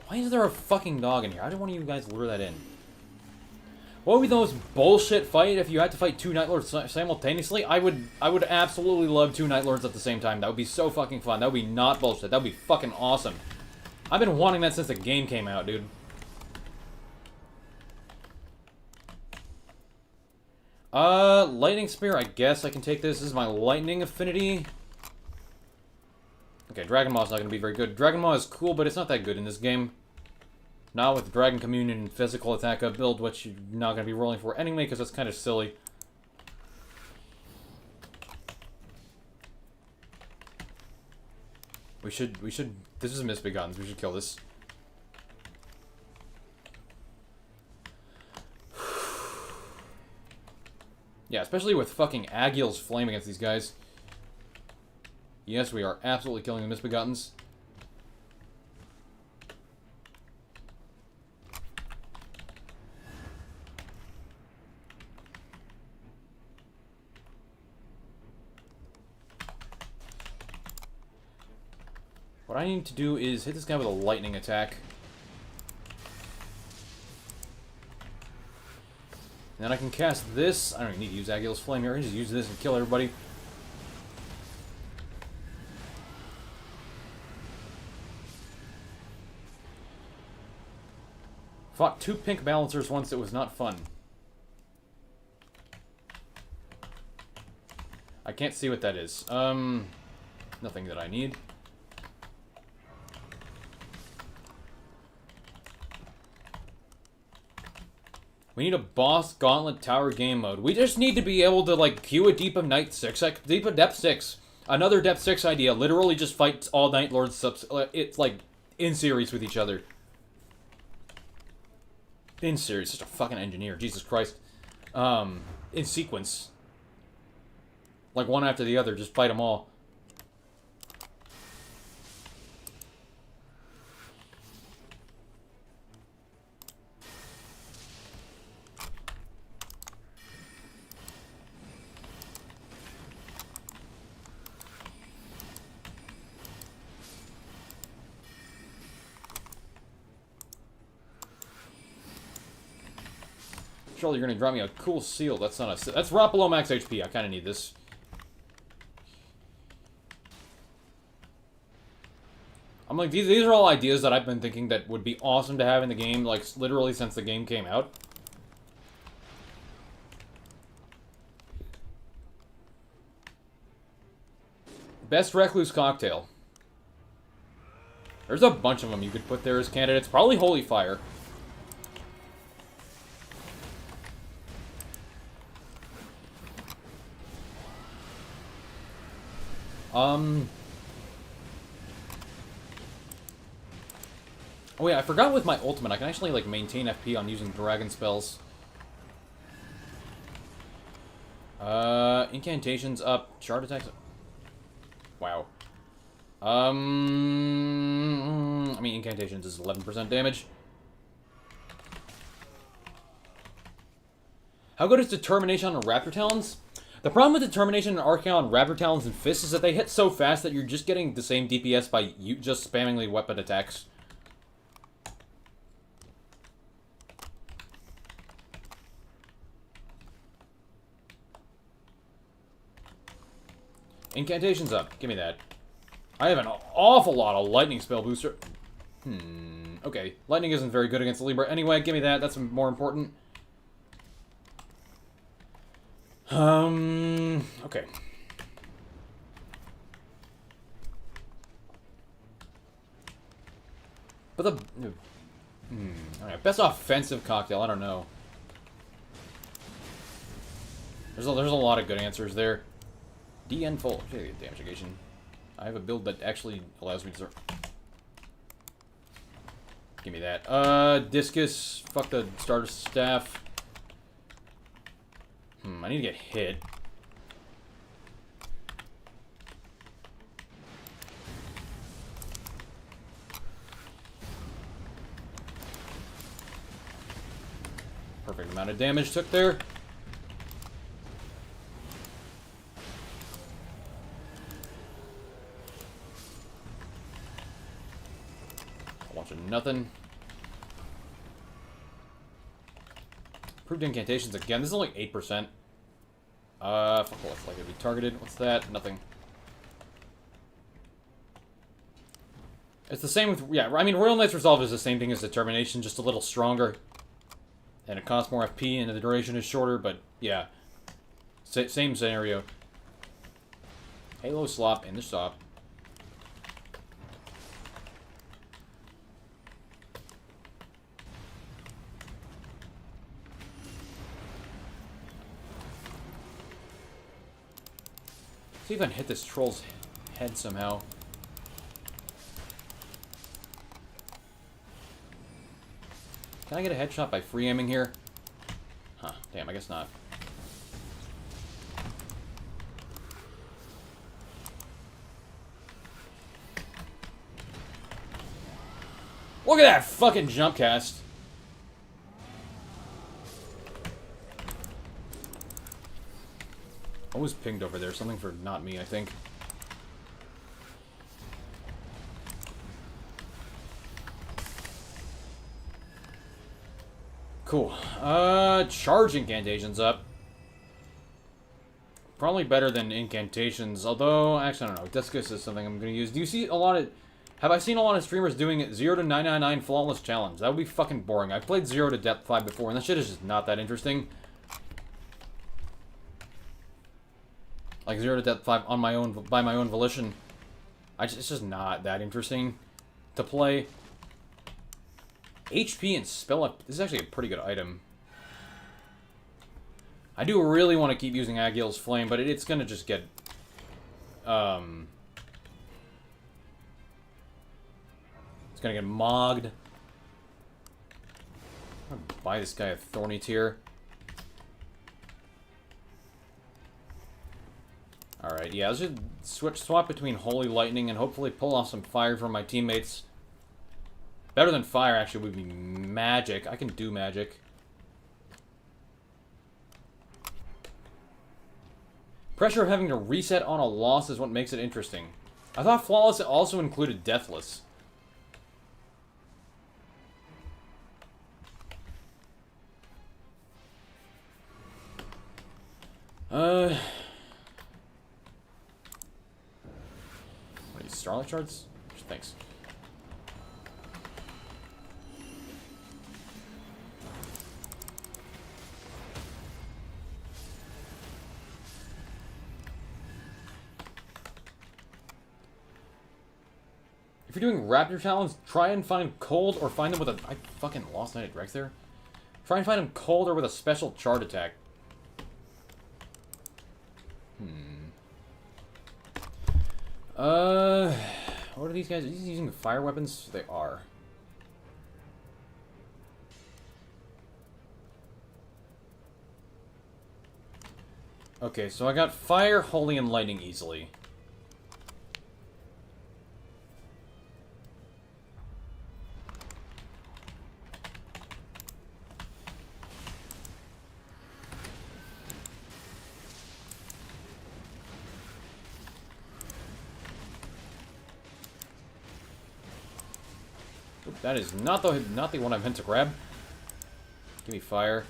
Why is there a fucking dog in here? I didn't want you guys lure that in. What would be the most bullshit fight if you had to fight 2 Night Lords simultaneously? I would absolutely love 2 Night Lords at the same time. That would be so fucking fun. That would be not bullshit. That would be fucking awesome. I've been wanting that since the game came out, dude. Lightning Spear, I guess I can take this. This is my lightning affinity. Okay, Dragon Maw is not going to be very good. Dragon Maw is cool, but it's not that good in this game. Not with Dragon Communion and physical attack up build, which you're not going to be rolling for anyway, because that's kind of silly. We should, this is Misbegottens, we should kill this. Yeah, especially with fucking Agil's flame against these guys. Yes, we are absolutely killing the Misbegottens. What I need to do is hit this guy with a lightning attack. And then I can cast this. I don't even need to use Agil's Flame here. I can just use this and kill everybody. Fought 2 pink balancers once. It was not fun. I can't see what that is. Nothing that I need. We need a boss gauntlet tower game mode. We just need to be able to, like, queue a Deep of Night 6, Deep of Depth 6. Another Depth 6 idea. Literally just fight all Night Lords it's like in series with each other. In series, such a fucking engineer, Jesus Christ. In sequence. Like one after the other, just fight them all. Surely you're gonna drop me a cool seal. That's not a... That's rot below max HP. I kind of need this. I'm like, these are all ideas that I've been thinking that would be awesome to have in the game, like, literally since the game came out. Best Recluse Cocktail. There's a bunch of them you could put there as candidates. Probably Holy Fire. Oh yeah, I forgot with my ultimate, I can actually, like, maintain FP on using dragon spells. Incantations up, shard attacks up. Wow. I mean, incantations is 11% damage. How good is Determination on Raptor Talons? The problem with Determination and Archaon, Raptor Talons, and Fists is that they hit so fast that you're just getting the same DPS by you just spamming the weapon attacks. Incantations up. Give me that. I have an awful lot of lightning spell booster. Okay. Lightning isn't very good against the Libra. Anyway, give me that. That's more important. Okay. But the... Alright, best offensive cocktail. I don't know. There's a lot of good answers there. DN full. Okay, damage negation. I have a build that actually allows me to... Give me that. Discus. Fuck the starter staff. I need to get hit. Perfect amount of damage took there. A bunch of nothing. Improved incantations again. This is only 8%. Fuck, what's likely to be targeted? What's that? Nothing. It's the same with... Yeah, I mean, Royal Knight's Resolve is the same thing as Determination, just a little stronger. And it costs more FP, and the duration is shorter, but yeah. Same scenario. Halo slop in the stop. See if I can hit this troll's head somehow. Can I get a headshot by free aiming here? Huh, damn, I guess not. Look at that fucking jump cast. What was pinged over there? Something for not me, I think. Cool. Charge incantations up. Probably better than incantations, although, actually, I don't know. Discus is something I'm going to use. Do you see a lot of... Have I seen a lot of streamers doing it 0 to 999 flawless challenge? That would be fucking boring. I played 0 to depth 5 before, and that shit is just not that interesting. Like 0 to depth 5 on my own, by my own volition. It's just not that interesting to play. HP and spell up. This is actually a pretty good item. I do really want to keep using Agil's Flame, but it's gonna just get... It's gonna get mogged. I'm gonna buy this guy a Thorny Tear. Alright, yeah, let's just swap between Holy Lightning and hopefully pull off some fire from my teammates. Better than fire, actually, would be magic. I can do magic. Pressure of having to reset on a loss is what makes it interesting. I thought Flawless also included Deathless. What are these, Starlight Shards? Thanks. If you're doing Raptor Talons, try and find cold or find them with a... I fucking lost Knight Rex there. Try and find them cold or with a special charge attack. What are these guys? Are these using fire weapons? They are. Okay, so I got fire, holy, and lightning easily. Oop, that is not the one I meant to grab. Give me fire.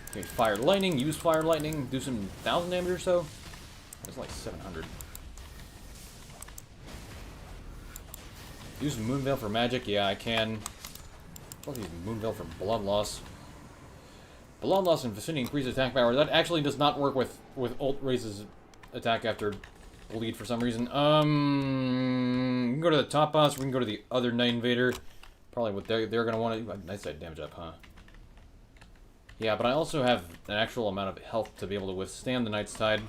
Give me fire lightning, use fire lightning, do some 1,000 damage or so. That's like 700. Use Moonveil for magic, yeah, I can. I'll use Moonveil for blood loss. Blood loss and vicinity increases attack power. That actually does not work with ult raises attack after bleed for some reason. We can go to the top boss. We can go to the other Night Invader. Probably what they're gonna want to. Nice side damage up, huh? Yeah, but I also have an actual amount of health to be able to withstand the Night's Tide.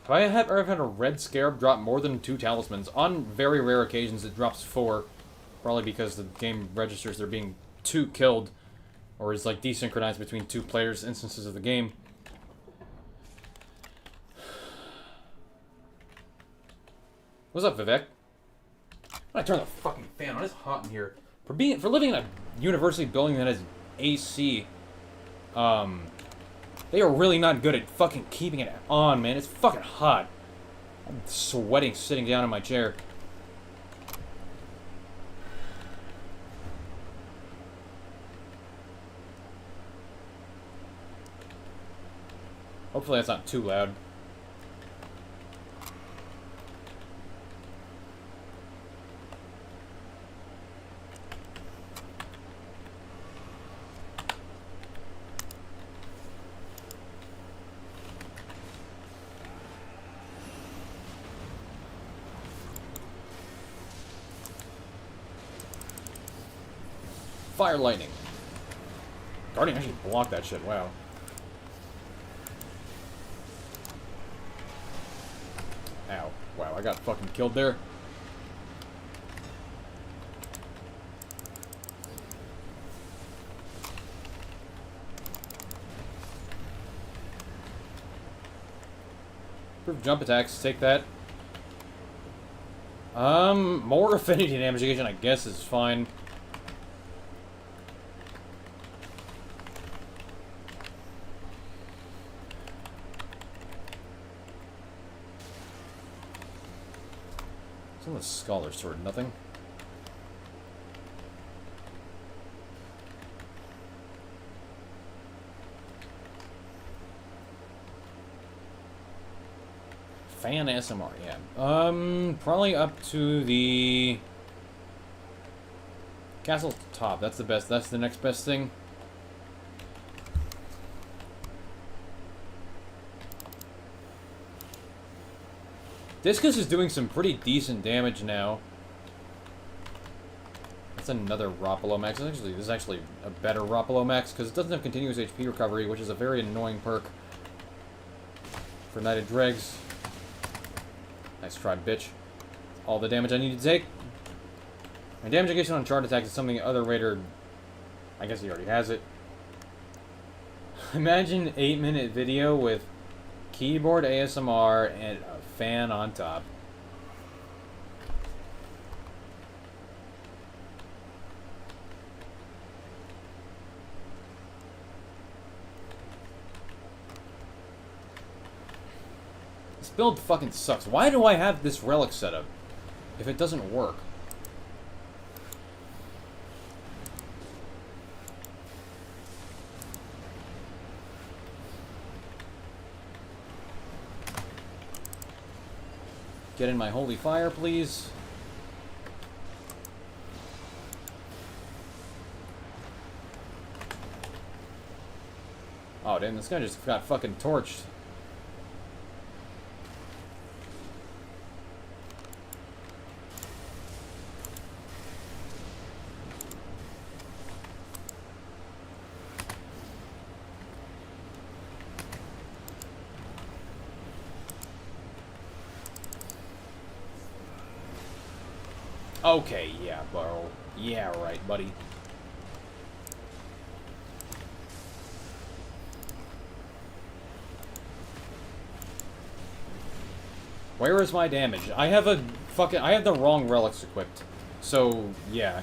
Have I ever had a red scarab drop more than 2 talismans? On very rare occasions, it drops 4. Probably because the game registers there being 2 killed, or is like desynchronized between 2 players' instances of the game. What's up, Vivek? I turn the fucking fan on. It's hot in here. For living in a university building that has AC, they are really not good at fucking keeping it on, man. It's fucking hot. I'm sweating sitting down in my chair. Hopefully that's not too loud. Fire lightning. Guardian actually blocked that shit, wow. Ow. Wow, I got fucking killed there. Proof jump attacks, take that. More affinity damage I guess is fine. What's the Scholar's Sword? Nothing? Fan SMR, yeah. Probably up to the castle top. That's the best. That's the next best thing. Discus is doing some pretty decent damage now. That's another Rapalo Max. This is actually a better Rapalo Max because it doesn't have continuous HP recovery, which is a very annoying perk for Knighted Dregs. Nice try, bitch. All the damage I need to take. My damage I guess on charge attack is something the other raider... I guess he already has it. Imagine 8-minute video with keyboard ASMR and a fan on top. This build fucking sucks. Why do I have this relic set up if it doesn't work? Get in my holy fire, please. Oh, damn, this guy just got fucking torched. Okay, yeah, bro. Yeah, right, buddy. Where is my damage? I have the wrong relics equipped. So, yeah.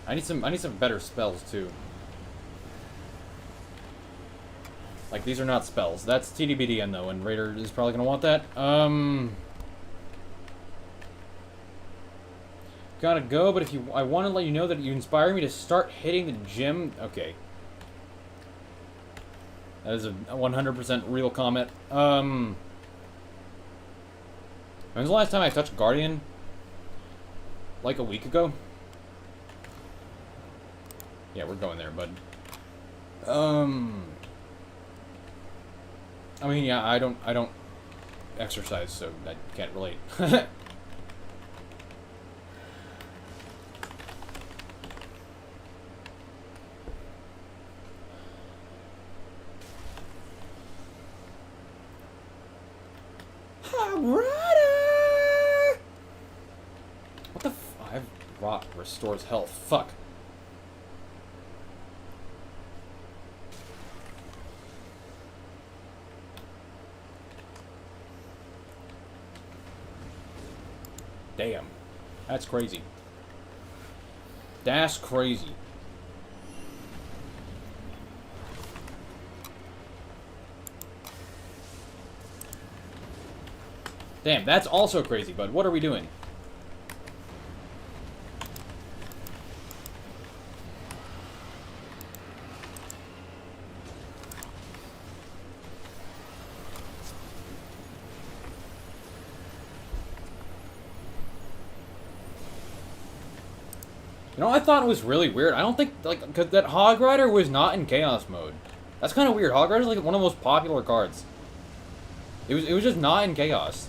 I need some better spells too. Like, these are not spells. That's TDBDN though, and Raider is probably gonna want that. Gotta go, but I want to let you know that you inspire me to start hitting the gym. Okay. That is a 100% real comment. When was the last time I touched Guardian? Like a week ago? Yeah, we're going there, bud. I mean, yeah, I don't exercise, so I can't relate. What the f- I've rot restores health. Fuck. Damn. That's crazy. That's crazy. Damn, that's also crazy, bud. What are we doing? You know, I thought it was really weird. I don't think, like, because that Hog Rider was not in Chaos mode. That's kind of weird. Hog Rider's, like, one of the most popular cards. It was just not in Chaos.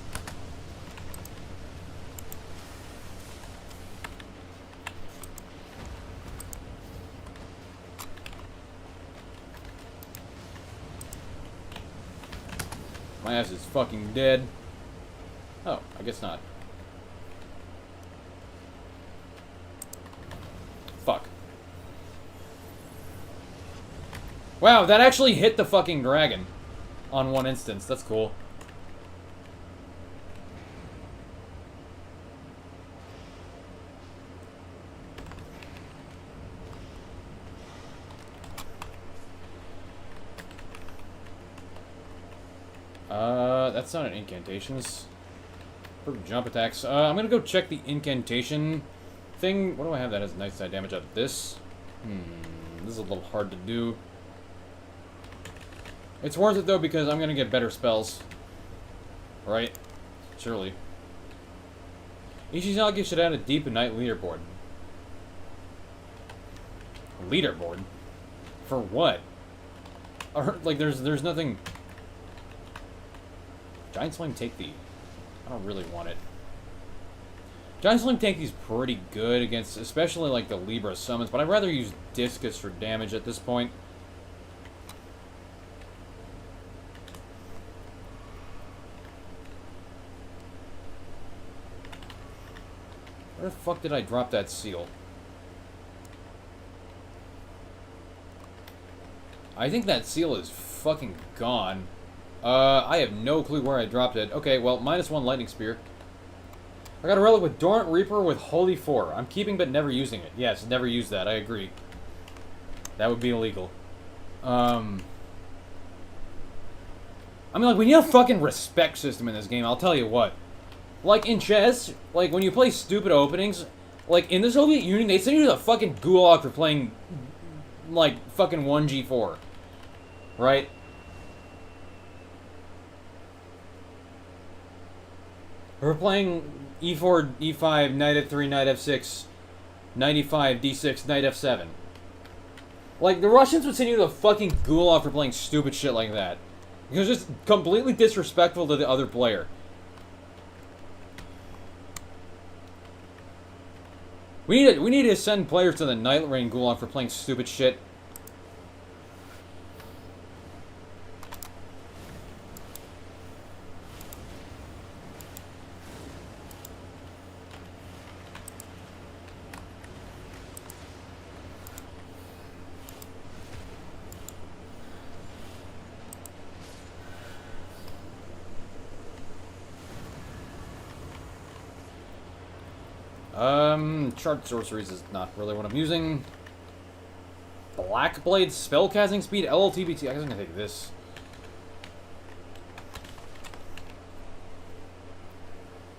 My ass is fucking dead. Oh, I guess not. Fuck. Wow, that actually hit the fucking dragon on one instance. That's cool. That's not an incantation. It's for jump attacks. I'm gonna go check the incantation thing. What do I have that has nice side damage out of this? This is a little hard to do. It's worth it though because I'm gonna get better spells. Right? Surely. Ishizaki should add a deep and night leaderboard. Leaderboard? For what? Or, like, there's nothing... Giant Flame Take Thee. I don't really want it. Giant Flame Take Thee's pretty good against, especially, like, the Libra summons, but I'd rather use Discus for damage at this point. Where the fuck did I drop that seal? I think that seal is fucking gone. I have no clue where I dropped it. Okay, well, -1 Lightning Spear. I got a relic with Dorant Reaper with Holy 4. I'm keeping but never using it. Yes, never use that. I agree. That would be illegal. I mean, like, we need a fucking respect system in this game, I'll tell you what. Like, in chess, like, when you play stupid openings, like, in the Soviet Union, they send you to the fucking gulag for playing, like, fucking 1G4. Right? We're playing E4, E5, Knight F3, Knight F6, Knight E5, D6, Knight F7. Like, the Russians would send you to the fucking gulag for playing stupid shit like that. It was just completely disrespectful to the other player. We need to send players to the Night Rain gulag for playing stupid shit. Chart sorceries is not really what I'm using. Blackblade spellcasting speed, LLTBT. I guess I'm gonna take this.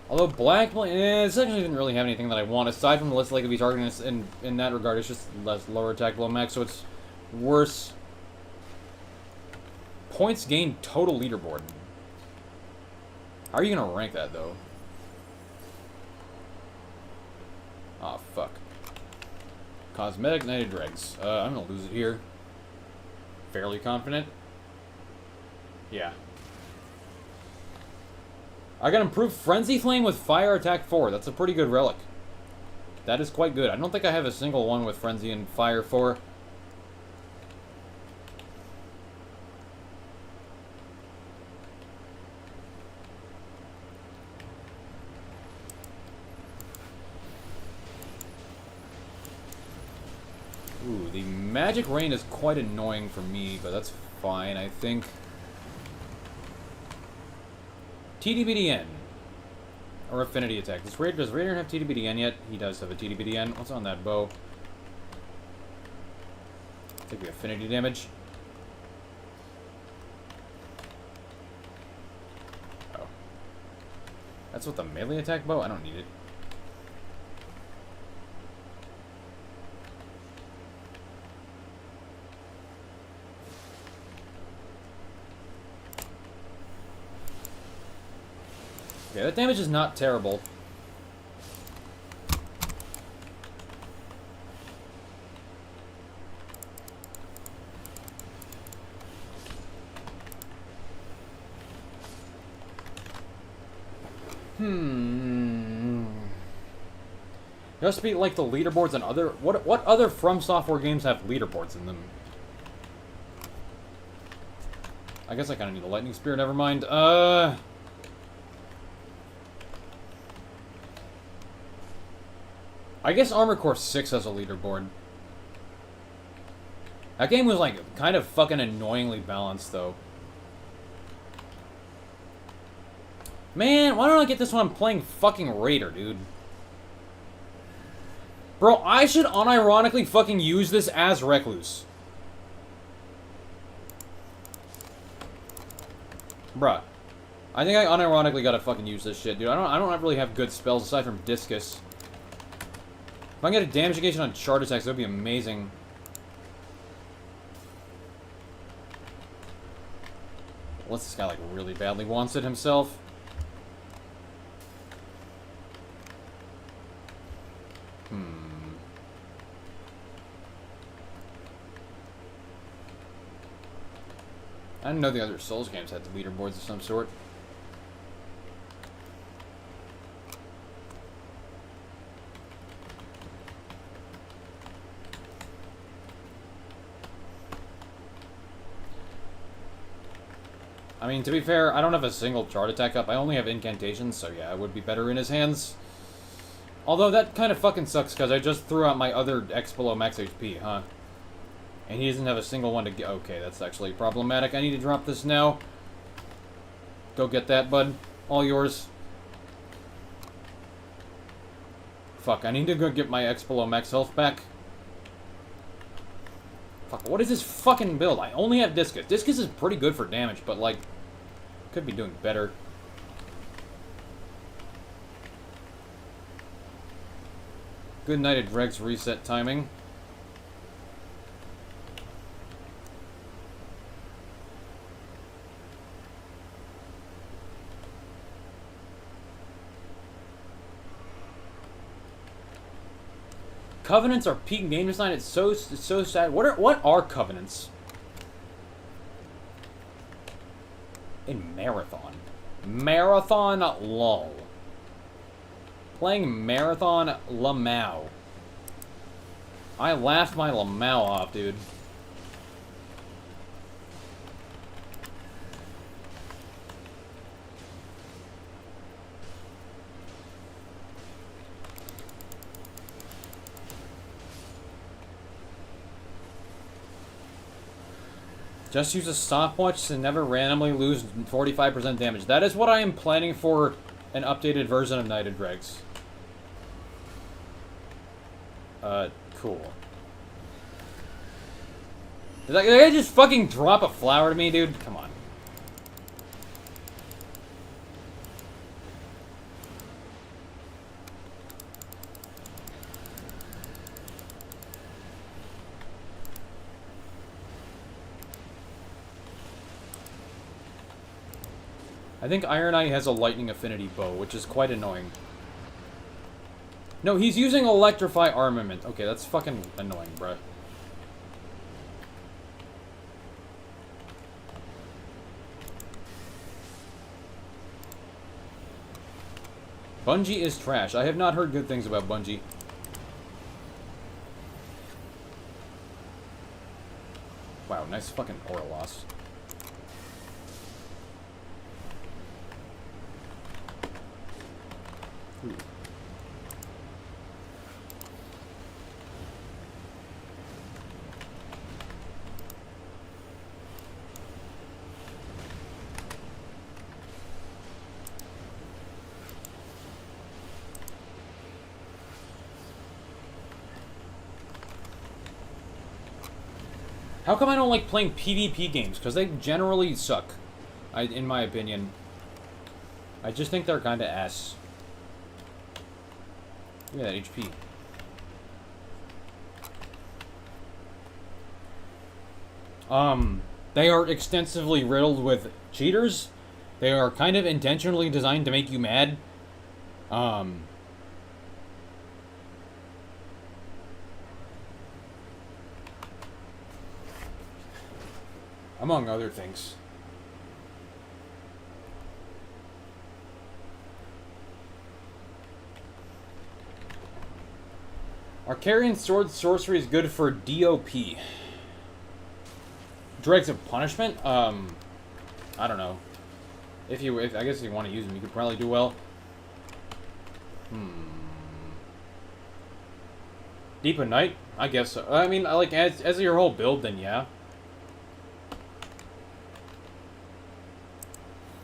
Although Blackblade, this actually didn't really have anything that I want aside from less likely to be targeted in that regard. It's just less lower attack below max, so it's worse. Points gained total leaderboard. How are you gonna rank that though? Oh fuck. Cosmetic Knighted Dregs. I'm gonna lose it here. Fairly confident. Yeah. I got improved Frenzy Flame with Fire Attack 4. That's a pretty good relic. That is quite good. I don't think I have a single one with Frenzy and Fire 4. Ooh, the Magic Rain is quite annoying for me, but that's fine, I think. TDBDN. Or Affinity Attack. Does Raider have TDBDN yet? He does have a TDBDN. What's on that bow? Take the affinity damage. Oh. That's what the melee attack bow? I don't need it. Okay, that damage is not terrible. Just be like the leaderboards on other... What other From Software games have leaderboards in them? I guess I kind of need a Lightning Spear, never mind. I guess Armor Core 6 has a leaderboard. That game was, like, kind of fucking annoyingly balanced, though. Man, why don't I get this when I'm playing fucking Raider, dude? Bro, I should unironically fucking use this as Recluse. Bruh. I think I unironically gotta fucking use this shit, dude. I don't really have good spells aside from Discus. If I can get a damage negation on chart attacks, that would be amazing. Unless this guy, like, really badly wants it himself. I didn't know the other Souls games had the leaderboards of some sort. I mean, to be fair, I don't have a single chart attack up. I only have incantations, so yeah, it would be better in his hands. Although that kind of fucking sucks, because I just threw out my other X below max HP, huh? And he doesn't have a single one to get... Okay, that's actually problematic. I need to drop this now. Go get that, bud. All yours. Fuck, I need to go get my X below max health back. Fuck, what is this fucking build? I only have Discus. Discus is pretty good for damage, but, like, could be doing better. Good Knighted Dregs reset timing. Covenants are peak game design. It's so sad. What are covenants? In Marathon. Marathon lol. Playing Marathon Lamau. I laughed my Lamau off, dude. Just use a stopwatch to never randomly lose 45% damage. That is what I am planning for an updated version of Knighted Dregs. Cool. Did that guy just fucking drop a flower to me, dude? Come on. I think Iron Eye has a lightning affinity bow, which is quite annoying. No, he's using electrify armament. Okay, that's fucking annoying, bruh. Bungie is trash. I have not heard good things about Bungie. Wow, nice fucking aura loss. Ooh. How come I don't like playing PvP games? Because they generally suck, in my opinion. I just think they're kind of ass. Look at that HP. They are extensively riddled with cheaters. They are kind of intentionally designed to make you mad. Among other things. Arcarian Sword Sorcery is good for DOP. Dregs of Punishment? I don't know. I guess if you want to use them, you could probably do well. Deep of Night? I guess so. I mean, like, as your whole build, then yeah.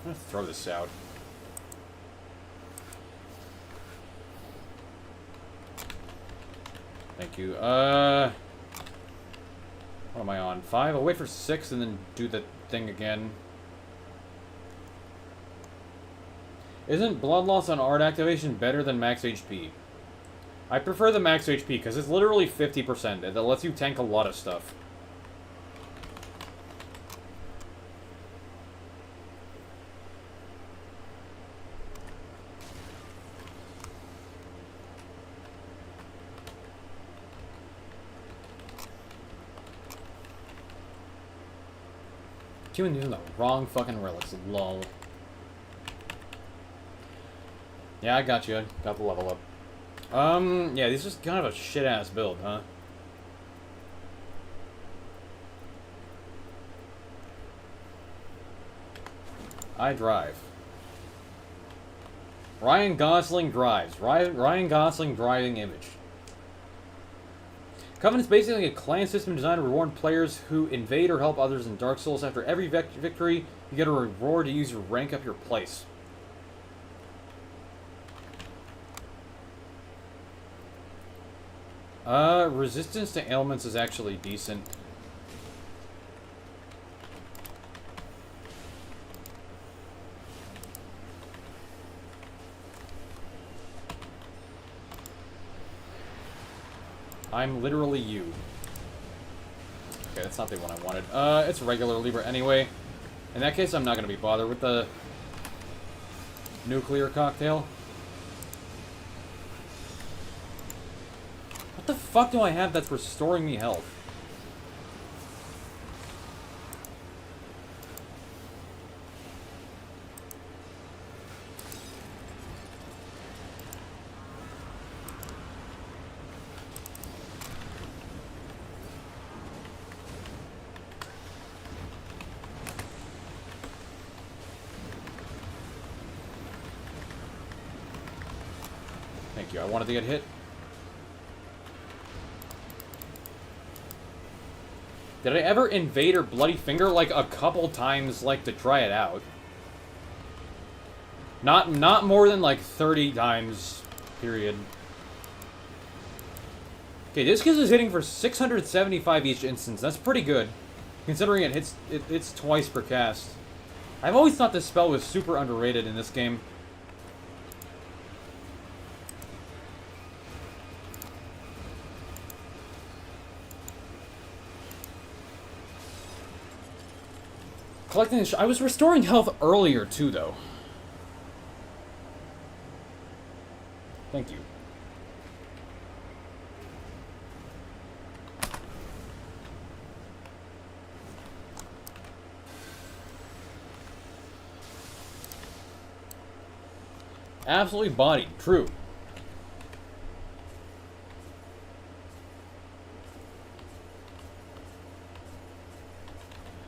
I'm gonna throw this out. Thank you. What am I on? 5? I'll wait for 6 and then do the thing again. Isn't Blood Loss on Art Activation better than Max HP? I prefer the Max HP because it's literally 50%. That lets you tank a lot of stuff. Queuing using the wrong fucking relics, lol. Yeah, I got you. Got the level up. Yeah, this is kind of a shit-ass build, huh? I drive. Ryan Gosling drives. Ryan Gosling driving image. Covenant's basically a clan system designed to reward players who invade or help others in Dark Souls. After every victory, you get a reward to use your rank up your place. Resistance to ailments is actually decent. I'm literally you. Okay, that's not the one I wanted. It's regular Libra anyway. In that case, I'm not going to be bothered with the nuclear cocktail. What the fuck do I have that's restoring me health? Thank you. I wanted to get hit. Did I ever invade her bloody finger? Like a couple times, like to try it out. Not more than like 30 times, period. Okay, this gives us hitting for 675 each instance. That's pretty good, considering it hits twice per cast. I've always thought this spell was super underrated in this game. Collecting I was restoring health earlier too, though. Thank you. Absolutely bodied. True.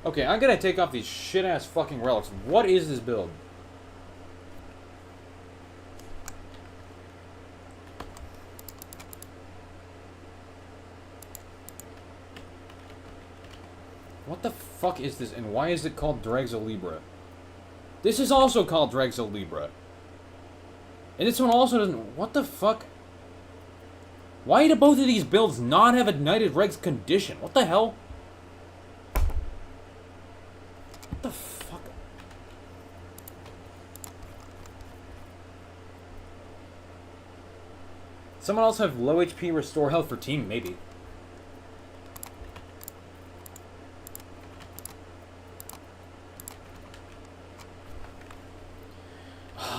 Okay, I'm gonna take off these shit-ass fucking relics. What is this build? What the fuck is this, and why is it called Drexelibra? This is also called Drexelibra. And this one also doesn't... What the fuck? Why do both of these builds not have a Knighted Regs condition? What the hell? What the fuck? Someone else have low HP restore health for team? Maybe.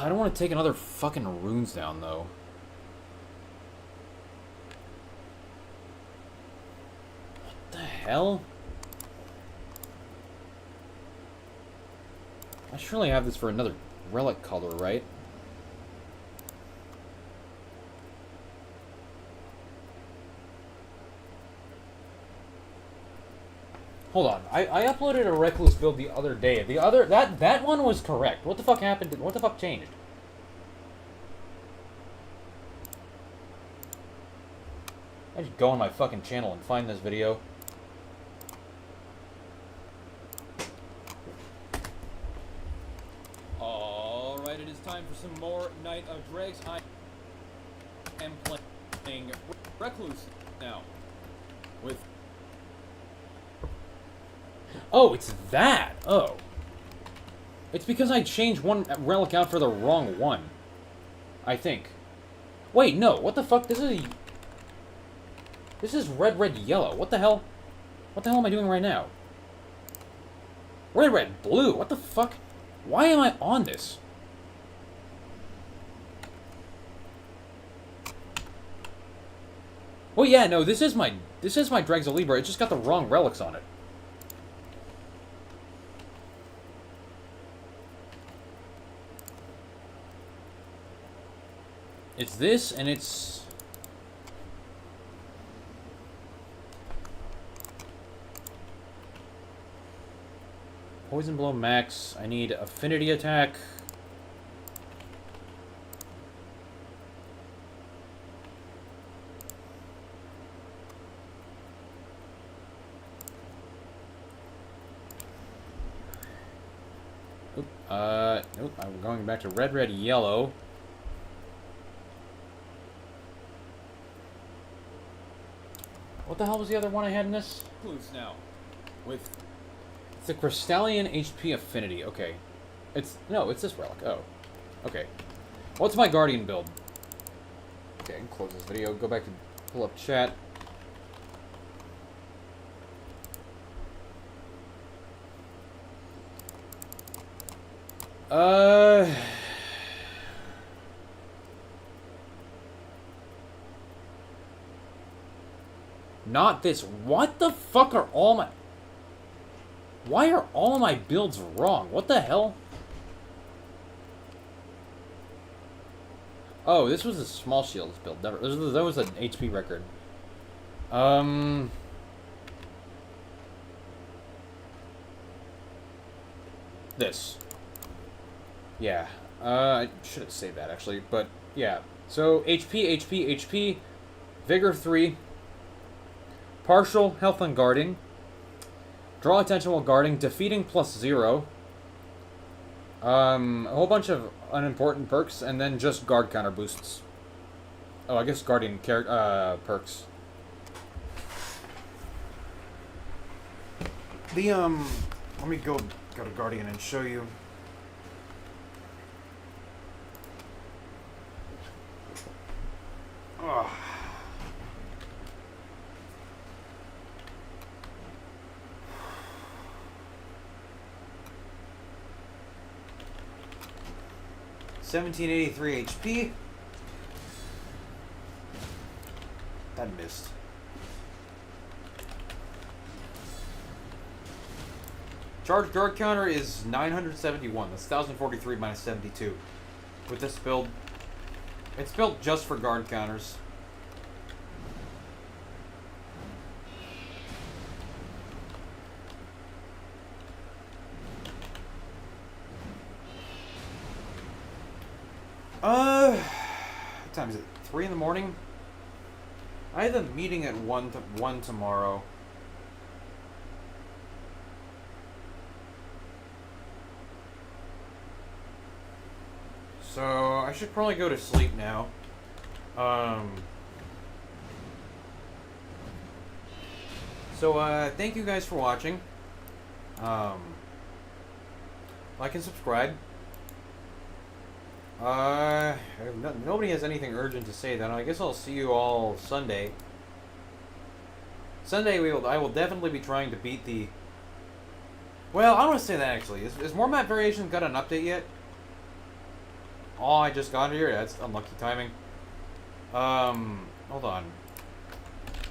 I don't want to take another fucking runes down, though. What the hell? I surely have this for another relic color, right? Hold on. I uploaded a Recluse build the other day. That one was correct. What the fuck happened? What the fuck changed? I just go on my fucking channel and find this video. Alright, it is time for some more Night of Dregs. I am playing Recluse now. With... Oh, it's that! Oh. It's because I changed one relic out for the wrong one. I think. Wait, no. What the fuck? This is red, red, yellow. What the hell? What the hell am I doing right now? Red, red, blue. What the fuck? Why am I on this? Well, yeah, no, this is my Drexelibra. It just got the wrong relics on it. It's this, and it's... Poison Blow Max. I need Affinity Attack. Oop, nope, I'm going back to red, red, yellow. What the hell was the other one I had in this? Loose now. With... It's the Crystallian HP Affinity. Okay. It's this relic. Oh. Okay. What's my Guardian build? Okay, I can close this video. Go back to pull up chat. Not this. What the fuck are all my... Why are all of my builds wrong? What the hell? Oh, this was a small shields build. Never. That was an HP record. This. Yeah. I should have saved that actually, but yeah. So HP, Vigor 3, partial health and guarding. Draw attention while guarding, defeating +0. A whole bunch of unimportant perks, and then just guard counter boosts. Oh, I guess guardian perks. The let me go to Guardian and show you. Oh. $1783 HP. That missed. Charge guard counter is 971. That's 1043 minus 72. With this build, it's built just for guard counters. What time is it? 3 in the morning? I have a meeting at 1 tomorrow. So, I should probably go to sleep now. Thank you guys for watching. Like and subscribe. Nobody has anything urgent to say then. I guess I'll see you all Sunday. Sunday I will definitely be trying to beat the... Well, I don't want to say that actually. Is More Map Variations got an update yet? Oh, I just got here. That's unlucky timing. Hold on.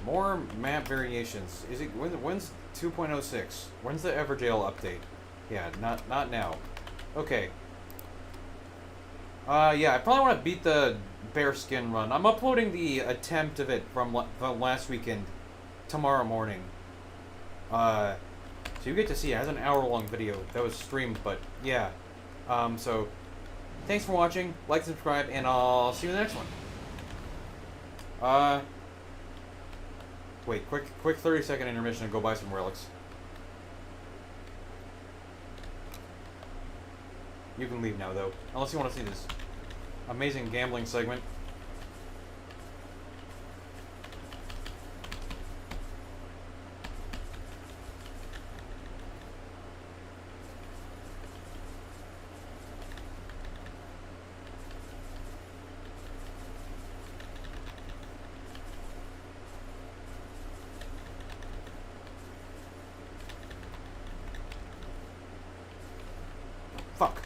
More Map Variations. Is it when's 2.06? When's the Everjail update? Yeah, not now. Okay. Yeah, I probably want to beat the bearskin run. I'm uploading the attempt of it from last weekend tomorrow morning. So you get to see it. It has an hour-long video that was streamed, but yeah. So thanks for watching. Like, subscribe, and I'll see you in the next one. Wait, quick 30-second intermission and go buy some relics. You can leave now, though. Unless you want to see this amazing gambling segment. Fuck.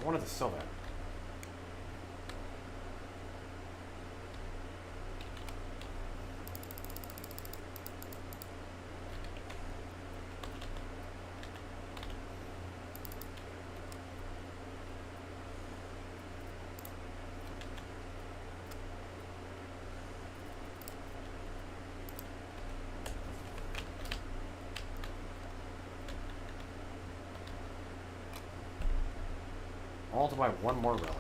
I wanted to sell that. All to buy one more relic.